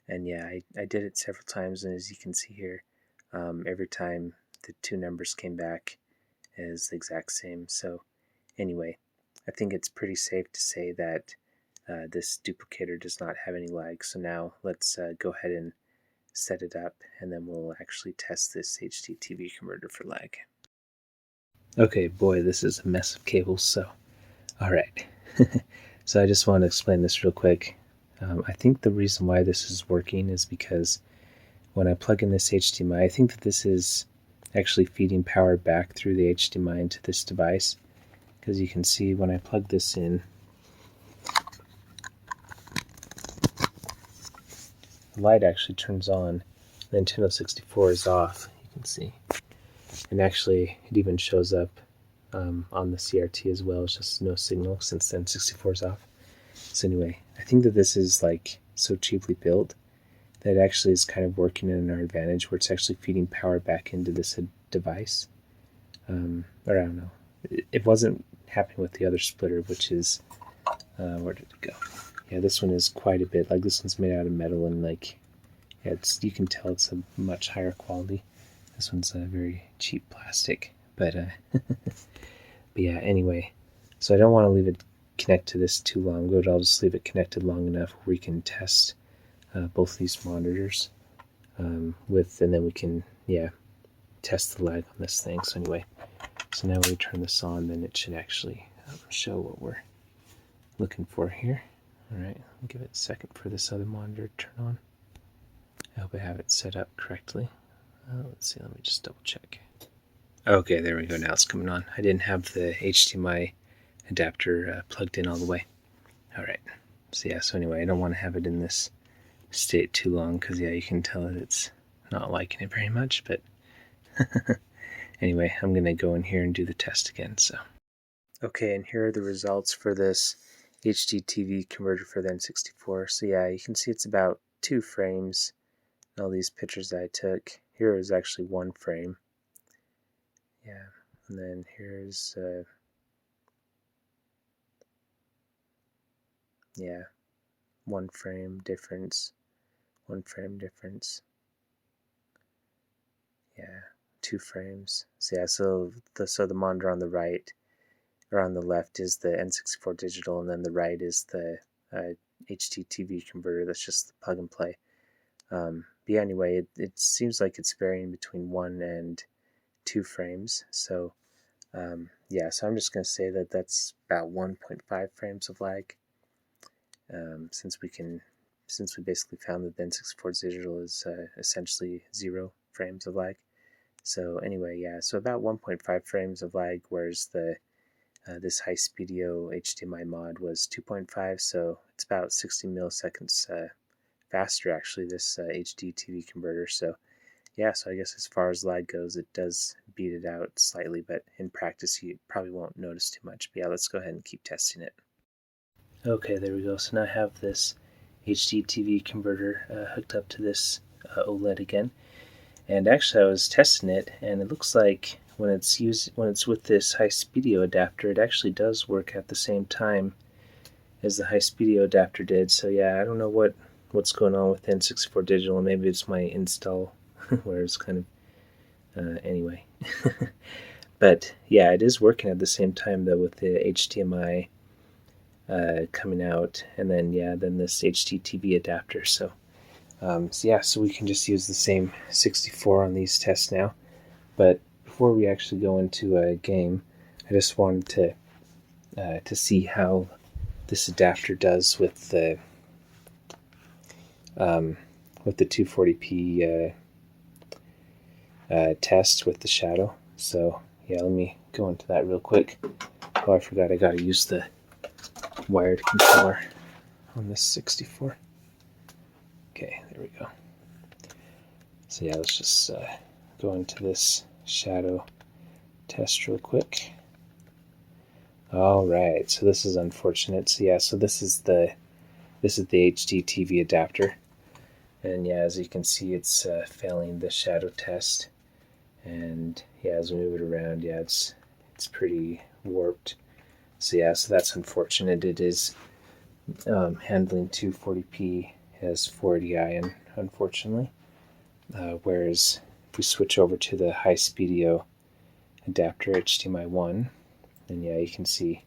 And yeah, I did it several times, and as you can see here, every time the 2 numbers came back as the exact same. So anyway, I think it's pretty safe to say that this duplicator does not have any lag. So now let's go ahead and set it up, and then we'll actually test this HDTV converter for lag. Okay, boy, this is a mess of cables, so alright. So I just want to explain this real quick. I think the reason why this is working is because when I plug in this HDMI, I think that this is actually feeding power back through the HDMI into this device, because you can see when I plug this in, the light actually turns on, the Nintendo 64 is off, you can see. And actually, it even shows up on the CRT as well. It's just no signal since the N64 is off. So anyway, I think that this is like so cheaply built that it actually is kind of working in our advantage, where it's actually feeding power back into this device. Or I don't know. It wasn't happening with the other splitter, which is, where did it go? Yeah, this one is quite a bit. Like, this one's made out of metal, and like, yeah, you can tell it's a much higher quality. This one's a very cheap plastic, but yeah, anyway, so I don't want to leave it connect to this too long, but I'll just leave it connected long enough where we can test both these monitors and then we can, yeah, test the lag on this thing. So anyway, so now when we turn this on, then it should actually show what we're looking for here. All right, I'll give it a second for this other monitor to turn on. I hope I have it set up correctly. Let's see, let me just double check. Okay, there we go, now it's coming on. I didn't have the HDMI adapter plugged in all the way. Alright, so yeah, so anyway, I don't want to have it in this state too long, because yeah, you can tell that it's not liking it very much, but anyway, I'm going to go in here and do the test again. So okay, and here are the results for this HDTV converter for the N64. So yeah, you can see it's about 2 frames. All these pictures that I took, here is actually 1 frame. Yeah, and then here's yeah, 1 frame difference, 1 frame difference. Yeah, 2 frames. So yeah, so the monitor on the right or on the left is the N64 Digital, and then the right is the HDTV converter. That's just the plug and play. But yeah, anyway, it seems like it's varying between 1 and 2 frames. So yeah, so I'm just going to say that that's about 1.5 frames of lag. Since we basically found that the N64 Digital is essentially 0 frames of lag. So anyway, yeah, so about 1.5 frames of lag, whereas this Highspeedido HDMI mod was 2.5, so it's about 60 milliseconds faster, actually, this HD TV converter. So yeah, so I guess as far as lag goes, it does beat it out slightly, but in practice you probably won't notice too much. But yeah, let's go ahead and keep testing it. Okay, there we go. So now I have this HD TV converter hooked up to this OLED again. And actually I was testing it, and it looks like when it's with this Highspeedido adapter, it actually does work at the same time as the Highspeedido adapter did. So yeah, I don't know what's going on with N64 Digital. Maybe it's my install where it's kind of anyway. But yeah, it is working at the same time though, with the HDMI coming out, and then yeah, then this HDTV adapter. So yeah, so we can just use the same 64 on these tests now. But before we actually go into a game, I just wanted to see how this adapter does with the 240p test with the shadow. So yeah, let me go into that real quick. Oh, I forgot I gotta use the wired controller on this 64. Okay, there we go. So yeah, let's just go into this shadow test real quick. Alright, so this is unfortunate. So yeah, so this is the HD TV adapter. And yeah, as you can see, it's failing the shadow test. And yeah, as we move it around, yeah, it's pretty warped. So yeah, so that's unfortunate. It is handling 240p as 480i, unfortunately. Whereas if we switch over to the Highspeedido adapter HDMI 1, then yeah, you can see,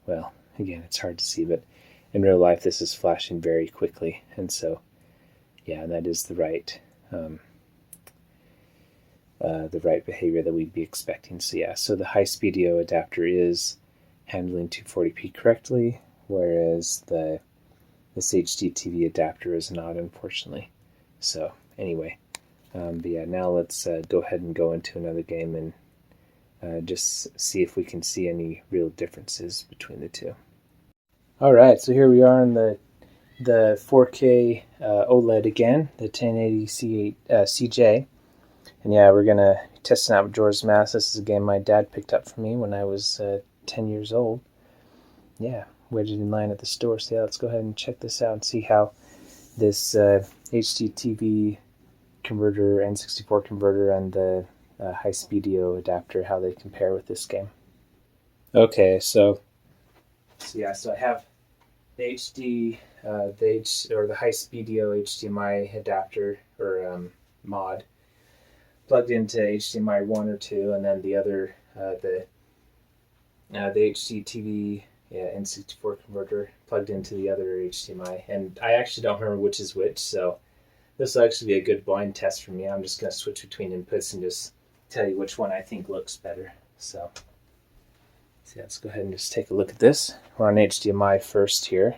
well, again, it's hard to see, but in real life this is flashing very quickly, and so yeah, that is the right behavior that we'd be expecting. So yeah, so the Highspeedido adapter is handling 240p correctly, whereas this HDTV adapter is not, unfortunately. So anyway, But yeah, now let's go ahead and go into another game and just see if we can see any real differences between the two. Alright, so here we are in the 4K OLED again, the 1080 CJ. And yeah, we're going to test it out with Majora's Mask. This is a game my dad picked up for me when I was 10 years old. Yeah, waited in line at the store. So yeah, let's go ahead and check this out and see how this HDTV converter, N64 converter, and the Highspeedido adapter, how they compare with this game. Okay, so yeah, so I have the the Highspeedido HDMI adapter or mod plugged into HDMI 1 or 2, and then the other the HDTV N64 converter plugged into the other HDMI. And I actually don't remember which is which, so this will actually be a good blind test for me. I'm just going to switch between inputs and just tell you which one I think looks better. So let's go ahead and just take a look at this. We're on HDMI first here.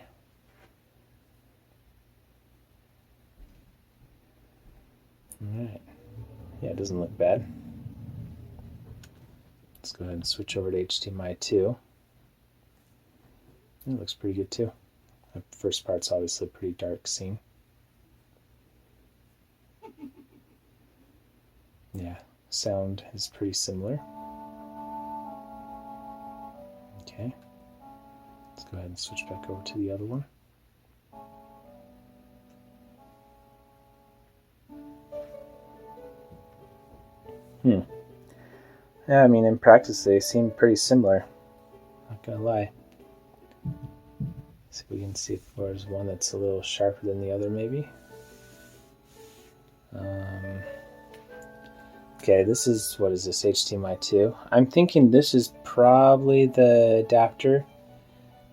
Alright. Yeah, it doesn't look bad. Let's go ahead and switch over to HDMI 2. It looks pretty good too. The first part's obviously a pretty dark scene. Yeah, sound is pretty similar. Okay, let's go ahead and switch back over to the other one. Yeah, I mean, in practice they seem pretty similar. Not gonna lie. See if we can see if there's one that's a little sharper than the other, maybe. Okay, this is, what is this, HDMI 2? I'm thinking this is probably the adapter.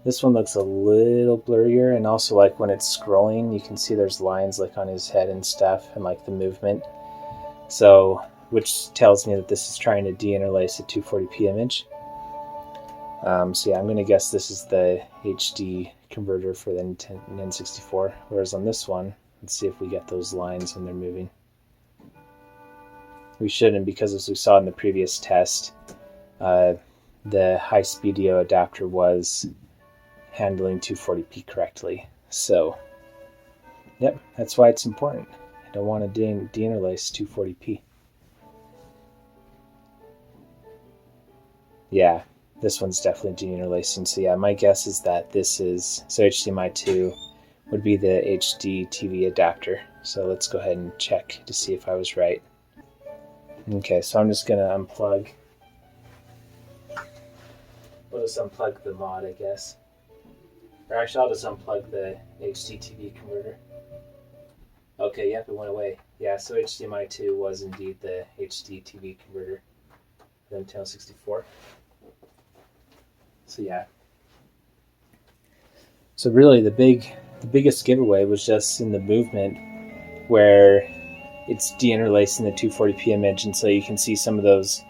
This one looks a little blurrier, and also like when it's scrolling, you can see there's lines like on his head and stuff, and like the movement. So, which tells me that this is trying to de-interlace a 240p image. So yeah, I'm going to guess this is the HD converter for the N64, whereas on this one, let's see if we get those lines when they're moving. We shouldn't, because as we saw in the previous test, the Highspeedido adapter was handling 240p correctly. So, yep, that's why it's important. I don't want to de-interlace 240p. Yeah, this one's definitely de-interlacing. So yeah, my guess is that this is, so HDMI 2 would be the HDTV adapter. So let's go ahead and check to see if I was right. Okay, so I'm just gonna unplug. We'll just unplug the mod, I guess. Or actually, I'll just unplug the HDTV converter. Okay, yep, it went away. Yeah, so HDMI 2 was indeed the HDTV converter for the N64. So yeah. So really, the biggest giveaway was just in the movement, where it's de-interlacing the 240p image, and so you can see some of those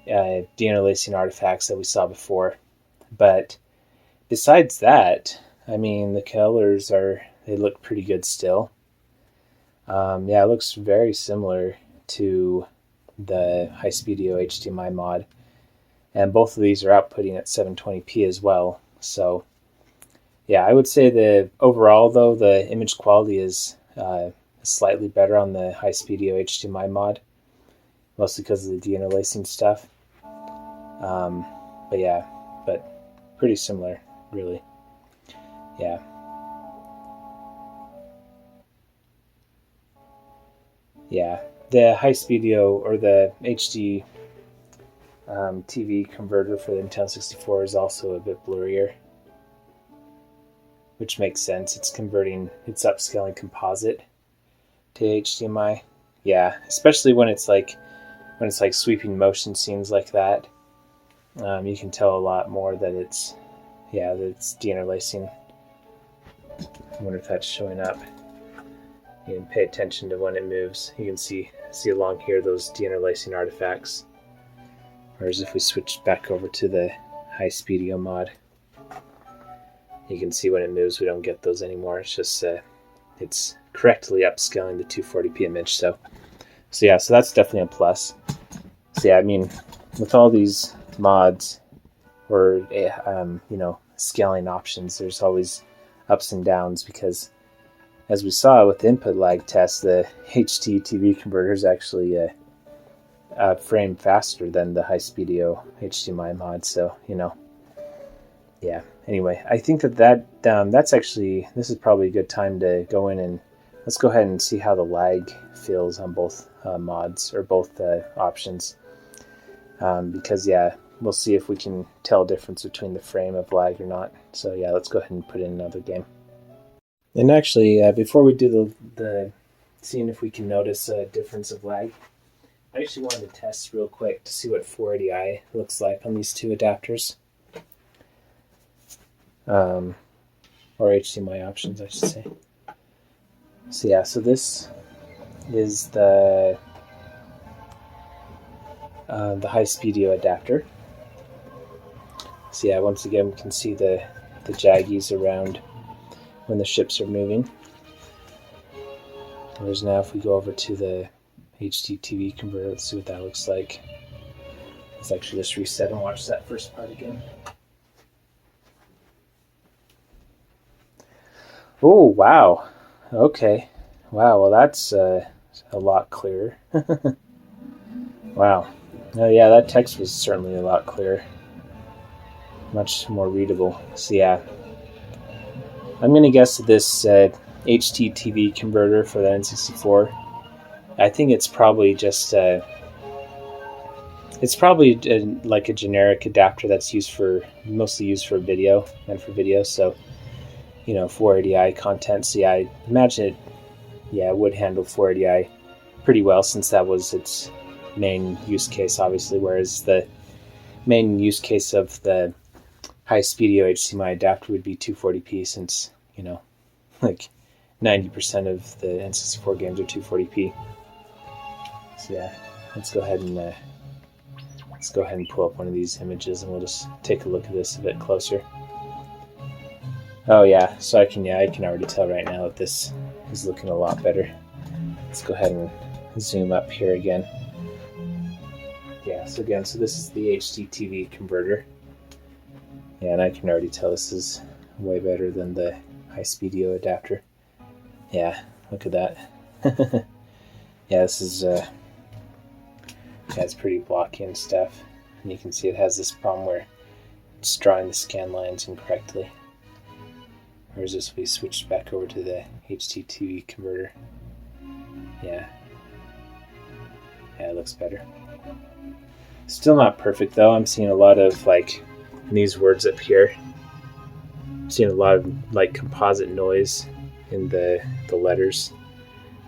de-interlacing artifacts that we saw before. But besides that, I mean, the colors they look pretty good still. Yeah, it looks very similar to the Highspeedido HDMI mod, and both of these are outputting at 720p as well. So yeah, I would say the overall though, the image quality is slightly better on the Highspeedido HDMI mod, mostly because of the de-interlacing stuff. But yeah, pretty similar, really. Yeah. Yeah, the Highspeedido or the HD TV converter for the N64 is also a bit blurrier, which makes sense. It's upscaling composite to HDMI. Yeah, especially when it's like sweeping motion scenes like that. You can tell a lot more that it's de-interlacing. I wonder if that's showing up. You can pay attention to when it moves. You can see along here those de-interlacing artifacts. Whereas if we switch back over to the Highspeedido mod, you can see when it moves we don't get those anymore. It's just it's correctly upscaling the 240p image. So So yeah, so that's definitely a plus. So yeah, I mean, with all these mods or you know, scaling options, there's always ups and downs, because as we saw with the input lag test, the HDTV converter is actually a frame faster than the Highspeedido HDMI mod. So, you know, yeah. Anyway, I think that's actually, this is probably a good time to go in and let's go ahead and see how the lag feels on both mods, or both options, because yeah, we'll see if we can tell a difference between the frame of lag or not. So yeah, let's go ahead and put in another game. And actually, before we do the seeing if we can notice a difference of lag, I actually wanted to test real quick to see what 480i looks like on these two adapters. Or HDMI options, I should say. So yeah, so this is the Highspeedido adapter. So yeah, once again, we can see the jaggies around when the ships are moving. Whereas now if we go over to the HDTV converter, let's see what that looks like. Let's actually just reset and watch that first part again. Oh, wow. Okay. Wow, well that's a lot clearer. Wow. Oh yeah, that text was certainly a lot clearer. Much more readable. So yeah, I'm going to guess that this HDTV converter for the N64, I think it's probably just like a generic adapter that's mostly used for video, meant for video. So, you know, 480i content. So yeah, I imagine it would handle 480i pretty well, since that was its main use case, obviously, whereas the main use case of the Highspeedido HDMI adapter would be 240p, since, you know, like 90% of the N64 games are 240p. So yeah, let's go ahead and pull up one of these images, and we'll just take a look at this a bit closer. Oh yeah, so I can already tell right now that this is looking a lot better. Let's go ahead and zoom up here again. Yeah, so this is the HDTV converter. Yeah, and I can already tell this is way better than the Highspeedido adapter. Yeah, look at that. Yeah, this is it's pretty blocky and stuff. And you can see it has this problem where it's drawing the scan lines incorrectly. Whereas this, we switched back over to the HDTV converter. Yeah, it looks better. Still not perfect though. I'm seeing a lot of, like, in these words up here, I'm seeing a lot of like composite noise in the letters.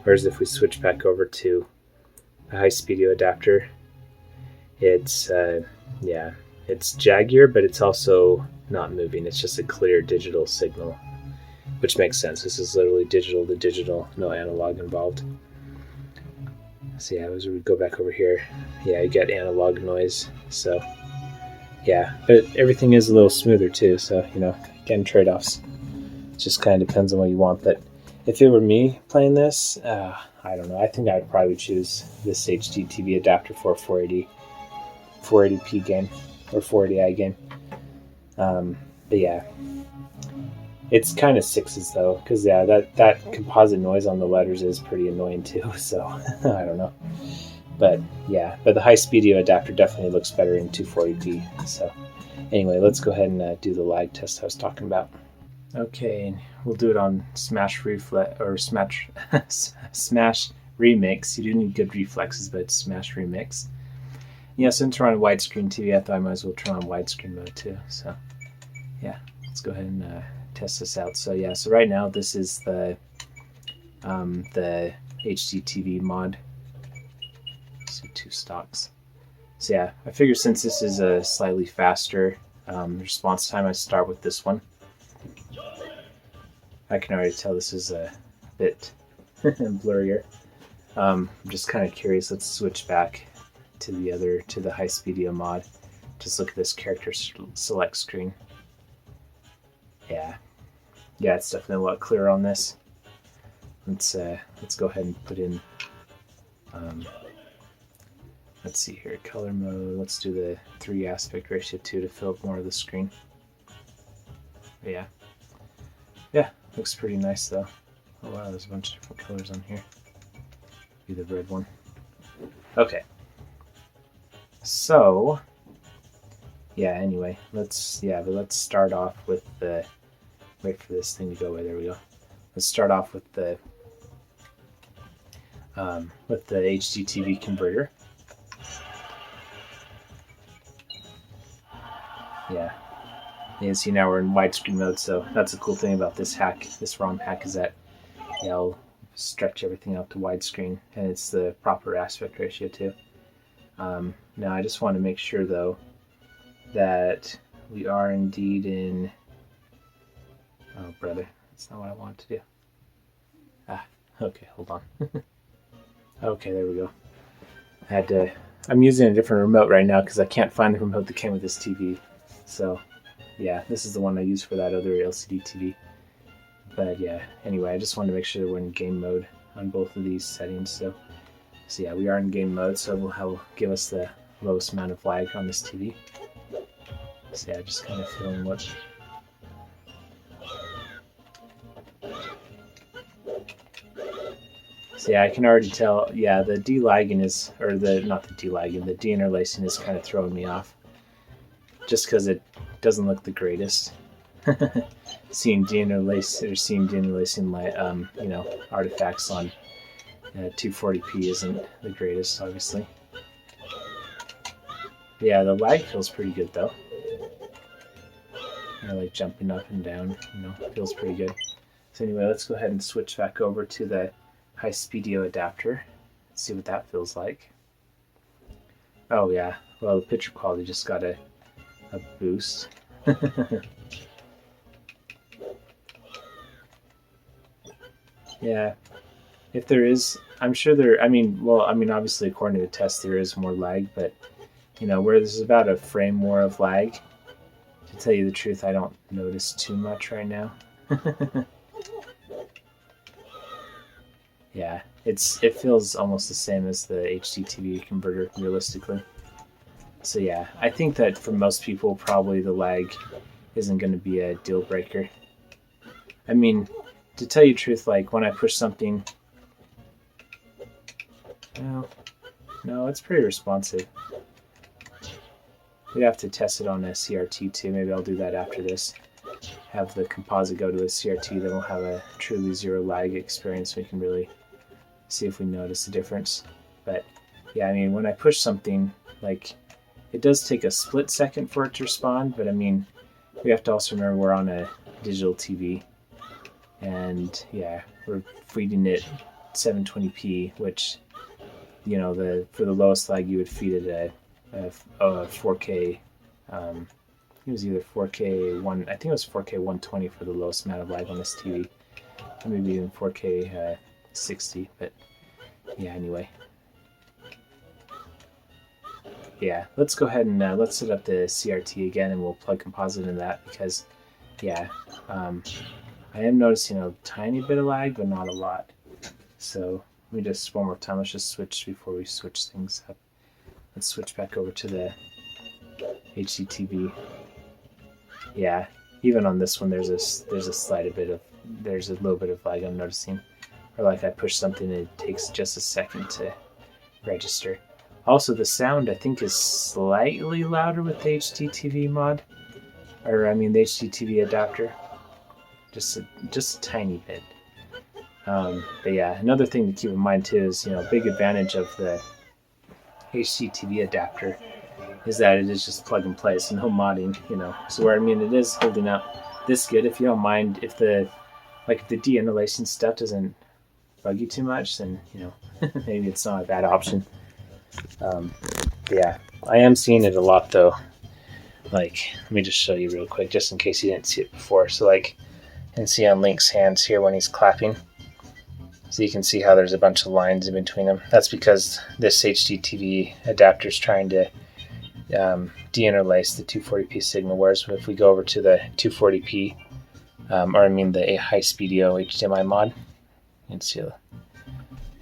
Whereas if we switch back over to the Highspeedido adapter, it's it's jaggier, but it's also not moving. It's just a clear digital signal, which makes sense. This is literally digital to digital, no analog involved. So yeah, as we go back over here, yeah, you get analog noise. So yeah, but everything is a little smoother too. So, you know, again, trade-offs. It just kind of depends on what you want. But if it were me playing this, I don't know. I think I'd probably choose this HDTV adapter for a 480p game or 480i game. But yeah, it's kind of sixes though, because yeah, that composite noise on the letters is pretty annoying too. So I don't know. But yeah, but the Highspeedido adapter definitely looks better in 240p. So anyway, let's go ahead and do the lag test I was talking about. Okay, we'll do it on Smash Reflex or Smash Remix. You do need good reflexes, but it's Smash Remix. Yeah, since we're on a widescreen TV, I thought I might as well turn on widescreen mode too. So yeah, let's go ahead and test this out. So yeah, so right now this is the HDTV mod. So 2 stocks. So yeah, I figure since this is a slightly faster response time, I start with this one. I can already tell this is a bit blurrier. I'm just kind of curious. Let's switch back to the Highspeedido mod. Just look at this character select screen. Yeah, it's definitely a lot clearer on this. Let's go ahead and put in Let's see here, color mode. Let's do the 3 aspect ratio 2 to fill up more of the screen. But yeah, looks pretty nice though. Oh wow, there's a bunch of different colors on here. Be the red one. Okay. So yeah, anyway, let's start off with the, wait for this thing to go away, there we go. Let's start off with the HDTV converter. Yeah, you can see now we're in widescreen mode, so that's a cool thing about this hack, this ROM hack, is that I'll stretch everything out to widescreen, and it's the proper aspect ratio too. Now I just want to make sure though that we are indeed in, oh brother, that's not what I want to do. Okay, hold on. Okay, there we go. I'm using a different remote right now because I can't find the remote that came with this TV. So yeah, this is the one I use for that other LCD TV. But yeah, anyway, I just wanted to make sure that we're in game mode on both of these settings. So yeah, we are in game mode, so will give us the lowest amount of lag on this TV. So yeah, just kind of feeling what. So yeah, I can already tell, yeah, the delagging is, or not the delagging, the deinterlacing is kind of throwing me off. Just because it doesn't look the greatest. seeing deinterlacing artifacts on 240p isn't the greatest, obviously. Yeah, the lag feels pretty good though. Like jumping up and down, feels pretty good. So anyway, let's go ahead and switch back over to the Highspeedido adapter. Let's see what that feels like. Oh yeah, well the picture quality just got a boost. Yeah, if there is, I'm sure there, obviously according to the test there is more lag, but where there's about a frame more of lag, to tell you the truth, I don't notice too much right now. Yeah, it feels almost the same as the HDTV converter, realistically. So yeah, I think that for most people, probably the lag isn't going to be a deal breaker. I mean, to tell you the truth, like when I push something, no, it's pretty responsive. We'd have to test it on a CRT too. Maybe I'll do that after this. Have the composite go to a CRT, then we'll have a truly zero lag experience. We can really see if we notice a difference. But yeah, I mean, when I push something, like it does take a split second for it to respond, but I mean, we have to also remember we're on a digital TV, and yeah, we're feeding it 720p, which for the lowest lag you would feed it a 4K. It was either 4K I think it was 4K 120 for the lowest amount of lag on this TV, or maybe even 4K 60. But yeah, anyway. Yeah, let's go ahead and let's set up the CRT again, and we'll plug composite into that because, yeah, I am noticing a tiny bit of lag, but not a lot. So let me just one more time. Let's just switch before we switch things up. Let's switch back over to the HDTV. Yeah, even on this one, there's a little bit of lag I'm noticing. Or like I push something, and it takes just a second to register. Also, the sound I think is slightly louder with the HDTV mod, the HDTV adapter, just a tiny bit. But yeah, another thing to keep in mind too is a big advantage of the HDTV adapter is that it is just plug and play, so no modding. So it is holding up this good. If you don't mind, if the deinterlacing stuff doesn't bug you too much, then maybe it's not a bad option. Yeah, I am seeing it a lot though. Like, let me just show you real quick, just in case you didn't see it before. So like, you can see on Link's hands here when he's clapping. So you can see how there's a bunch of lines in between them. That's because this HDTV adapter is trying to deinterlace the 240p signal. Whereas if we go over to the 240p, the Highspeedido HDMI Mod, you can see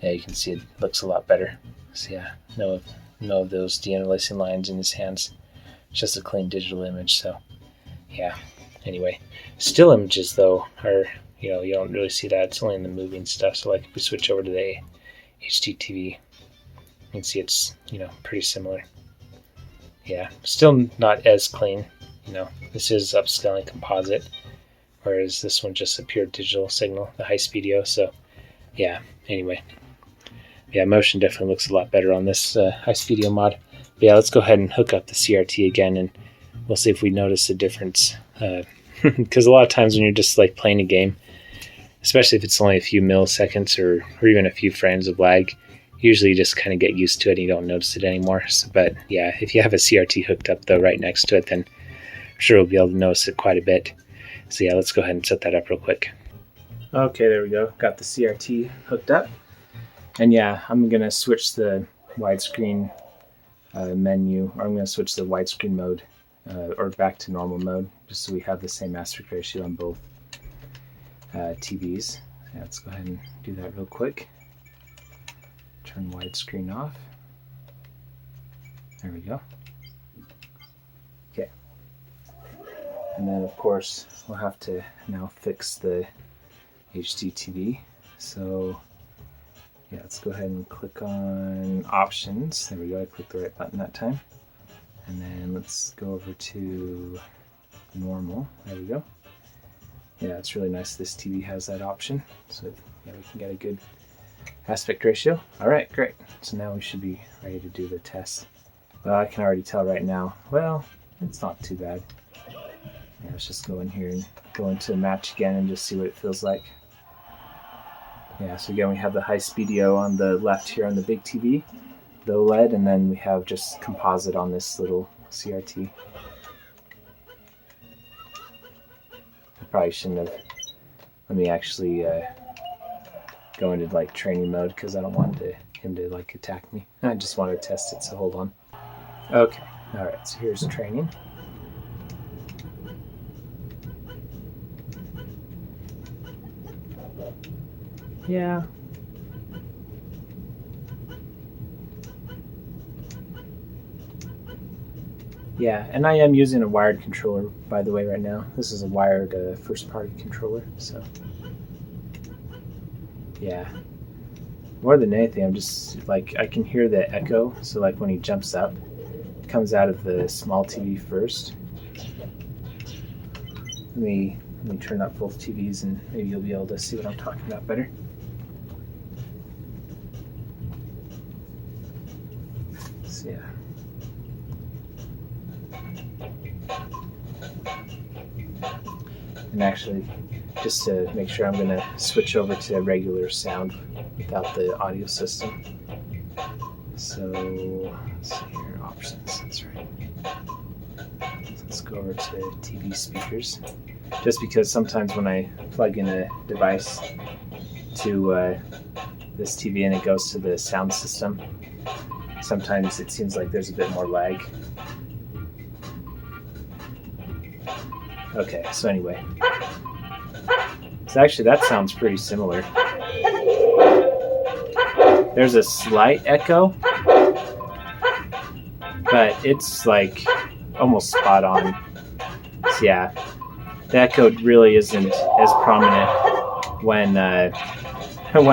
yeah, you can see it looks a lot better. So yeah, no of those deinterlacing lines in his hands. It's just a clean digital image. So yeah. Anyway, still images though are, you know, you don't really see that. It's only in the moving stuff. So like if we switch over to the HDTV, you can see it's, you know, pretty similar. Yeah, still not as clean. You know, this is upscaling composite, whereas this one just a pure digital signal, the Highspeedido. So yeah, anyway. Yeah, motion definitely looks a lot better on this Highspeedido mod. But yeah, let's go ahead and hook up the CRT again, and we'll see if we notice a difference. Because a lot of times when you're just like playing a game, especially if it's only a few milliseconds or even a few frames of lag, usually you just kind of get used to it and you don't notice it anymore. So, but yeah, if you have a CRT hooked up though right next to it, then I'm sure we'll be able to notice it quite a bit. So yeah, let's go ahead and set that up real quick. Okay, there we go. Got the CRT hooked up. And yeah, I'm going to switch the widescreen menu, or I'm going to switch the widescreen mode or back to normal mode, just so we have the same aspect ratio on both TVs. Yeah, let's go ahead and do that real quick. Turn widescreen off. There we go. Okay. And then of course we'll have to now fix the HDTV. So yeah, let's go ahead and click on options. There we go, I clicked the right button that time. And then let's go over to normal. There we go. Yeah, it's really nice this TV has that option. So yeah, we can get a good aspect ratio. All right, great. So now we should be ready to do the test. Well, I can already tell right now, well, it's not too bad. Yeah, let's just go in here and go into match again and just see what it feels like. Yeah, so again, we have the Highspeedido on the left here on the big TV, the OLED, and then we have just composite on this little CRT. I probably shouldn't have. Let me actually go into like training mode because I don't want him to like attack me. I just want to test it, so hold on. Okay, all right, so here's training. Yeah. Yeah, and I am using a wired controller, by the way, right now. This is a wired first-party controller, so yeah. More than anything, I'm just, like, I can hear the echo, so like when he jumps up, it comes out of the small TV first. Let me turn up both TVs and maybe you'll be able to see what I'm talking about better. So yeah. And actually, just to make sure, I'm going to switch over to regular sound without the audio system. So let's see here, options, that's right. So let's go over to TV speakers. Just because sometimes when I plug in a device to this TV and it goes to the sound system, sometimes it seems like there's a bit more lag. Okay, so anyway. So actually that sounds pretty similar. There's a slight echo, but it's like almost spot on. So yeah, the echo really isn't as prominent when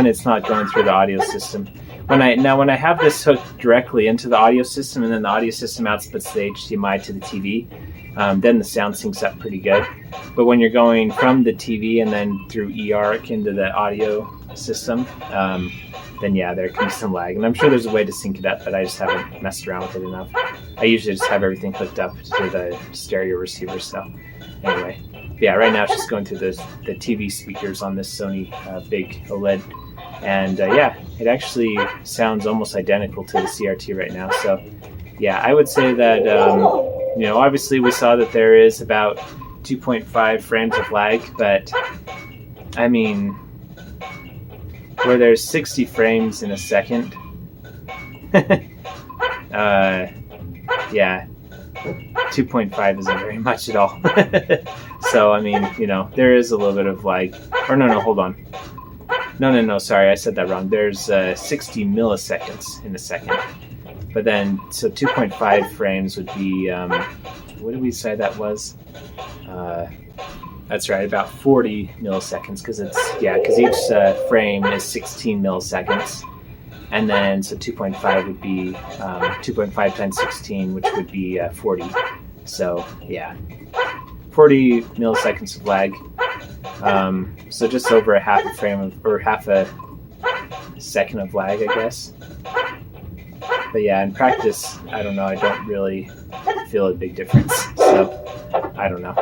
it's not going through the audio system. When I have this hooked directly into the audio system and then the audio system outputs the HDMI to the TV, then the sound syncs up pretty good. But when you're going from the TV and then through eARC into the audio system, then yeah, there can be some lag. And I'm sure there's a way to sync it up, but I just haven't messed around with it enough. I usually just have everything hooked up to the stereo receiver, so anyway. Yeah, right now it's just going through the TV speakers on this Sony big OLED. And yeah, it actually sounds almost identical to the CRT right now. So yeah, I would say that, you know, obviously we saw that there is about 2.5 frames of lag, but I mean, where there's 60 frames in a second, yeah, 2.5 isn't very much at all. So, I mean, you know, there is a little bit of lag. Or no, hold on. No, sorry, I said that wrong. There's 60 milliseconds in a second. But then, so 2.5 frames would be, what did we say that was? That's right, about 40 milliseconds, because each frame is 16 milliseconds. And then, so 2.5 would be 2.5 times 16, which would be 40. So, yeah, 40 milliseconds of lag. So just over a half a frame or half a second of lag, I guess. But yeah, in practice, I don't know. I don't really feel a big difference. So I don't know.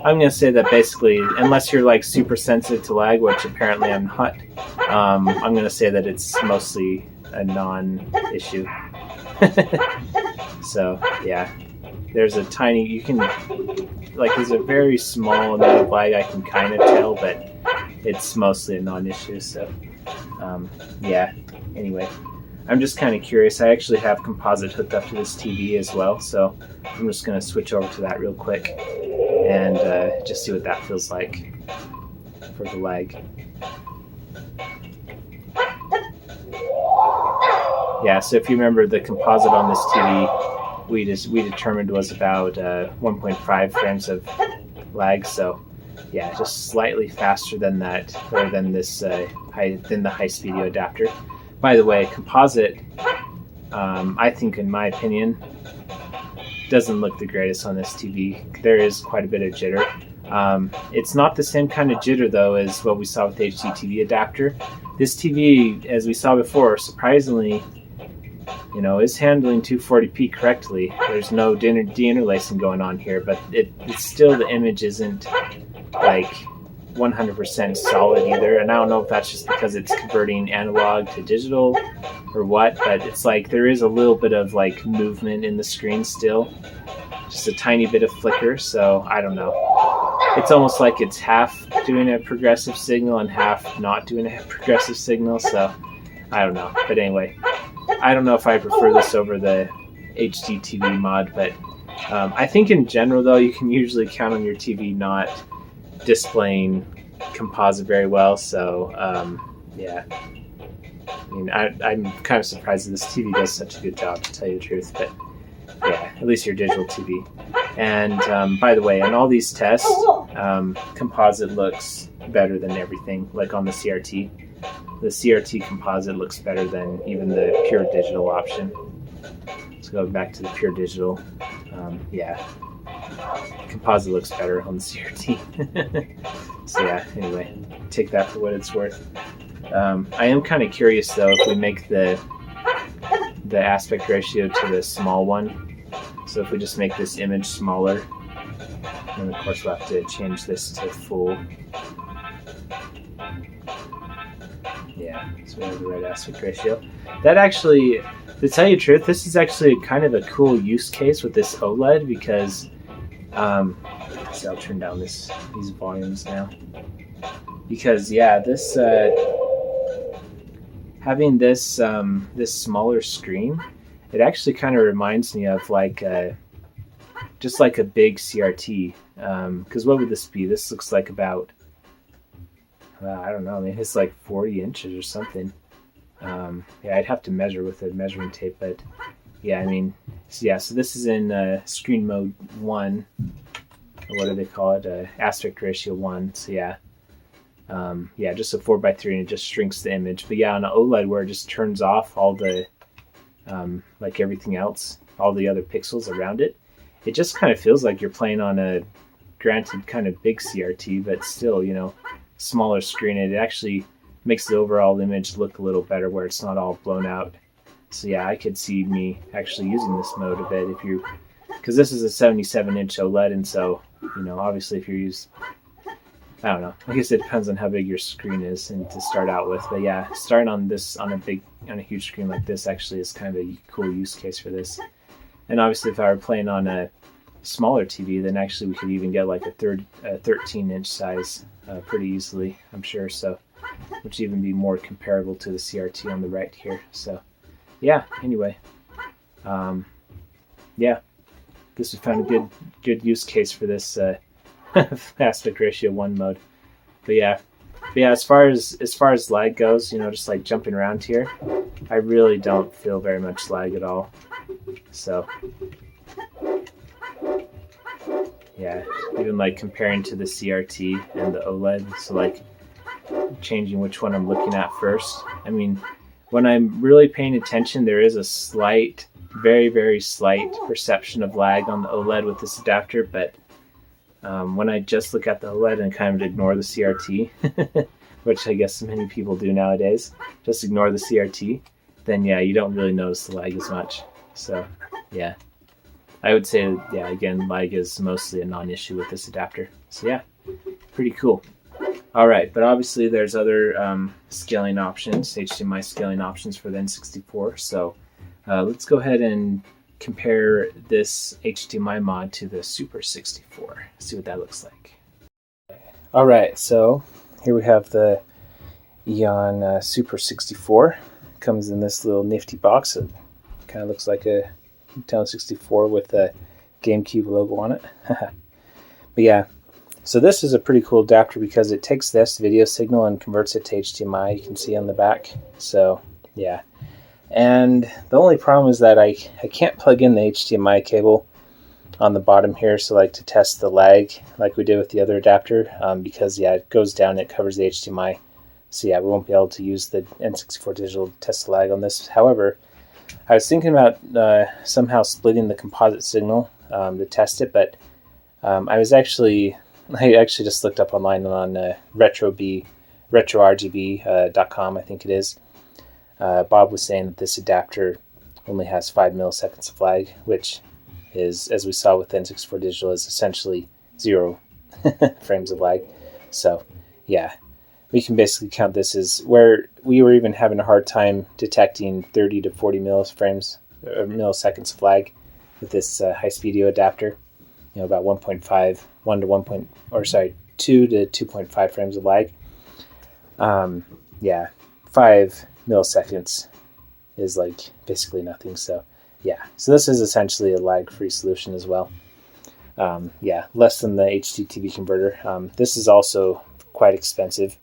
I'm going to say that basically, unless you're like super sensitive to lag, which apparently I'm not, I'm going to say that it's mostly a non-issue. So yeah, there's a tiny, you can, like, there's a very small amount of lag I can kind of tell, but it's mostly a non-issue. So yeah, anyway. I'm just kind of curious. I actually have composite hooked up to this TV as well, so I'm just going to switch over to that real quick and just see what that feels like for the lag. Yeah, so if you remember, the composite on this TV we determined was about 1.5 frames of lag, so yeah, just slightly faster than that, or than this than the Highspeedido adapter. By the way, composite, I think, in my opinion, doesn't look the greatest on this TV. There is quite a bit of jitter. It's not the same kind of jitter, though, as what we saw with the HDTV adapter. This TV, as we saw before, surprisingly, is handling 240p correctly. There's no deinterlacing going on here, but it's still, the image isn't like 100% solid either, and I don't know if that's just because it's converting analog to digital or what, but it's like there is a little bit of like movement in the screen still, just a tiny bit of flicker, so I don't know. It's almost like it's half doing a progressive signal and half not doing a progressive signal, so I don't know. But anyway, I don't know if I prefer this over the HDTV mod, but I think in general, though, you can usually count on your TV not displaying composite very well, so yeah, I mean, I'm kind of surprised that this TV does such a good job, to tell you the truth, but yeah, at least your digital TV. And by the way, on all these tests, composite looks better than everything, like on the CRT. The CRT composite looks better than even the pure digital option. Let's go back to the pure digital. Yeah, composite looks better on the CRT. So yeah, anyway, take that for what it's worth. I am kind of curious, though, if we make the aspect ratio to the small one. So if we just make this image smaller, and of course we'll have to change this to full. Yeah, so we have the right aspect ratio. That actually, to tell you the truth, this is actually kind of a cool use case with this OLED, because so I'll turn down these volumes now. Because yeah, this having this this smaller screen, it actually kind of reminds me of like just like a big CRT. Because what would this be? This looks like about I don't know, maybe it's like 40 inches or something. Yeah, I'd have to measure with a measuring tape, but yeah, I mean, yeah, so this is in screen mode 1, or what do they call it? Aspect ratio 1, so yeah. Yeah, just a 4:3, and it just shrinks the image. But yeah, on an OLED where it just turns off all the, like everything else, all the other pixels around it, it just kind of feels like you're playing on a, granted, kind of big CRT, but still, smaller screen. It actually makes the overall image look a little better where it's not all blown out. So yeah, I could see me actually using this mode a bit because this is a 77-inch OLED, and so, obviously if you're I don't know, I guess it depends on how big your screen is and to start out with, but yeah, starting on a huge screen like this actually is kind of a cool use case for this. And obviously if I were playing on a smaller TV, then actually we could even get like a 13-inch size pretty easily, I'm sure, so which even be more comparable to the CRT on the right here. So yeah, anyway, yeah, this we found a good use case for this aspect ratio 1 mode. But yeah, But yeah, as far as lag goes, you know, just like jumping around here, I really don't feel very much lag at all. So yeah, even like comparing to the CRT and the OLED, so like changing which one I'm looking at first. I mean, when I'm really paying attention, there is a slight, very, very slight perception of lag on the OLED with this adapter, but when I just look at the OLED and kind of ignore the CRT, which I guess many people do nowadays, just ignore the CRT, then yeah, you don't really notice the lag as much. So yeah, I would say, yeah, again, lag is mostly a non-issue with this adapter. So yeah, pretty cool. All right, but obviously there's other scaling options, HDMI scaling options for the N64. So let's go ahead and compare this HDMI mod to the Super 64. See what that looks like. All right, so here we have the Eon Super 64. Comes in this little nifty box. It kind of looks like a Nintendo 64 with a GameCube logo on it. But yeah, so this is a pretty cool adapter because it takes this video signal and converts it to HDMI. You can see on the back. So yeah. And the only problem is that I can't plug in the HDMI cable on the bottom here, so like to test the lag like we did with the other adapter, because yeah, it goes down, it covers the HDMI. So yeah, we won't be able to use the N64Digital to test the lag on this. However, I was thinking about somehow splitting the composite signal to test it, but I actually just looked up online on retrorgb.com, I think it is. Bob was saying that this adapter only has 5 milliseconds of lag, which is, as we saw with N64Digital, is essentially 0 frames of lag. So yeah, we can basically count this as where we were even having a hard time detecting 30 to 40 milliseconds of lag with this Highspeedido adapter. You know, about 2 to 2.5 frames of lag. Yeah, 5 milliseconds is like basically nothing. So yeah, so this is essentially a lag-free solution as well. Yeah, less than the HDTV converter. This is also quite expensive.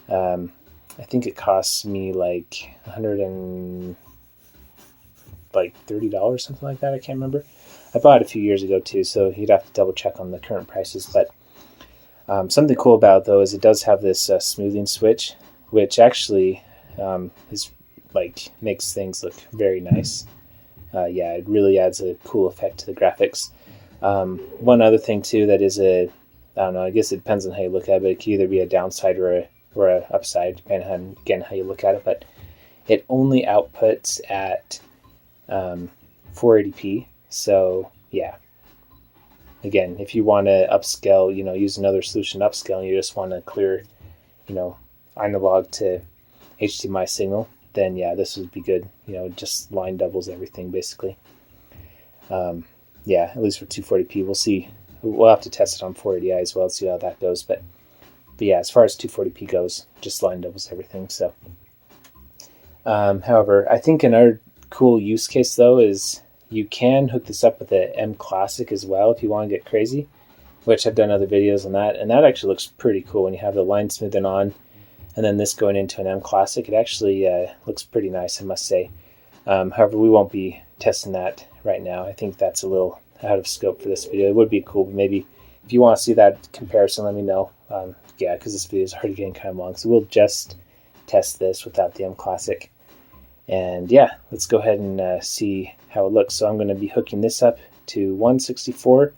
I think it costs me like $130, something like that. I can't remember. I bought it a few years ago too, so you'd have to double check on the current prices. But something cool about it though is it does have this smoothing switch, which actually is like makes things look very nice. Yeah, it really adds a cool effect to the graphics. One other thing too that is I don't know, I guess it depends on how you look at it, but it can either be a downside or a upside, depending on, again, how you look at it. But it only outputs at 480p. So yeah, again, if you want to upscale, you know, use another solution to upscale, and you just want to clear, you know, analog to HDMI signal, then yeah, this would be good. You know, just line doubles everything basically. Yeah, at least for 240p. We'll see. We'll have to test it on 480i as well, see how that goes. But yeah, as far as 240p goes, just line doubles everything. So, however, I think another cool use case though is you can hook this up with the M Classic as well if you want to get crazy, which I've done other videos on that, and that actually looks pretty cool when you have the line smoothing on, and then this going into an M Classic. It actually looks pretty nice, I must say. However, we won't be testing that right now. I think that's a little out of scope for this video. It would be cool, but maybe if you want to see that comparison, let me know. Yeah, because this video is already getting kind of long, so we'll just test this without the M Classic. And yeah, let's go ahead and see how it looks. So I'm going to be hooking this up to 164,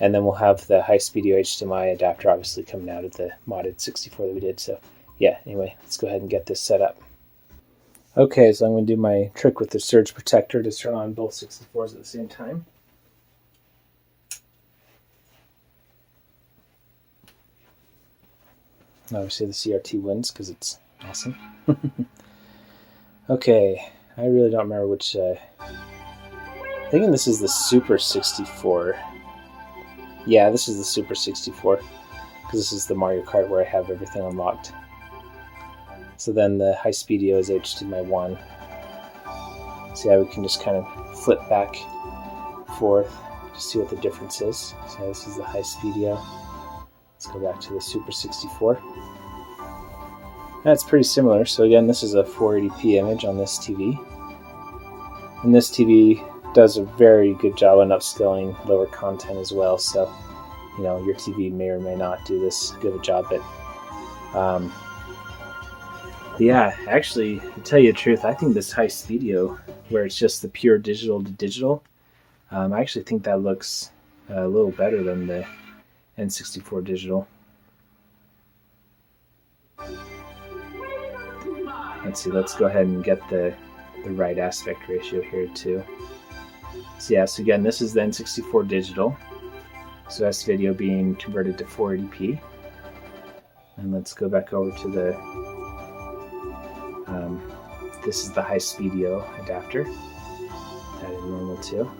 and then we'll have the Highspeedido HDMI adapter obviously coming out of the modded 64 that we did. So yeah, anyway, let's go ahead and get this set up. Okay, so I'm going to do my trick with the surge protector to turn on both 64s at the same time. Obviously the CRT wins because it's awesome. Okay, I really don't remember which... I'm thinking this is the Super 64. Yeah, this is the Super 64, because this is the Mario Kart where I have everything unlocked. So then the Highspeedido is HDMI 1. So yeah, we can just kind of flip back and forth to see what the difference is. So this is the Highspeedido. Let's go back to the Super 64. That's pretty similar. So again, this is a 480p image on this TV. And this TV does a very good job on upscaling lower content as well. So, you know, your TV may or may not do this good of a job, but yeah, actually, to tell you the truth, I think this Highspeedido, where it's just the pure digital to digital, I actually think that looks a little better than the N64 Digital. Let's see, let's go ahead and get the right aspect ratio here too. So yeah, so again, this is the N64 Digital. So that's video being converted to 480p. And let's go back over to the, this is the Highspeedido adapter. That is normal too.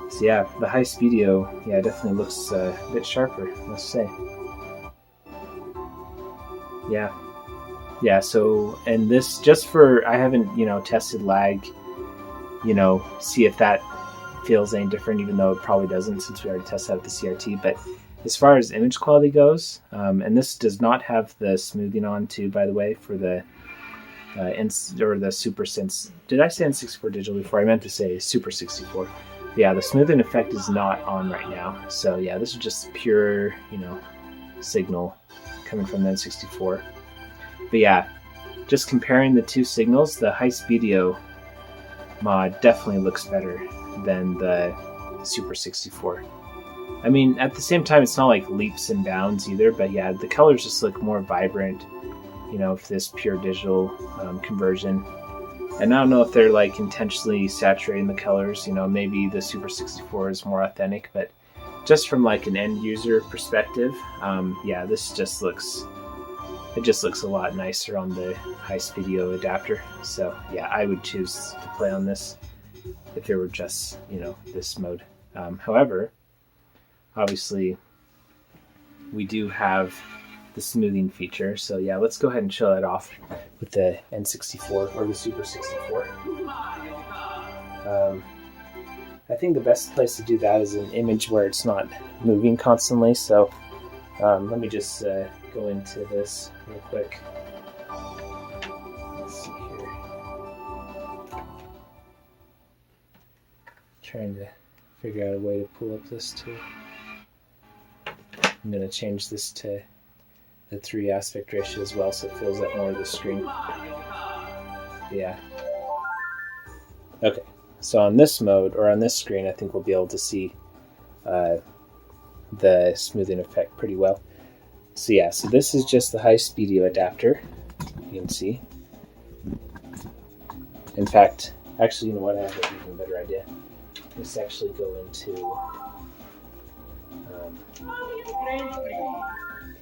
So yeah, the Highspeedido, yeah, definitely looks a bit sharper, I must say. Yeah, so, and this, just for, I haven't, you know, tested lag, you know, see if that feels any different, even though it probably doesn't since we already tested out the CRT. But as far as image quality goes, and this does not have the smoothing on too, by the way, for the the Super Sense. Did I say N64 Digital before? I meant to say Super 64. Yeah, the smoothing effect is not on right now. So yeah, this is just pure, you know, signal coming from the N64. But yeah, just comparing the two signals, the Highspeedido mod definitely looks better than the Super 64. I mean, at the same time, it's not like leaps and bounds either, but yeah, the colors just look more vibrant, you know, for this pure digital conversion. And I don't know if they're like intentionally saturating the colors, you know, maybe the Super 64 is more authentic, but just from like an end user perspective, yeah, this just looks, it just looks a lot nicer on the Highspeedido adapter. So yeah, I would choose to play on this if it were just, you know, this mode. However, obviously we do have the smoothing feature. So yeah, let's go ahead and show that off with the N64 or the Super 64. I think the best place to do that is an image where it's not moving constantly. So let me just go into this real quick. Let's see here. Trying to figure out a way to pull up this too. I'm going to change this to the 3 aspect ratio as well, so it fills up more of the screen. Yeah. Okay, so on this mode, or on this screen, I think we'll be able to see the smoothing effect pretty well. So yeah, so this is just the Highspeedido adapter, you can see. In fact, actually, you know what, I have an even better idea. Let's actually go into,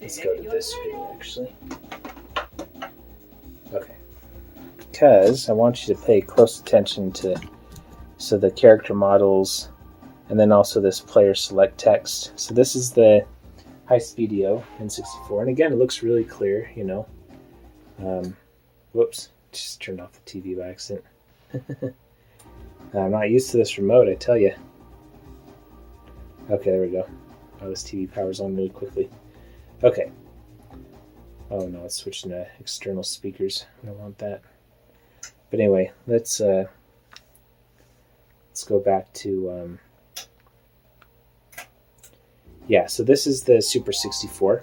let's go to this screen actually. Okay, because I want you to pay close attention to, so the character models, and then also this player select text. So this is the Highspeedido N64, and again, it looks really clear, you know. Whoops, just turned off the TV by accident. I'm not used to this remote, I tell you. Okay, there we go. Oh, this TV powers on really quickly. Okay. Oh no, it's switching to external speakers. I don't want that. But anyway, let's go back to yeah, so this is the Super 64.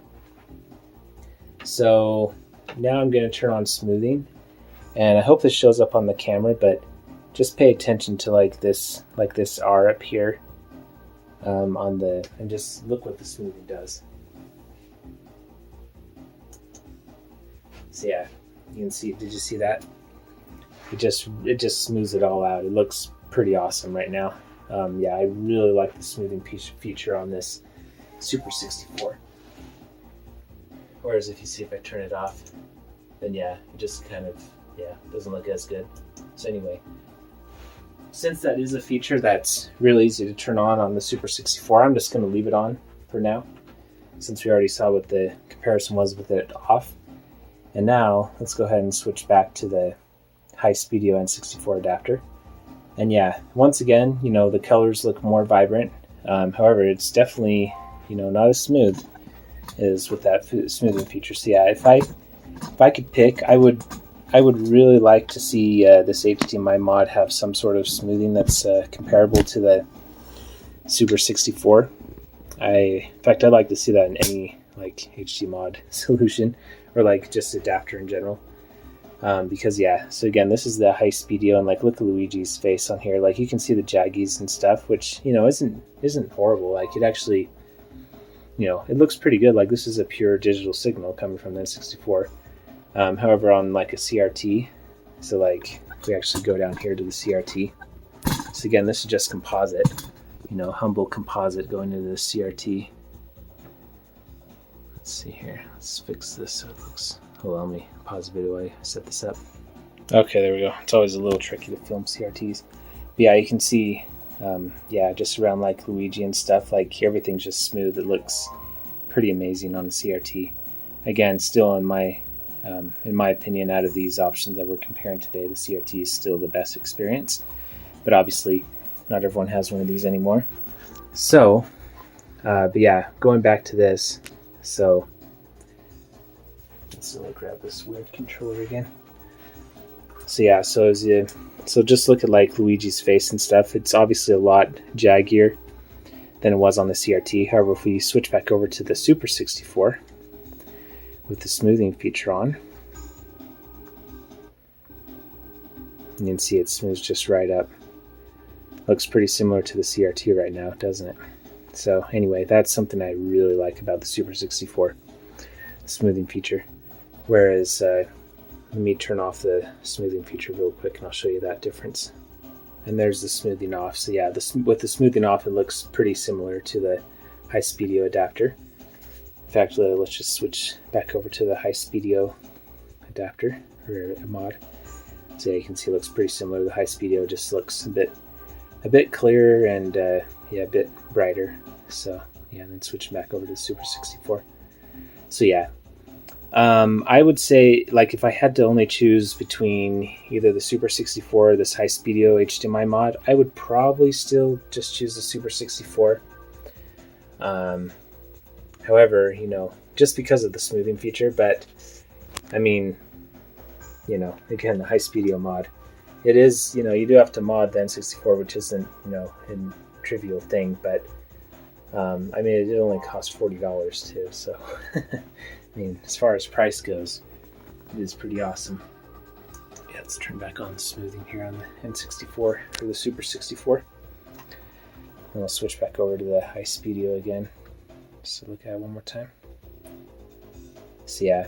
So now I'm going to turn on smoothing, and I hope this shows up on the camera, but just pay attention to like this R up here on the, and just look what the smoothing does. So yeah, you can see, did you see that? It just smooths it all out. It looks pretty awesome right now. Yeah, I really like the smoothing feature on this Super 64. Whereas if you see, if I turn it off, then yeah, it just kind of, yeah, doesn't look as good. So anyway, since that is a feature that's really easy to turn on the Super 64, I'm just going to leave it on for now, since we already saw what the comparison was with it off. And now let's go ahead and switch back to the Highspeedido N64 adapter. And yeah, once again, you know, the colors look more vibrant. However, it's definitely, you know, not as smooth is with that smoothing feature. So yeah, if I could pick, I would really like to see this HDMI mod have some sort of smoothing that's comparable to the Super 64. In fact, I'd like to see that in any like HD mod solution, or like just adapter in general. Because yeah, so again, this is the Highspeedido, and like look at Luigi's face on here. Like you can see the jaggies and stuff, which isn't horrible. Like it actually, it looks pretty good. Like this is a pure digital signal coming from the N64. However, on like a CRT, so like if we actually go down here to the CRT, so again, this is just composite, humble composite going into the CRT. Let's see here. Let's fix this so it looks. Hold on, let me pause the video while I set this up. Okay, there we go. It's always a little tricky to film CRTs. But yeah, you can see, just around like Luigi and stuff, like everything's just smooth. It looks pretty amazing on a CRT. Again, still in my opinion, out of these options that we're comparing today, the CRT is still the best experience. But obviously, not everyone has one of these anymore. So, but yeah, going back to this, so let's grab this weird controller again. So yeah, so just look at like Luigi's face and stuff. It's obviously a lot jaggier than it was on the CRT. However, if we switch back over to the Super 64 with the smoothing feature on, you can see it smooths just right up. Looks pretty similar to the CRT right now, doesn't it? So anyway, that's something I really like about the Super 64, the smoothing feature. Whereas, let me turn off the smoothing feature real quick and I'll show you that difference. And there's the smoothing off. So yeah, with the smoothing off, it looks pretty similar to the Highspeedido adapter. In fact, let's just switch back over to the Highspeedido adapter, or mod. So yeah, you can see it looks pretty similar. The Highspeedido just looks a bit clearer and a bit brighter. So yeah, and then switching back over to the Super 64. So yeah. I would say, like, if I had to only choose between either the Super 64 or this Highspeedido HDMI mod, I would probably still just choose the Super 64. However, just because of the smoothing feature, but I mean, again, the Highspeedido mod, it is, you do have to mod the N64, which isn't, a trivial thing, but I mean, it only cost $40 too, so I mean, as far as price goes, it is pretty awesome. Yeah, let's turn back on the smoothing here on the N64 for the Super 64. And we'll switch back over to the Highspeedido again. So look at it one more time. So yeah.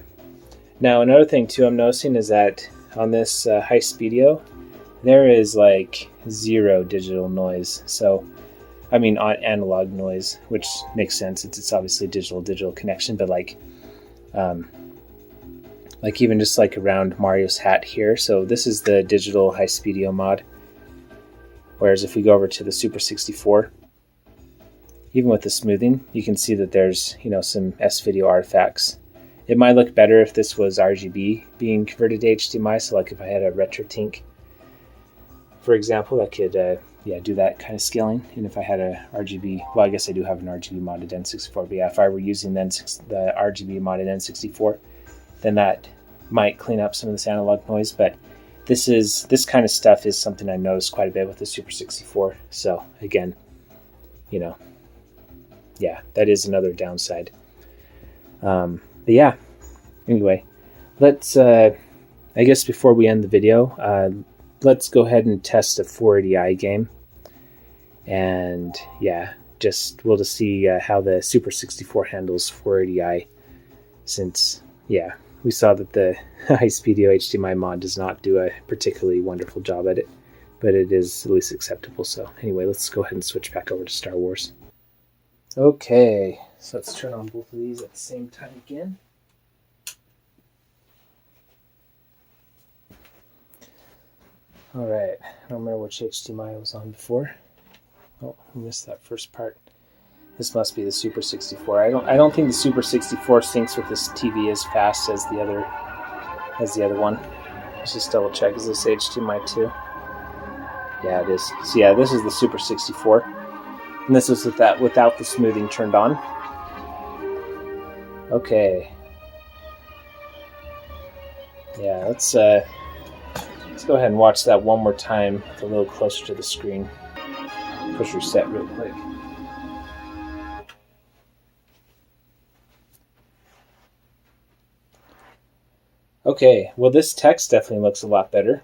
Now another thing too I'm noticing is that on this Highspeedido, there is like zero digital noise. So, I mean, analog noise, which makes sense. It's obviously digital connection, but like even just like around Mario's hat here. So this is the digital Highspeedido mod. Whereas if we go over to the Super 64, even with the smoothing, you can see that there's, some S-video artifacts. It might look better if this was RGB being converted to HDMI. So like if I had a RetroTink, for example, I could do that kind of scaling. And if I had a RGB, well, I guess I do have an RGB modded N64, but yeah, if I were using the RGB modded N64, then that might clean up some of this analog noise. But this kind of stuff is something I noticed quite a bit with the Super 64. So again, that is another downside. But yeah, anyway, let's, I guess before we end the video, let's go ahead and test a 480i game. And yeah, we'll just see how the Super 64 handles 480i, since, we saw that the Highspeedido HDMI mod does not do a particularly wonderful job at it, but it is at least acceptable. So anyway, let's go ahead and switch back over to Star Wars. Okay, so let's turn on both of these at the same time again. Alright, I don't remember which HDMI I was on before. Oh, I missed that first part. This must be the Super 64. I don't think the Super 64 syncs with this TV as fast as the other one. Let's just double check. Is this HDMI 2? Yeah, it is. So yeah, this is the Super 64. And this is without the smoothing turned on. Okay. Yeah, let's go ahead and watch that one more time with a little closer to the screen. Push reset real quick. Okay, well this text definitely looks a lot better.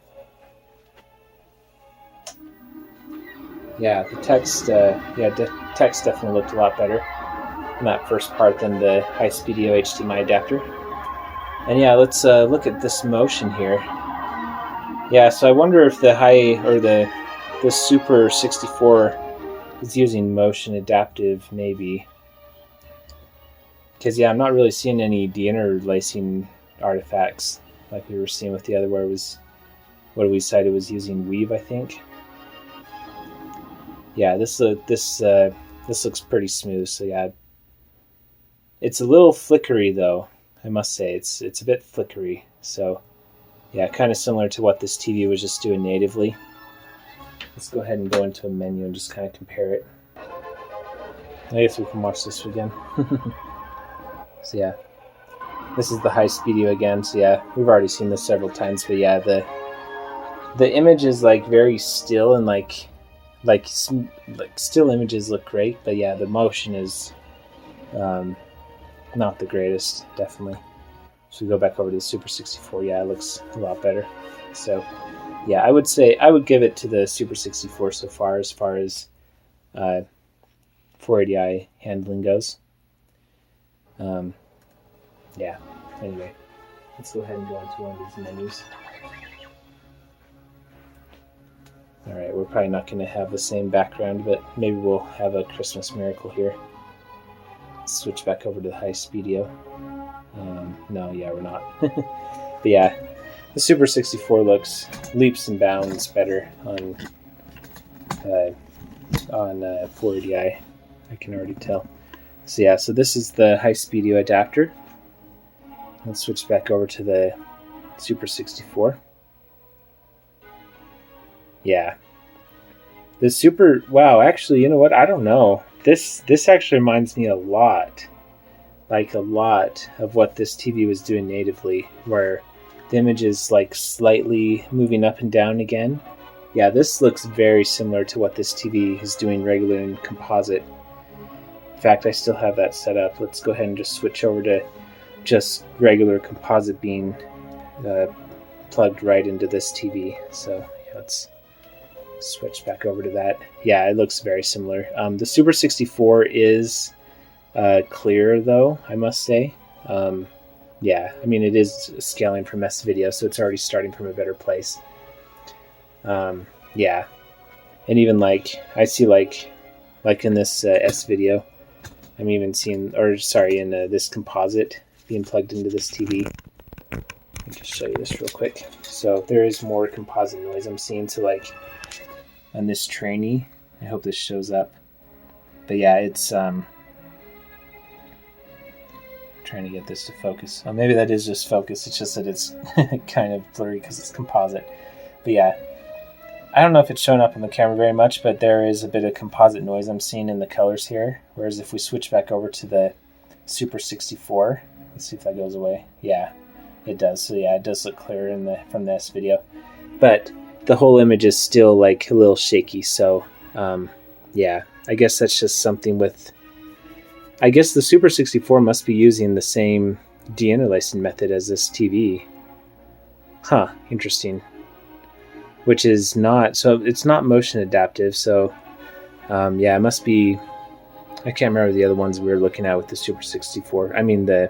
Yeah, the text, text definitely looked a lot better in that first part than the Highspeedido HDMI adapter. And yeah, let's look at this motion here. Yeah, so I wonder if the the Super 64 is using motion adaptive, maybe. Because yeah, I'm not really seeing any deinterlacing artifacts like we were seeing with the other, where it was, what we said, it was using weave, I think. Yeah, this looks pretty smooth. So yeah, it's a little flickery though. I must say it's a bit flickery. So yeah, kind of similar to what this TV was just doing natively. Let's go ahead and go into a menu and just kind of compare it. I guess we can watch this again. So yeah, this is the Highspeedido again. So yeah, we've already seen this several times, but yeah, the image is like very still, and like still images look great, but yeah, the motion is not the greatest, definitely. So we go back over to the Super 64. Yeah, it looks a lot better. So yeah, I would say I would give it to the Super 64 so far as 480i handling goes. Yeah, anyway, let's go ahead and go into one of these menus. Alright, we're probably not going to have the same background, but maybe we'll have a Christmas miracle here. Let's switch back over to the Highspeedido. No, yeah, we're not. But yeah, the Super 64 looks leaps and bounds better on 480i. I can already tell. So yeah, so this is the Highspeedido adapter. Let's switch back over to the Super 64. Yeah. The Super, wow, actually, you know what? I don't know. This actually reminds me a lot of what this TV was doing natively, where the image is like slightly moving up and down again. Yeah, this looks very similar to what this TV is doing regular in composite. In fact, I still have that set up. Let's go ahead and just switch over to just regular composite being plugged right into this TV. So yeah, let's switch back over to that. Yeah, it looks very similar. The Super 64 is clearer though, I must say. Yeah, I mean, it is scaling from S-Video, so it's already starting from a better place. Yeah, and even like I see like in this S-Video, I'm even seeing, or sorry, in this composite being plugged into this TV. Let me just show you this real quick. So there is more composite noise I'm seeing. So like on this trainee, I hope this shows up. But yeah, it's trying to get this to focus. Oh, maybe that is just focus. It's just that it's kind of blurry because it's composite. But yeah, I don't know if it's showing up on the camera very much, but there is a bit of composite noise I'm seeing in the colors here. Whereas if we switch back over to the Super 64, let's see if that goes away. Yeah, it does. So yeah, it does look clearer from this video. But the whole image is still like a little shaky. So yeah, I guess that's just something with... I guess the Super 64 must be using the same deinterlacing method as this TV. Huh, interesting. Which is not, so it's not motion adaptive, so yeah, it must be, I can't remember the other ones we were looking at with the Super 64, I mean the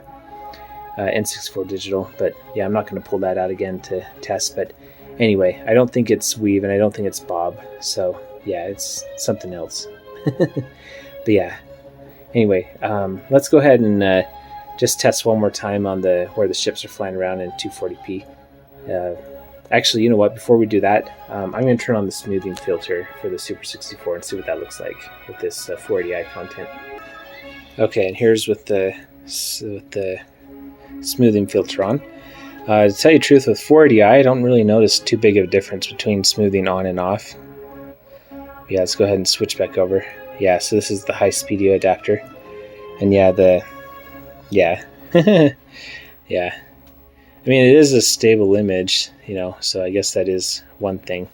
N64Digital, but yeah, I'm not going to pull that out again to test, but anyway, I don't think it's weave, and I don't think it's bob, so yeah, it's something else. But yeah, anyway, let's go ahead and just test one more time on where the ships are flying around in 240p. Actually, you know what? Before we do that, I'm going to turn on the smoothing filter for the Super 64 and see what that looks like with this 480i content. Okay, and here's with the smoothing filter on. To tell you the truth, with 480i, I don't really notice too big of a difference between smoothing on and off. Yeah, let's go ahead and switch back over. Yeah, so this is the Highspeedido adapter. And yeah, Yeah. I mean, it is a stable image, so I guess that is one thing.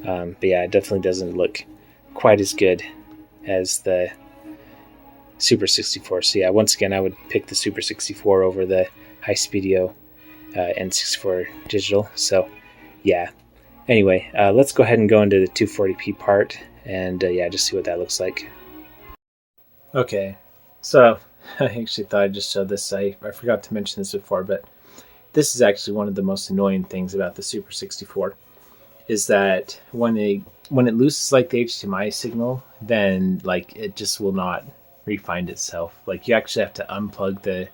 But yeah, it definitely doesn't look quite as good as the Super 64. So yeah, once again, I would pick the Super 64 over the Highspeedido N64 Digital. So yeah. Anyway, let's go ahead and go into the 240p part and yeah, just see what that looks like. Okay, so I actually thought I'd just show this. I forgot to mention this before, but this is actually one of the most annoying things about the Super 64 is that when it loses like the HDMI signal, then like it just will not refind itself. Like you actually have to unplug the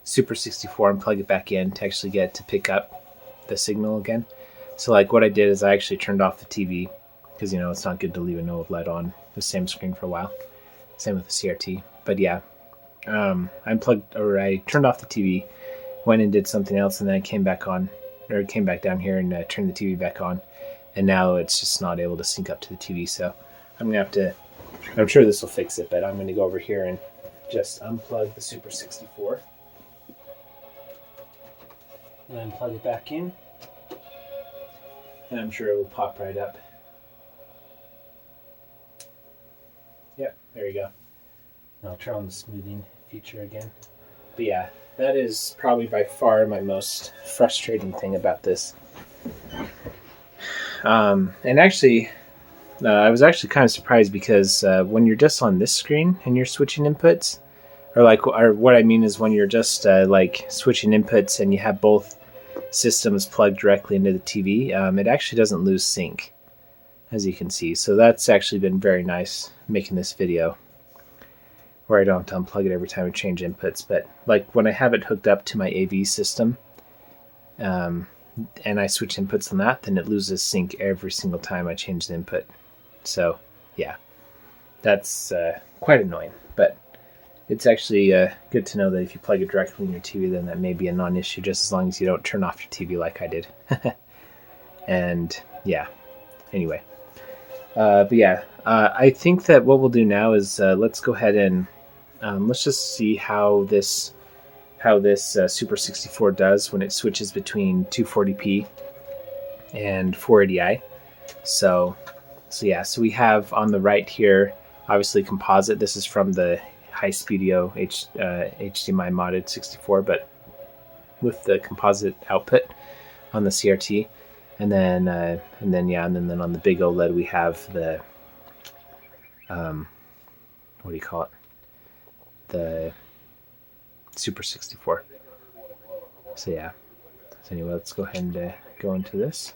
Super 64 and plug it back in to actually get it to pick up the signal again. So like what I did is I actually turned off the TV because it's not good to leave an OLED on the same screen for a while. Same with the CRT. But yeah, I turned off the TV, went and did something else, and then I came back down here and turned the TV back on, and now it's just not able to sync up to the TV. So I'm sure this will fix it, but I'm gonna go over here and just unplug the Super 64 and then plug it back in, and I'm sure it will pop right up. Yep, there you go. I'll turn on the smoothing feature again. But yeah, that is probably by far my most frustrating thing about this. And actually, I was actually kind of surprised because when you're just on this screen and you're switching inputs, or what I mean is when you're just like switching inputs and you have both systems plugged directly into the TV, it actually doesn't lose sync, as you can see. So that's actually been very nice making this video, where I don't have to unplug it every time I change inputs. But like when I have it hooked up to my AV system, and I switch inputs on that, then it loses sync every single time I change the input. So yeah, that's quite annoying. But it's actually good to know that if you plug it directly in your TV, then that may be a non-issue, just as long as you don't turn off your TV like I did. And yeah, anyway. But yeah, I think that what we'll do now is let's go ahead and let's just see how this Super 64 does when it switches between 240p and 480i. So yeah, so we have on the right here, obviously composite. This is from the Highspeedido HDMI modded 64, but with the composite output on the CRT. And then on the big OLED we have the what do you call it? The Super 64. So yeah. So anyway, let's go ahead and go into this.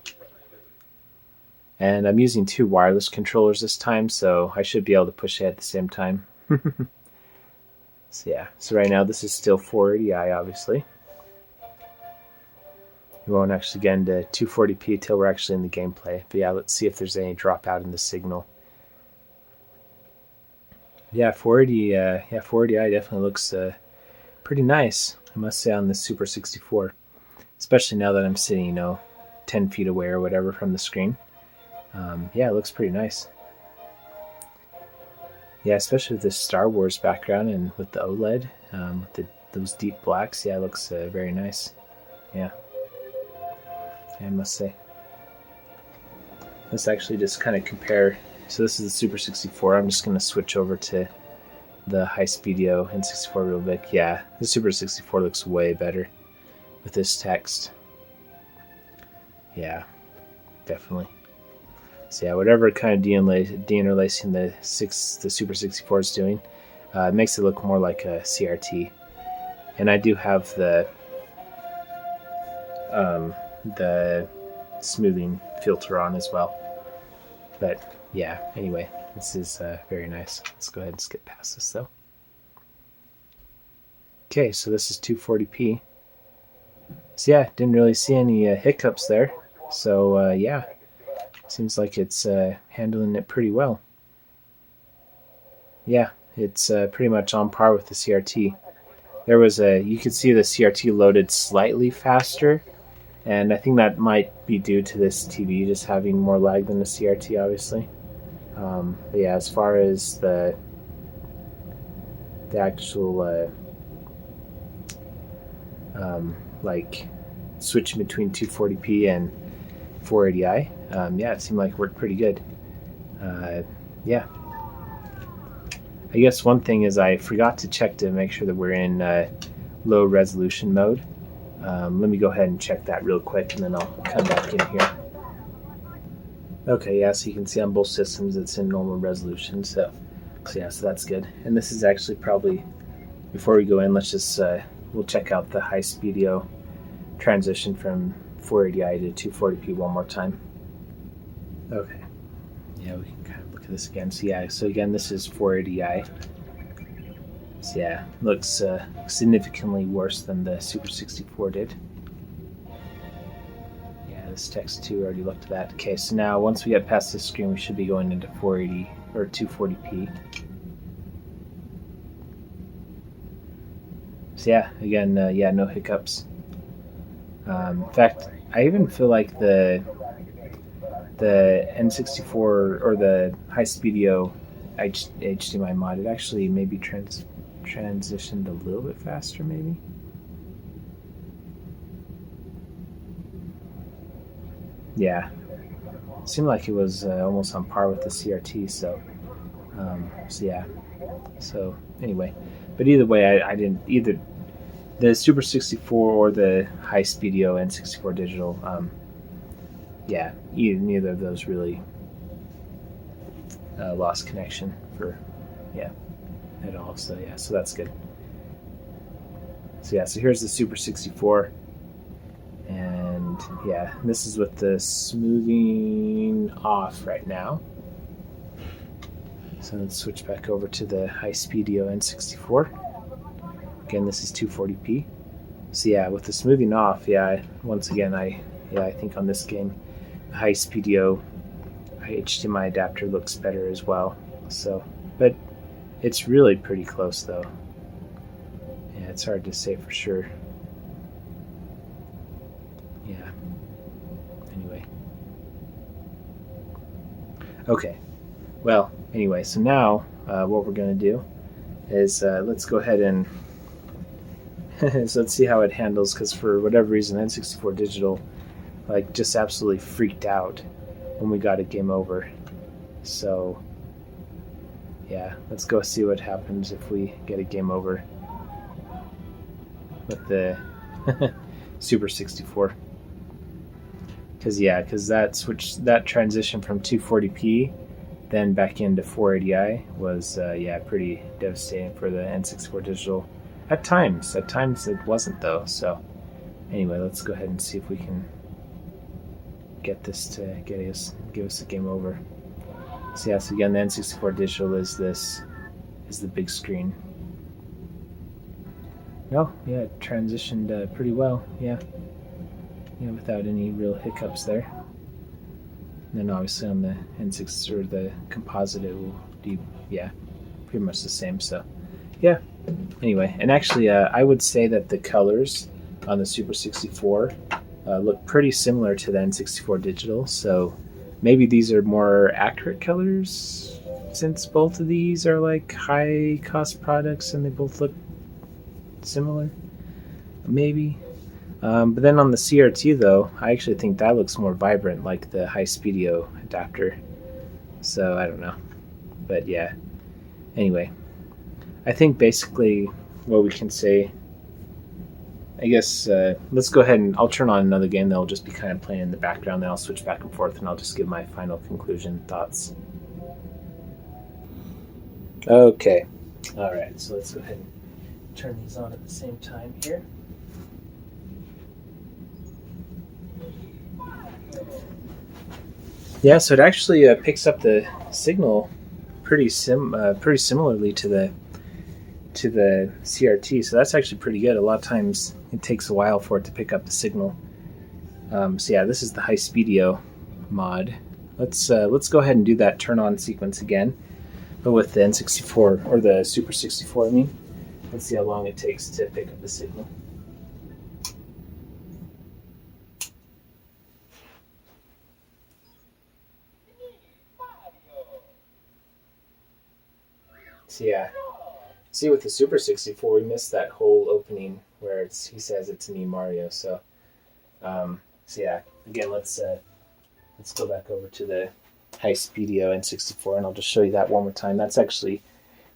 And I'm using two wireless controllers this time, so I should be able to push it at the same time. So yeah. So right now this is still 480i, obviously. We won't actually get into 240p till we're actually in the gameplay. But yeah, let's see if there's any dropout in the signal. Yeah, 480i definitely looks pretty nice, I must say, on the Super 64. Especially now that I'm sitting, 10 feet away or whatever from the screen. Yeah, it looks pretty nice. Yeah, especially with this Star Wars background and with the OLED, with those deep blacks. Yeah, it looks very nice. Yeah. I must say. Let's actually just kind of compare. So this is the Super 64. I'm just going to switch over to the Highspeedido N64 real quick. Yeah, the Super 64 looks way better with this text. Yeah, definitely. So yeah, whatever kind of deinterlacing the Super 64 is doing, it makes it look more like a CRT. And I do have the smoothing filter on as well. But yeah, anyway, this is very nice. Let's go ahead and skip past this though. Okay, so this is 240p. So yeah, didn't really see any hiccups there. So yeah, seems like it's handling it pretty well. Yeah, it's pretty much on par with the CRT. There was you could see the CRT loaded slightly faster, and I think that might be due to this TV just having more lag than the CRT, obviously. But yeah, as far as the actual like switching between 240p and 480i. Yeah, it seemed like it worked pretty good. Yeah. I guess one thing is I forgot to check to make sure that we're in low resolution mode. Let me go ahead and check that real quick, and then I'll come back in here. Okay, yeah, so you can see on both systems it's in normal resolution, so yeah, so that's good. And this is actually probably, before we go in, let's just, we'll check out the Highspeedido transition from 480i to 240p one more time. Okay, yeah, we can kind of look at this again. So yeah, so again, this is 480i. So yeah, looks significantly worse than the Super 64 did. Yeah, this text too, already looked at that. Okay, so now once we get past this screen, we should be going into 480 or 240p. So yeah, again, yeah, no hiccups. In fact, I even feel like the N64 or the Highspeedido HDMI mod, it actually maybe transitioned a little bit faster, maybe. Yeah, it seemed like it was almost on par with the CRT. So yeah. So anyway, but either way, I didn't either the Super 64 or the Highspeedido N64 Digital. Yeah, neither of those really lost connection for at all. So yeah, so that's good. So yeah, so here's the Super 64, and yeah, this is with the smoothing off right now. So let's switch back over to the Highspeedido N64. Again, this is 240p. So yeah, with the smoothing off, yeah, once again, I think on this game, the Highspeedido HDMI adapter looks better as well. So, but it's really pretty close though. Yeah, it's hard to say for sure. Yeah. Anyway. Okay. Well, anyway, so now what we're going to do is let's go ahead and so let's see how it handles, because for whatever reason N64 Digital like just absolutely freaked out when we got a game over. So yeah, let's go see what happens if we get a game over with the Super 64. Because that transition from 240p then back into 480i was pretty devastating for the N64 Digital. At times it wasn't though. So anyway, let's go ahead and see if we can get this to give us a game over. So yeah, so again, the N64 Digital is the big screen. Oh yeah, it transitioned pretty well. Yeah, without any real hiccups there. And then obviously on the N6 or the composite, it will be pretty much the same. So yeah. Anyway, and actually, I would say that the colors on the Super 64 look pretty similar to the N64 Digital. So maybe these are more accurate colors, since both of these are like high cost products and they both look similar. Maybe. But then on the CRT though, I actually think that looks more vibrant, like the Highspeedido adapter. So I don't know. But yeah. Anyway, I think basically what we can say, I guess, let's go ahead and I'll turn on another game that will just be kind of playing in the background. Then I'll switch back and forth and I'll just give my final conclusion thoughts. Okay. All right. So let's go ahead and turn these on at the same time here. Yeah, so it actually picks up the signal pretty similarly to the CRT, so that's actually pretty good. A lot of times it takes a while for it to pick up the signal. So yeah, this is the Highspeedido mod. Let's go ahead and do that turn on sequence again, but with the N64 or the Super 64. I mean, let's see how long it takes to pick up the signal. So yeah, See, with the Super 64, we missed that whole opening where he says it's me, Mario. So yeah, again, let's go back over to the Highspeedido N64, and I'll just show you that one more time. That's actually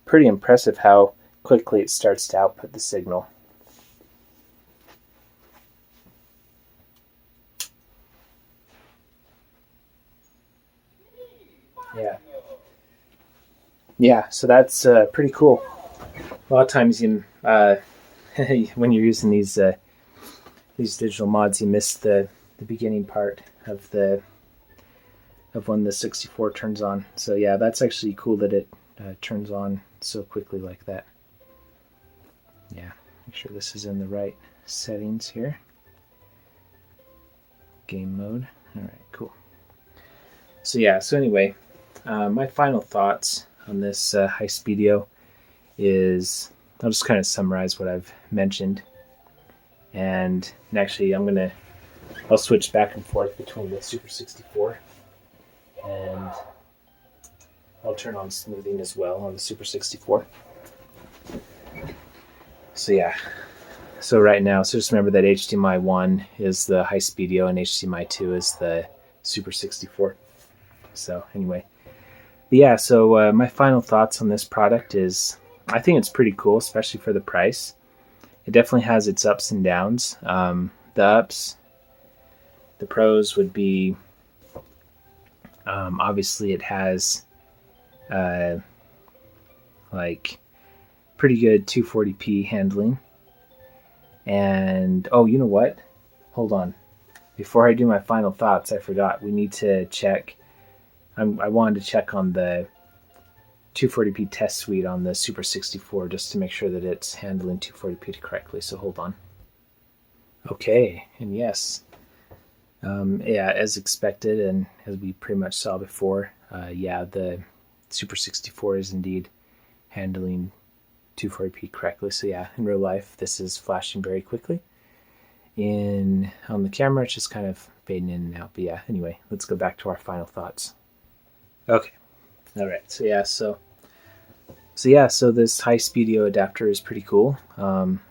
pretty impressive how quickly it starts to output the signal. Yeah, so that's pretty cool. A lot of times when you're using these digital mods, you miss the beginning part of when the 64 turns on. So yeah, that's actually cool that it turns on so quickly like that. Yeah, make sure this is in the right settings here. Game mode. All right, cool. So yeah, so anyway, my final thoughts on this Highspeedido is, I'll just kind of summarize what I've mentioned, and actually I'll switch back and forth between the Super 64, and I'll turn on smoothing as well on the Super 64. So yeah, so right now, so just remember that HDMI 1 is the Highspeedido and HDMI 2 is the Super 64. So anyway, but yeah, so my final thoughts on this product is, I think it's pretty cool, especially for the price. It definitely has its ups and downs. The ups, the pros would be, obviously it has like pretty good 240p handling. And oh, you know what? Hold on. Before I do my final thoughts, I forgot. We need to check. I wanted to check on the 240p test suite on the Super 64 just to make sure that it's handling 240p correctly. So hold on. Okay, and yes, yeah, as expected and as we pretty much saw before, yeah, the Super 64 is indeed handling 240p correctly. So yeah, in real life, this is flashing very quickly. On the camera, it's just kind of fading in and out. But yeah, anyway, let's go back to our final thoughts. Okay, all right. So yeah, so this Highspeedido adapter is pretty cool.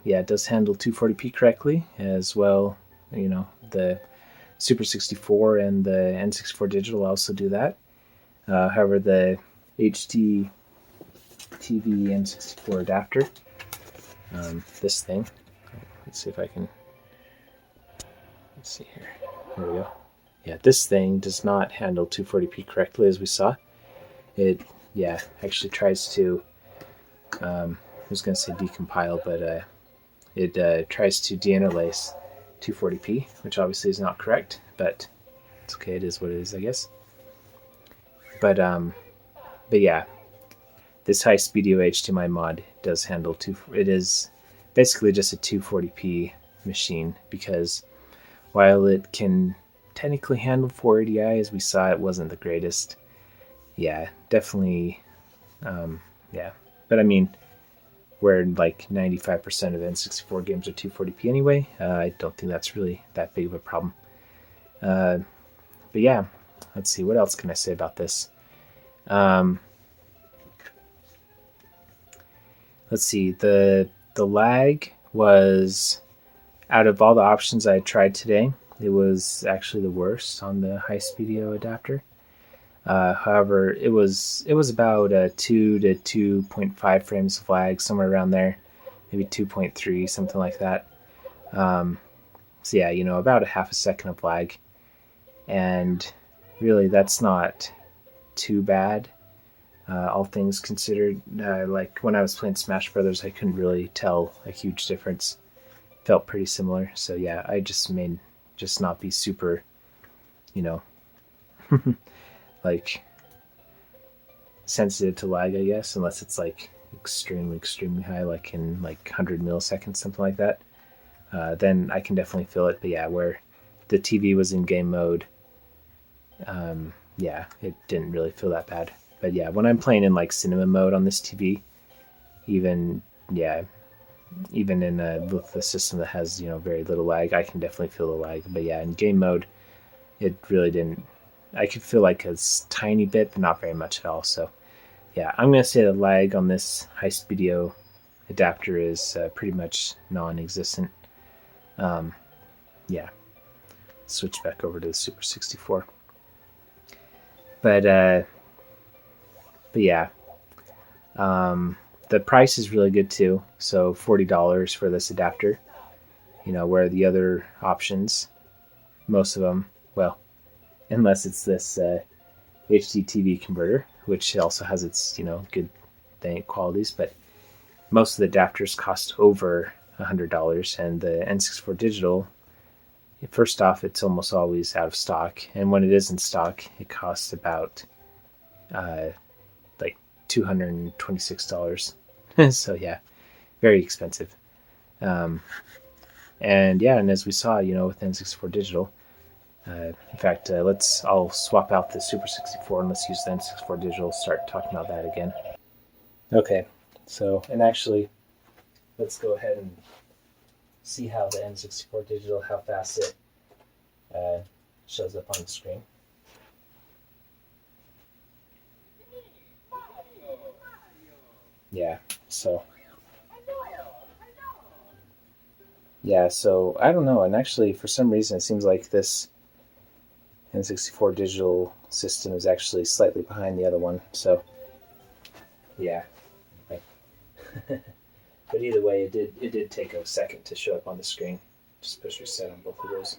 Yeah, it does handle 240p correctly as well. You know, the Super 64 and the N64Digital also do that. However, the HDTV N64 adapter, this thing, let's see if I can, let's see here, there we go. Yeah, this thing does not handle 240p correctly, as we saw. It, yeah, actually tries to, I was going to say decompile, but it tries to deinterlace 240p, which obviously is not correct, but it's okay, it is what it is, I guess. But yeah, this Highspeedido HDMI mod does handle it is basically just a 240p machine, because while it can technically handle 480i, as we saw, it wasn't the greatest. Yeah, definitely, yeah. But I mean, where like 95% of N64 games are 240p anyway, I don't think that's really that big of a problem. But yeah, let's see, what else can I say about this? Let's see, the lag was, out of all the options I tried today, it was actually the worst on the Highspeedido adapter. However, it was about 2 to 2.5 frames of lag, somewhere around there, maybe 2.3, something like that. So yeah, you know, about a half a second of lag, and really that's not too bad, all things considered. Like when I was playing Smash Brothers, I couldn't really tell a huge difference. Felt pretty similar. So yeah, I just not be super, you know, like sensitive to lag, I guess, unless it's like extremely high, like in like 100 milliseconds, something like that. Then I can definitely feel it. But yeah, where the TV was in game mode, yeah, it didn't really feel that bad. But yeah, when I'm playing in like cinema mode on this TV, even in with the system that has, you know, very little lag, I can definitely feel the lag. But yeah, in game mode, it really didn't. I could feel like a tiny bit, but not very much at all. So yeah, I'm going to say the lag on this Highspeedido adapter is pretty much non-existent. Yeah, switch back over to the Super 64. But yeah, the price is really good too. So $40 for this adapter. You know, where the other options, most of them, well, unless it's this HDTV converter, which also has its, you know, good qualities, but most of the adapters cost over $100, and the N64 Digital, first off, it's almost always out of stock, and when it is in stock, it costs about like $226. So yeah, very expensive. And yeah, and as we saw, you know, with N64 Digital, in fact, I'll swap out the Super 64 and let's use the N64 Digital, start talking about that again. Okay, so, and actually, let's go ahead and see how the N64 Digital, how fast it shows up on the screen. Yeah, so I don't know, and actually for some reason it seems like this N64 Digital system is actually slightly behind the other one, so yeah. But either way, it did take a second to show up on the screen. Just push reset on both of those.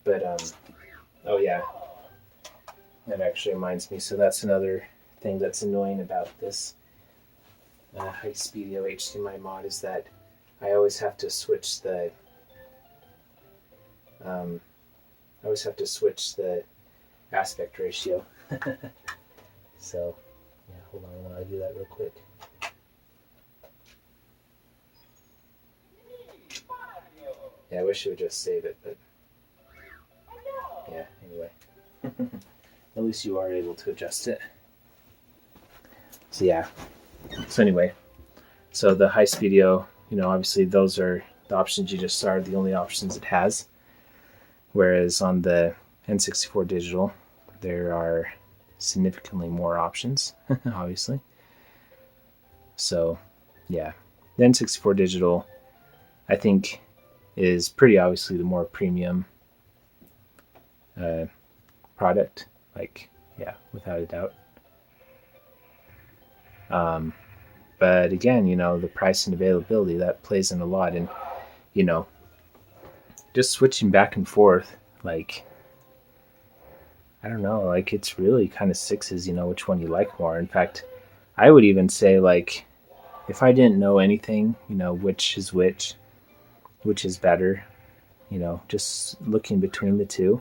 But oh yeah, that actually reminds me. So that's another thing that's annoying about this Highspeedido HDMI mod, is that I always have to switch the aspect ratio. So yeah, hold on, I want to do that real quick. Yeah, I wish it would just save it, but yeah, anyway. At least you are able to adjust it. So yeah. So anyway, so the Highspeedido, you know, obviously those are the options you just saw, are the only options it has. Whereas on the N64 Digital, there are significantly more options, obviously. So yeah, the N64 Digital, I think, is pretty obviously the more premium product, like, yeah, without a doubt. But again, you know, the price and availability, that plays in a lot. And, you know, just switching back and forth, like, I don't know, like, it's really kind of sixes, you know, which one you like more. In fact, I would even say, like, if I didn't know anything, you know, which is better, you know, just looking between the two.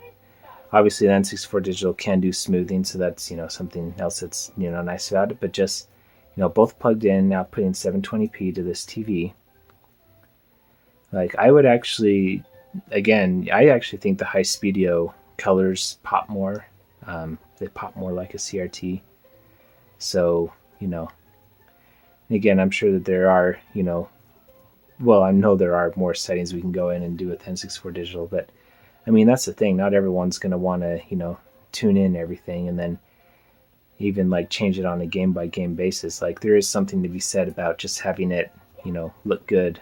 Obviously, the N64 Digital can do smoothing, so that's, you know, something else that's, you know, nice about it. But just, you know, both plugged in, now putting 720p to this TV. Like, I would actually, again, I actually think the Highspeedido colors pop more. They pop more like a CRT. So, you know, again, I'm sure that there are, you know, well, I know there are more settings we can go in and do with N64 Digital, but I mean, that's the thing. Not everyone's going to want to, you know, tune in everything and then even like change it on a game by game basis. Like, there is something to be said about just having it, you know, look good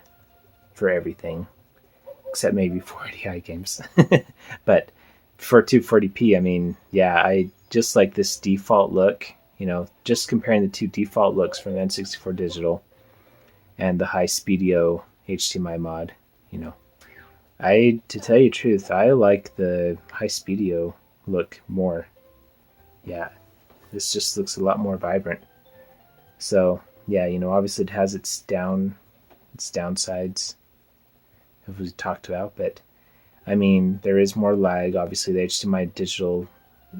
for everything, except maybe 480i games. But for 240p, I mean, yeah, I just like this default look, you know, just comparing the two default looks from N64 Digital and the Highspeedido HDMI mod, you know, to tell you the truth, I like the Highspeedido look more. Yeah, this just looks a lot more vibrant. So yeah, you know, obviously it has its downsides, as we talked about, but I mean, there is more lag. Obviously, the HDMI Digital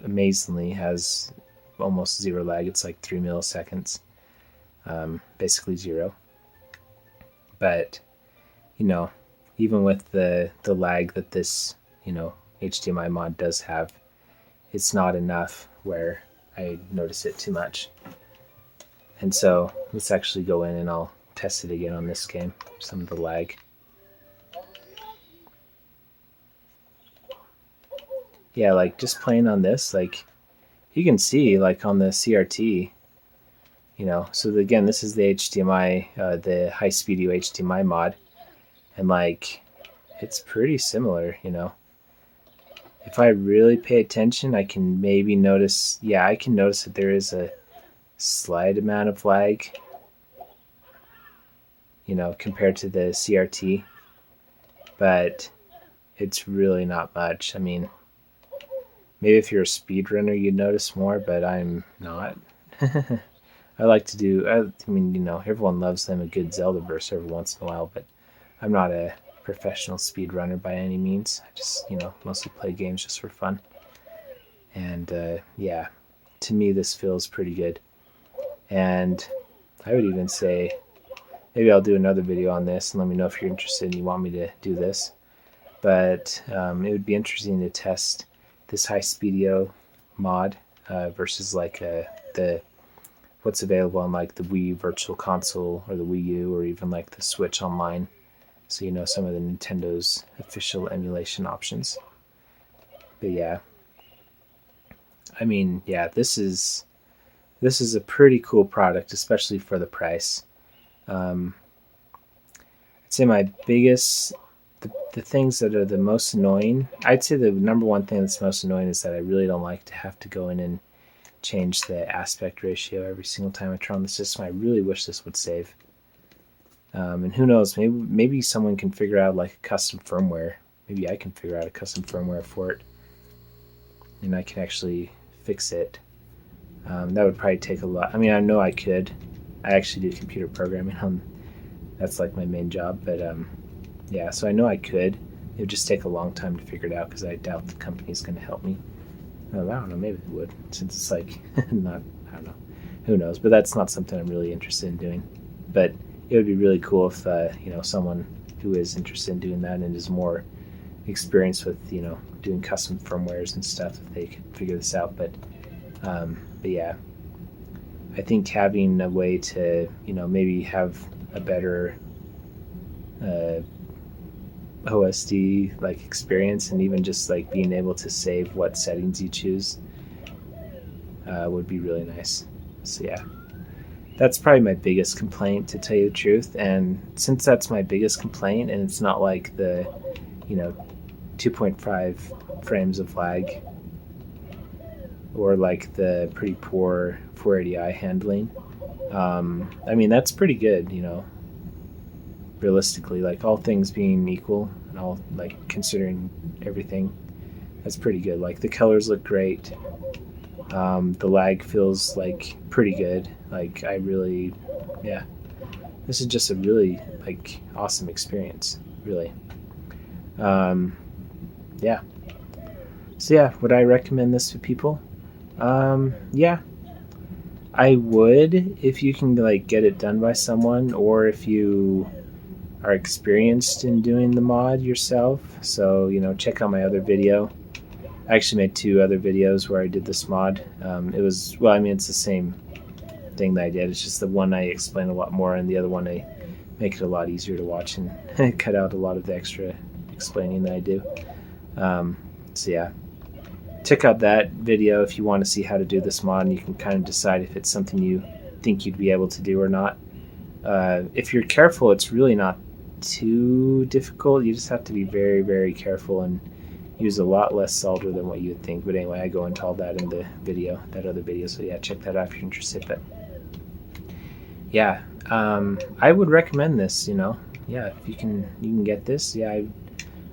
amazingly has almost zero lag. It's like 3 milliseconds, basically zero. But, you know, even with the lag that this, you know, HDMI mod does have, it's not enough where I notice it too much. And so let's actually go in and I'll test it again on this game, some of the lag. Yeah, like just playing on this, like you can see, like on the CRT, you know, so again, this is the HDMI, the Highspeedido HDMI mod, and like, it's pretty similar, you know. If I really pay attention, I can maybe notice, yeah, I can notice that there is a slight amount of lag, you know, compared to the CRT, but it's really not much. I mean, maybe if you're a speedrunner, you'd notice more, but I'm not. I like to do, I mean, you know, everyone loves them a good Zelda verse every once in a while, but I'm not a professional speedrunner by any means. I just, you know, mostly play games just for fun. And yeah, to me, this feels pretty good. And I would even say, maybe I'll do another video on this and let me know if you're interested and you want me to do this. But it would be interesting to test this Highspeedido mod versus like the what's available on like the Wii Virtual Console or the Wii U or even like the Switch Online. So you know some of the Nintendo's official emulation options. But yeah, I mean, yeah, this is a pretty cool product, especially for the price. I'd say my biggest, the things that are the most annoying, I'd say the number one thing that's most annoying is that I really don't like to have to go in and change the aspect ratio every single time I turn on the system. I really wish this would save. And who knows, maybe someone can figure out like a custom firmware. Maybe I can figure out a custom firmware for it, and I can actually fix it. That would probably take a lot. I mean, I know I could. I actually do computer programming. That's like my main job. But yeah, so I know I could. It would just take a long time to figure it out because I doubt the company's going to help me. Well, I don't know. Maybe they would, since it's like not. I don't know. Who knows? But that's not something I'm really interested in doing. But it would be really cool if you know, someone who is interested in doing that and is more experienced with, you know, doing custom firmwares and stuff, if they could figure this out. But yeah, I think having a way to, you know, maybe have a better OSD like experience, and even just like being able to save what settings you choose would be really nice. So yeah, that's probably my biggest complaint, to tell you the truth. And since that's my biggest complaint, and it's not like the, you know, 2.5 frames of lag or like the pretty poor 480i handling, I mean, that's pretty good, you know, realistically, like all things being equal and all, like, considering everything, that's pretty good. Like the colors look great. The lag feels like pretty good. Like I really, yeah, this is just a really like awesome experience, really. Yeah. So yeah, would I recommend this to people? Yeah, I would, if you can like get it done by someone, or if you are experienced in doing the mod yourself. So, you know, check out my other video. I actually made 2 other videos where I did this mod. It was, well, I mean, it's the same thing that I did. It's just the one I explain a lot more, and the other one I make it a lot easier to watch and cut out a lot of the extra explaining that I do. So yeah, check out that video if you want to see how to do this mod, and you can kind of decide if it's something you think you'd be able to do or not. If you're careful, it's really not too difficult. You just have to be very, very careful and use a lot less solder than what you would think. But anyway, I go into all that in the video, that other video. So yeah, check that out if you're interested. But yeah, I would recommend this. You know, yeah, if you can get this, yeah,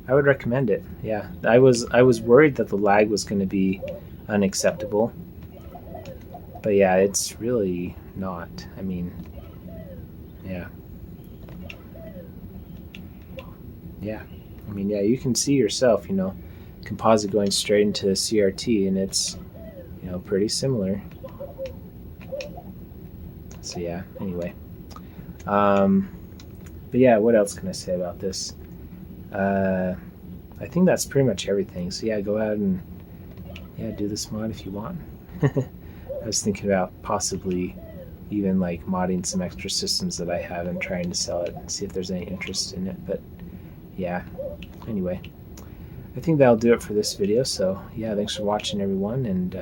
I would recommend it. Yeah, I was worried that the lag was going to be unacceptable, but yeah, it's really not. I mean, yeah. I mean, yeah, you can see yourself, you know, composite going straight into CRT, and it's, you know, pretty similar. So yeah, anyway. But yeah, what else can I say about this? I think that's pretty much everything. So yeah, go ahead and do this mod if you want. I was thinking about possibly even like modding some extra systems that I have and trying to sell it and see if there's any interest in it. But yeah, anyway, I think that'll do it for this video. So yeah, thanks for watching, everyone, and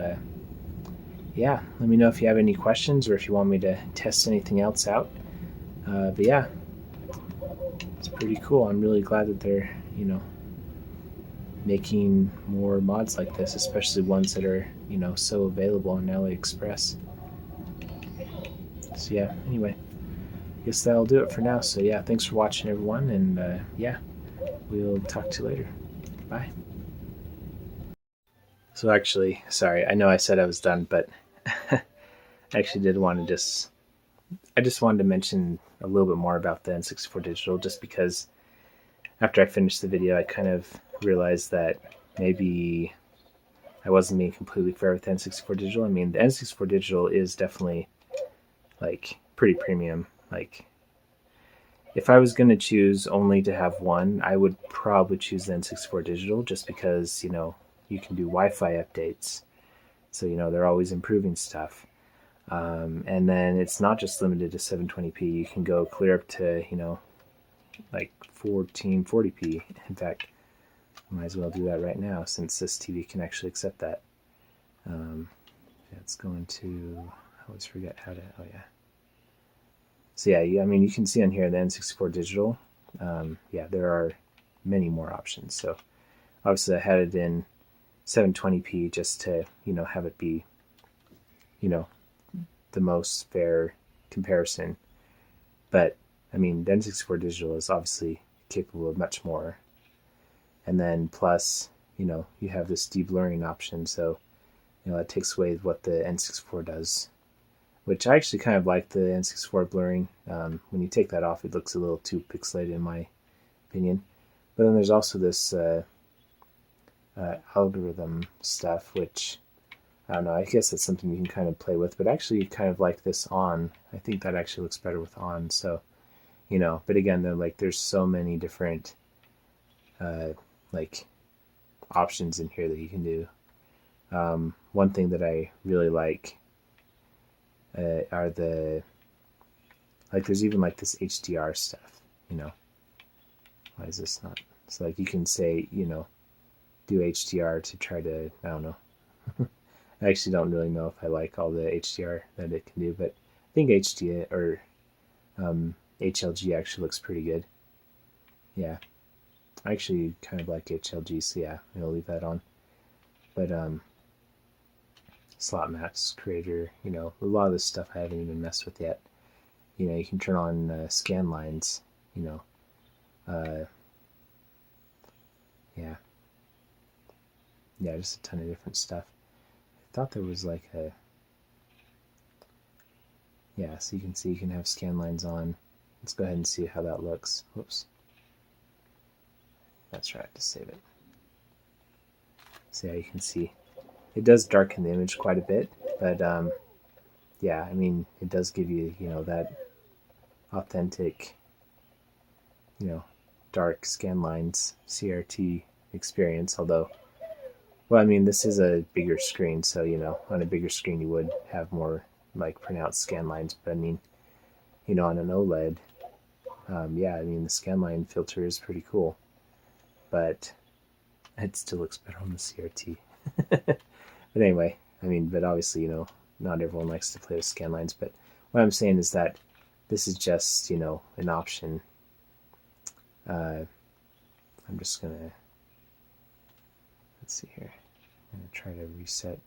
yeah, let me know if you have any questions or if you want me to test anything else out. But yeah, it's pretty cool. I'm really glad that they're, making more mods like this, especially ones that are, so available on AliExpress. So yeah, anyway, I guess that'll do it for now. So yeah, thanks for watching, everyone, and yeah, we'll talk to you later. Bye. So actually, sorry, I know I said I was done, but I actually did want to I just wanted to mention a little bit more about the N64 Digital, just because after I finished the video, I kind of realized that maybe I wasn't being completely fair with the N64 Digital. I mean, the N64 Digital is definitely like pretty premium. Like, if I was going to choose only to have one, I would probably choose the N64 Digital, just because, you can do Wi-Fi updates. So, they're always improving stuff. And then it's not just limited to 720p. You can go clear up to, like 1440p. In fact, I might as well do that right now, since this TV can actually accept that. It's going to, I always forget how to, oh yeah. So yeah, I mean, you can see on here the N64 Digital. Yeah, there are many more options. So obviously I had it in 720p just to, have it be, the most fair comparison. But I mean, the N64 Digital is obviously capable of much more. And then plus, you have this deblurring option, so that takes away what the N64 does, which I actually kind of like the N64 blurring. When you take that off, it looks a little too pixelated in my opinion. But then there's also this algorithm stuff, which I don't know, I guess that's something you can kind of play with, but actually kind of like this on. I think that actually looks better with on. So, but again, there's so many different like options in here that you can do. One thing that I really like are there's even like this HDR stuff, Why is this not? So like you can say, do HDR to try to, I don't know. I actually don't really know if I like all the HDR that it can do, but I think HDR or HLG actually looks pretty good. Yeah, I actually kind of like HLG, so yeah, I'll leave that on. But slot maps creator, a lot of this stuff I haven't even messed with yet. You can turn on scan lines, yeah, just a ton of different stuff. I thought there was like a, yeah, so you can see you can have scan lines on. Let's go ahead and see how that looks. Whoops. That's right, to save it. So yeah, you can see it does darken the image quite a bit, but yeah, I mean, it does give you, that authentic, dark scan lines CRT experience. Although, well, I mean, this is a bigger screen, so on a bigger screen you would have more like pronounced scan lines. But I mean, on an OLED, yeah, I mean, the scan line filter is pretty cool, but it still looks better on the CRT. But anyway, I mean, but obviously, not everyone likes to play with scan lines. But what I'm saying is that this is just, an option. I'm just gonna, let's see here. I'm gonna try to reset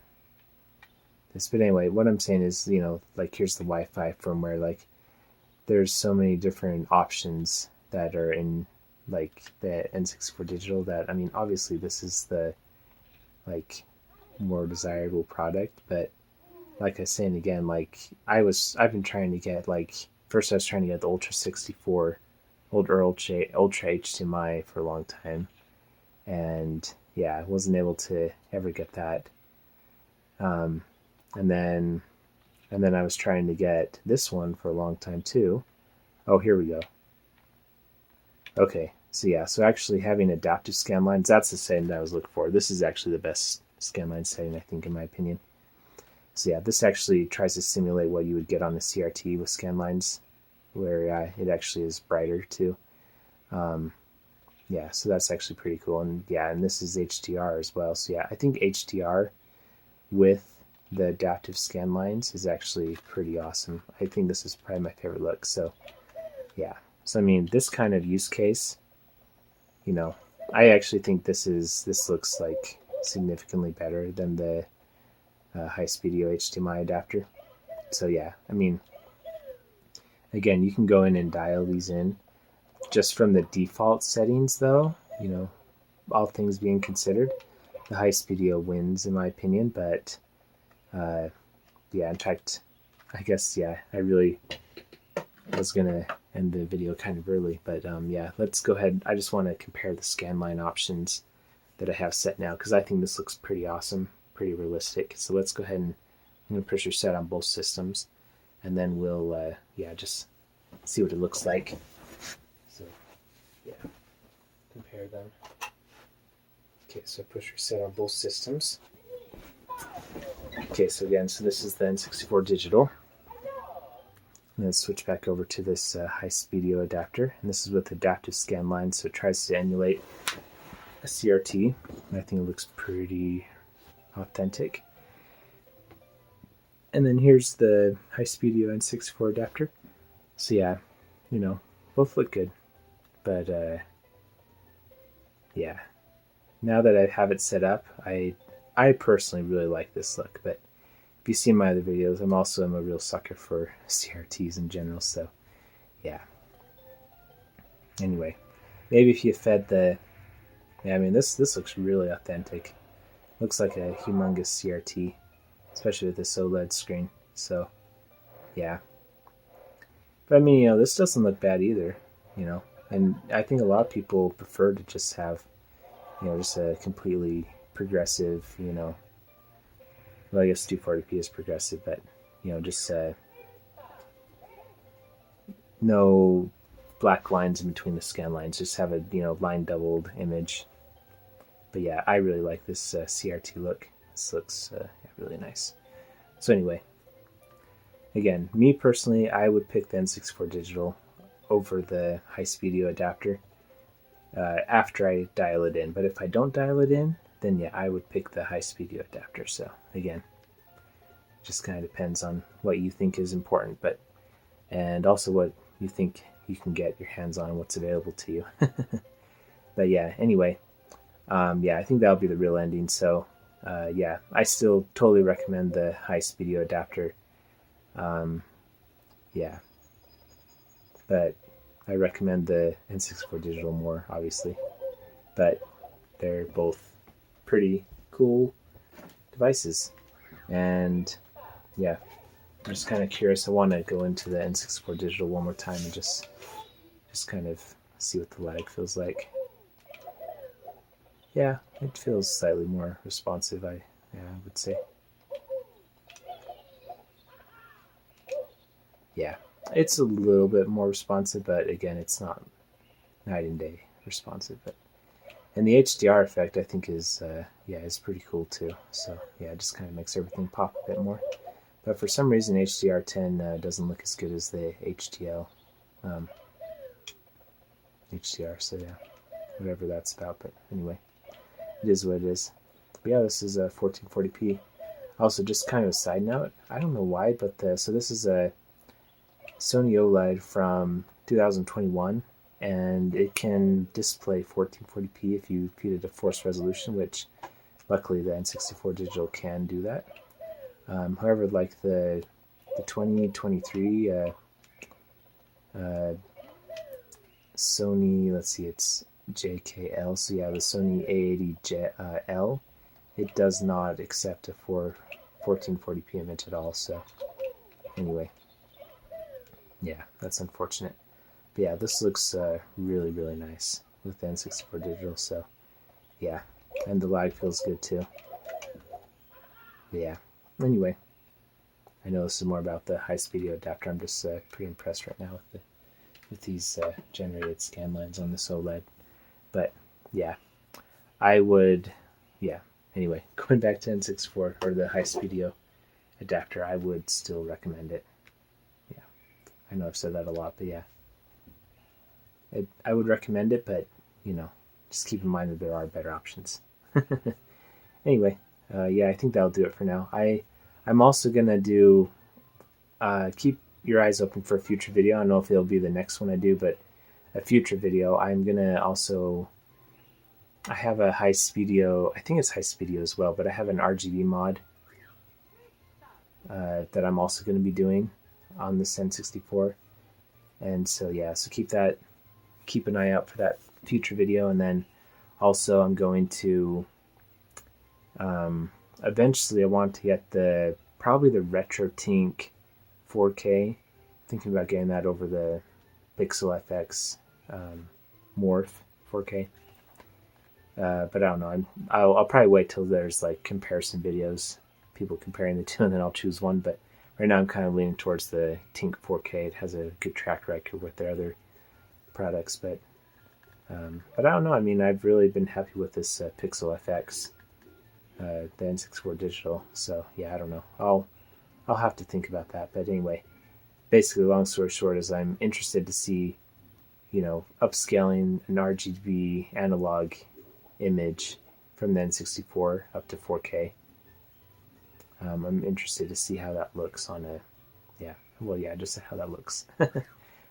this. But anyway, what I'm saying is, like here's the Wi-Fi firmware. Like, there's so many different options that are in like the N64 Digital that, I mean, obviously this is the like more desirable product, but like I was saying again, like I've been trying to get, like, first I was trying to get the Ultra HDMI for a long time, and yeah, I wasn't able to ever get that. And then I was trying to get this one for a long time too. Oh, here we go. Okay, so yeah, so actually having adaptive scan lines, that's the setting that I was looking for. This is actually the best scan line setting, I think, in my opinion. So yeah, this actually tries to simulate what you would get on the CRT with scan lines, where it actually is brighter too. Yeah, so that's actually pretty cool. And yeah, and this is HDR as well. So yeah, I think HDR with the adaptive scan lines is actually pretty awesome. I think this is probably my favorite look. So yeah, so I mean, this kind of use case, you know, I actually think this looks like significantly better than the Highspeedido HDMI adapter. So yeah, I mean, again, you can go in and dial these in. Just from the default settings though, you know, all things being considered, the Highspeedido wins in my opinion. But yeah, in fact, I guess, yeah, I really was gonna end the video kind of early, but yeah, let's go ahead. I just want to compare the scan line options that I have set now, because I think this looks pretty awesome, pretty realistic. So let's go ahead and I'm gonna push reset on both systems, and then we'll yeah, just see what it looks like. So yeah, compare them. Okay, so push reset on both systems. Okay, so again, so this is the N64 Digital. Let's switch back over to this Highspeedido adapter, and this is with adaptive scan lines, so it tries to emulate a CRT, and I think it looks pretty authentic. And then here's the Highspeedido N64 adapter. So yeah, you know, both look good, but yeah, now that I have it set up, I personally really like this look. But if you see my other videos, I'm a real sucker for CRTs in general. So yeah. Anyway, maybe if you fed the, yeah, I mean, this looks really authentic. Looks like a humongous CRT, especially with this OLED screen. So yeah. But I mean, you know, this doesn't look bad either, you know. And I think a lot of people prefer to just have, you know, just a completely progressive, you know, well, I guess 240p is progressive, but, you know, just no black lines in between the scan lines, just have a, you know, line doubled image. But yeah, I really like this CRT look. This looks really nice. So anyway, again, me personally, I would pick the N64 Digital over the Highspeedido adapter after I dial it in. But if I don't dial it in, then yeah, I would pick the Highspeedido adapter. So again, just kind of depends on what you think is important, but and also what you think you can get your hands on, what's available to you. But yeah, anyway, yeah, I think that'll be the real ending. So yeah, I still totally recommend the Highspeedido adapter. Yeah, but I recommend the N64 Digital more, obviously. But they're both pretty cool devices. And yeah, I'm just kind of curious. I want to go into the N64 Digital one more time and just kind of see what the lag feels like. Yeah, it feels slightly more responsive, I would say. Yeah, it's a little bit more responsive, but again, it's not night and day responsive. But and the HDR effect, I think, is yeah, is pretty cool too. So yeah, it just kind of makes everything pop a bit more. But for some reason, HDR10 doesn't look as good as the HDL HDR. So yeah, whatever that's about. But anyway, it is what it is. But yeah, this is a 1440p. Also, just kind of a side note, I don't know why, but so this is a Sony OLED from 2021, and it can display 1440p if you feed it a forced resolution, which luckily the N64 Digital can do that. However, like the 2023 Sony, let's see, it's JKL, so yeah, the Sony A80L, it does not accept a 1440p image at all. So anyway, yeah, that's unfortunate. But yeah, this looks really, really nice with the N64 Digital. So yeah, and the lag feels good too. But yeah, anyway, I know this is more about the Highspeedido adapter. I'm just pretty impressed right now with these generated scan lines on this OLED. But yeah, I would, yeah, anyway, going back to N64 or the Highspeedido adapter, I would still recommend it. Yeah, I know I've said that a lot, but yeah, I would recommend it, but you know, just keep in mind that there are better options. Anyway, yeah, I think that'll do it for now. I I'm also gonna do keep your eyes open for a future video. I don't know if it'll be the next one I do, but a future video. I'm gonna also, I have a Highspeedido, I think it's Highspeedido as well, but I have an RGB mod that I'm also going to be doing on this N64. And so yeah, so keep an eye out for that future video. And then also I'm going to eventually I want to get probably the RetroTink 4K. Thinking about getting that over the PixelFX Morph 4K. But I don't know. I'll probably wait till there's like comparison videos, people comparing the two, and then I'll choose one. But right now I'm kind of leaning towards the Tink 4K. It has a good track record with their other products. But I don't know. I mean, I've really been happy with this PixelFX, the N64 Digital. So yeah, I don't know. I'll have to think about that. But anyway, basically, long story short, is I'm interested to see, upscaling an RGB analog image from the N64 up to 4K. I'm interested to see how that looks on just how that looks. But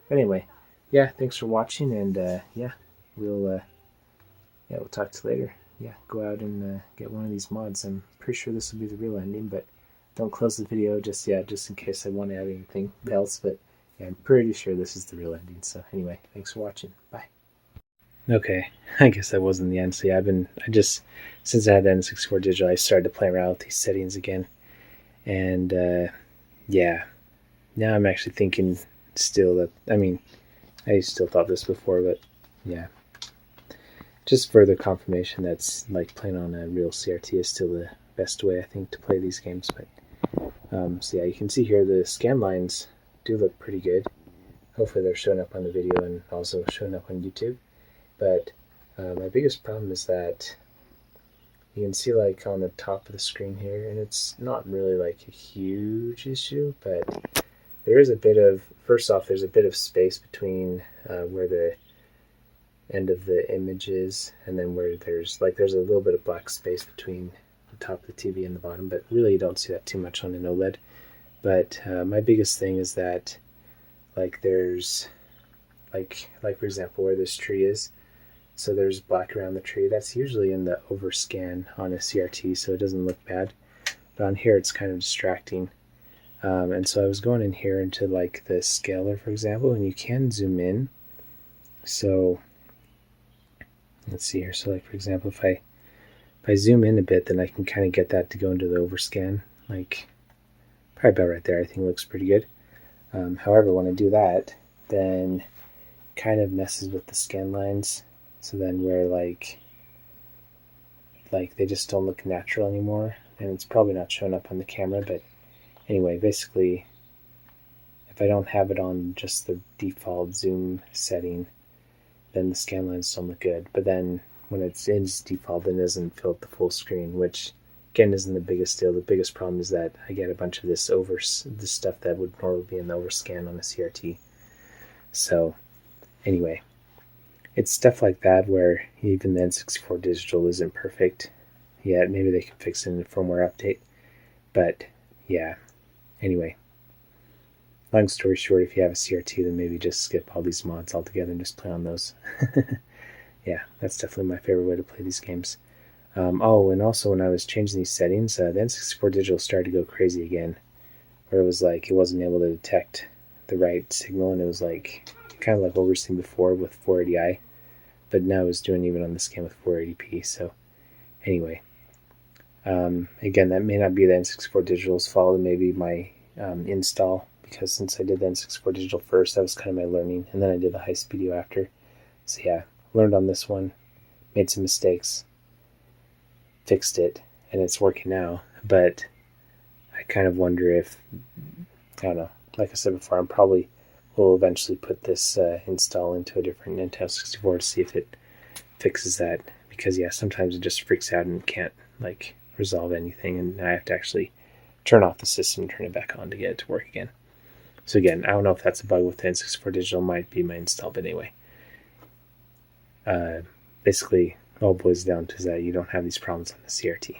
anyway, yeah, thanks for watching, and we'll talk to you later. Yeah, go out and get one of these mods. I'm pretty sure this will be the real ending, but don't close the video just yet, just in case I want to add anything else. But yeah, I'm pretty sure this is the real ending. So anyway, thanks for watching. Bye. Okay, I guess that wasn't the end. So yeah, since I had the N64 Digital, I started to play around with these settings again. And yeah, now I'm actually thinking still that, I still thought this before, but yeah, just further confirmation that's like playing on a real CRT is still the best way, I think, to play these games. But so yeah, you can see here the scan lines do look pretty good. Hopefully they're showing up on the video and also showing up on YouTube. But my biggest problem is that you can see like on the top of the screen here, and it's not really like a huge issue, but there is a bit of, first off, there's a bit of space between where the end of the image is and then where there's a little bit of black space between the top of the TV and the bottom, but really you don't see that too much on an OLED. But my biggest thing is that like there's like for example where this tree is, so there's black around the tree. That's usually in the overscan on a CRT, so it doesn't look bad. But on here it's kind of distracting. And so I was going in here into like the scaler, for example, and you can zoom in. So let's see here. So like for example, if I zoom in a bit, then I can kind of get that to go into the overscan, like probably about right there. I think it looks pretty good. However, when I do that, then kind of messes with the scan lines. So then where like they just don't look natural anymore, and it's probably not showing up on the camera. But anyway, basically, if I don't have it on just the default zoom setting, then the scan lines don't look good. But then when it's in default, then it doesn't fill up the full screen, which again isn't the biggest deal. The biggest problem is that I get a bunch of this stuff that would normally be in the overscan on a CRT. So anyway, it's stuff like that where even the N64 Digital isn't perfect yet. Maybe they can fix it in a firmware update. But yeah, anyway, long story short, if you have a CRT, then maybe just skip all these mods altogether and just play on those. Yeah, that's definitely my favorite way to play these games. And also when I was changing these settings, the N64 Digital started to go crazy again, where it was like it wasn't able to detect the right signal, and it was like kind of like what we were seeing before with 480i, but now it was doing even on this game with 480p. So anyway, again, that may not be the N64 Digital's fault, and maybe my install, because since I did the N64 Digital first, that was kind of my learning, and then I did the Highspeedido after. So yeah, learned on this one, made some mistakes, fixed it, and it's working now. But I kind of wonder if, I don't know, like I said before, I'm probably will eventually put this install into a different Nintendo 64 to see if it fixes that, because yeah, sometimes it just freaks out and can't like resolve anything, and I have to actually turn off the system and turn it back on to get it to work again. So again, I don't know if that's a bug with the N64 Digital, might be my install, but anyway, basically all it boils down to is that you don't have these problems on the CRT.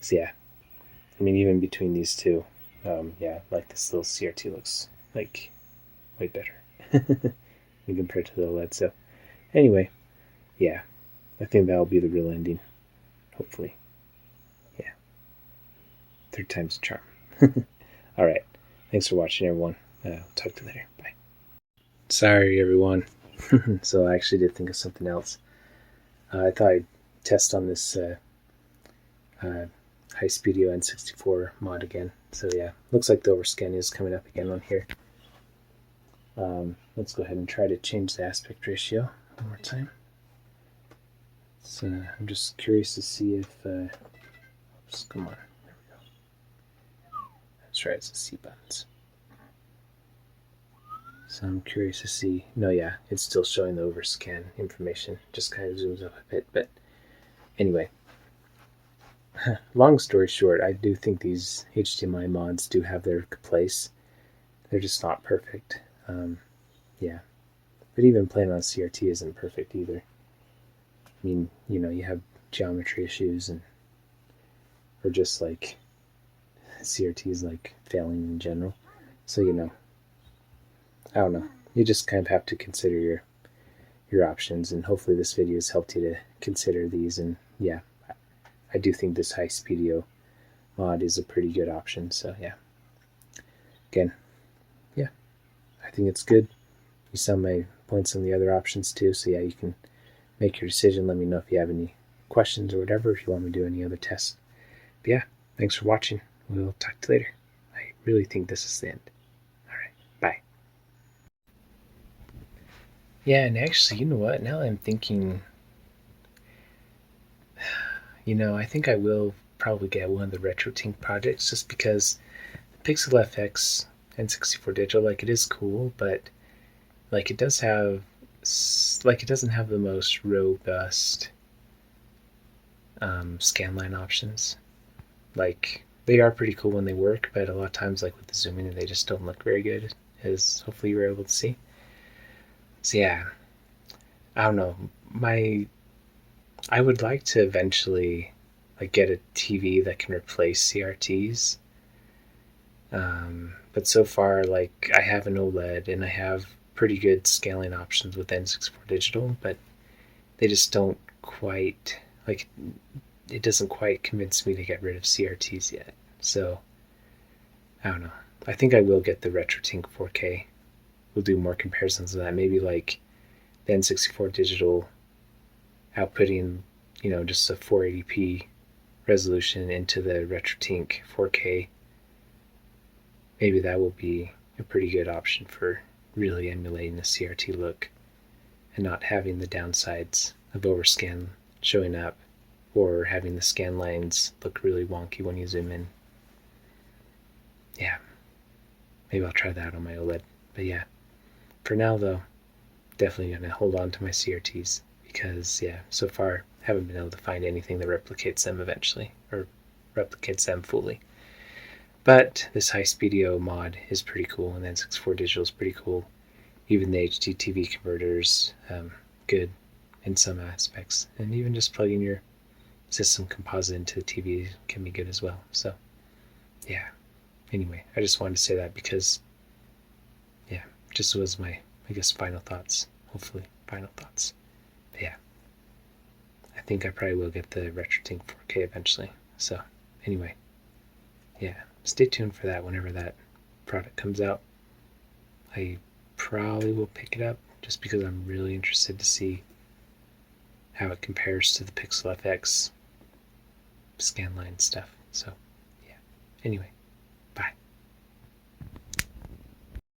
So yeah, I mean, even between these two, yeah, like this little CRT looks like way better compared to the OLED. So anyway, yeah, I think that'll be the real ending, hopefully. Yeah, third time's a charm. All right, thanks for watching, everyone. Talk to you later. Bye. Sorry, everyone. So I actually did think of something else. I thought I'd test on this Highspeedido N64 mod again. So yeah, looks like the overscan is coming up again on here. Let's go ahead and try to change the aspect ratio one more time. So I'm just curious to see if, oops, come on, there we go. That's right, it's the C buttons. So I'm curious to see, no, yeah, it's still showing the overscan information, just kind of zooms up a bit, but anyway. Long story short, I do think these HDMI mods do have their place. They're just not perfect. Yeah, but even playing on CRT isn't perfect either. I mean, you know, you have geometry issues or just like CRT is like failing in general. So, you know, I don't know. You just kind of have to consider your options, and hopefully this video has helped you to consider these. And yeah, I do think this Highspeedido mod is a pretty good option. So yeah, again, yeah, I think it's good. You saw my points on the other options too, so yeah, you can make your decision. Let me know if you have any questions or whatever, if you want me to do any other tests. But yeah, thanks for watching. We'll talk to you later. I really think this is the end. All right, bye. Yeah, and actually, you know what? Now I'm thinking, you know, I think I will probably get one of the RetroTink projects, just because PixelFX N64 Digital, like, it is cool, but like it does have, like, it doesn't have the most robust scanline options. Like, they are pretty cool when they work, but a lot of times, like with the zooming, they just don't look very good, as hopefully you were able to see. So yeah, I don't know. I would like to eventually like get a TV that can replace CRTs. But so far, like, I have an OLED and I have pretty good scaling options with N64Digital, but they just don't quite, like, it doesn't quite convince me to get rid of CRTs yet. So I don't know. I think I will get the RetroTink 4K. We'll do more comparisons of that. Maybe like the N64Digital outputting, you know, just a 480p resolution into the RetroTink 4K. Maybe that will be a pretty good option for really emulating the CRT look and not having the downsides of overscan showing up, or having the scan lines look really wonky when you zoom in. Yeah, maybe I'll try that on my OLED. But yeah, for now though, definitely gonna hold on to my CRTs, because yeah, so far haven't been able to find anything that replicates them eventually, or replicates them fully. But this Highspeedido mod is pretty cool, and then N64Digital is pretty cool. Even the HDTV converters, good in some aspects, and even just plugging your system composite into the TV can be good as well. So yeah, anyway, I just wanted to say that because yeah, just was my, I guess, final thoughts, hopefully final thoughts. But yeah, I think I probably will get the RetroTink 4K eventually. So anyway, yeah, stay tuned for that whenever that product comes out. I probably will pick it up just because I'm really interested to see how it compares to the PixelFX scanline stuff. So yeah, anyway,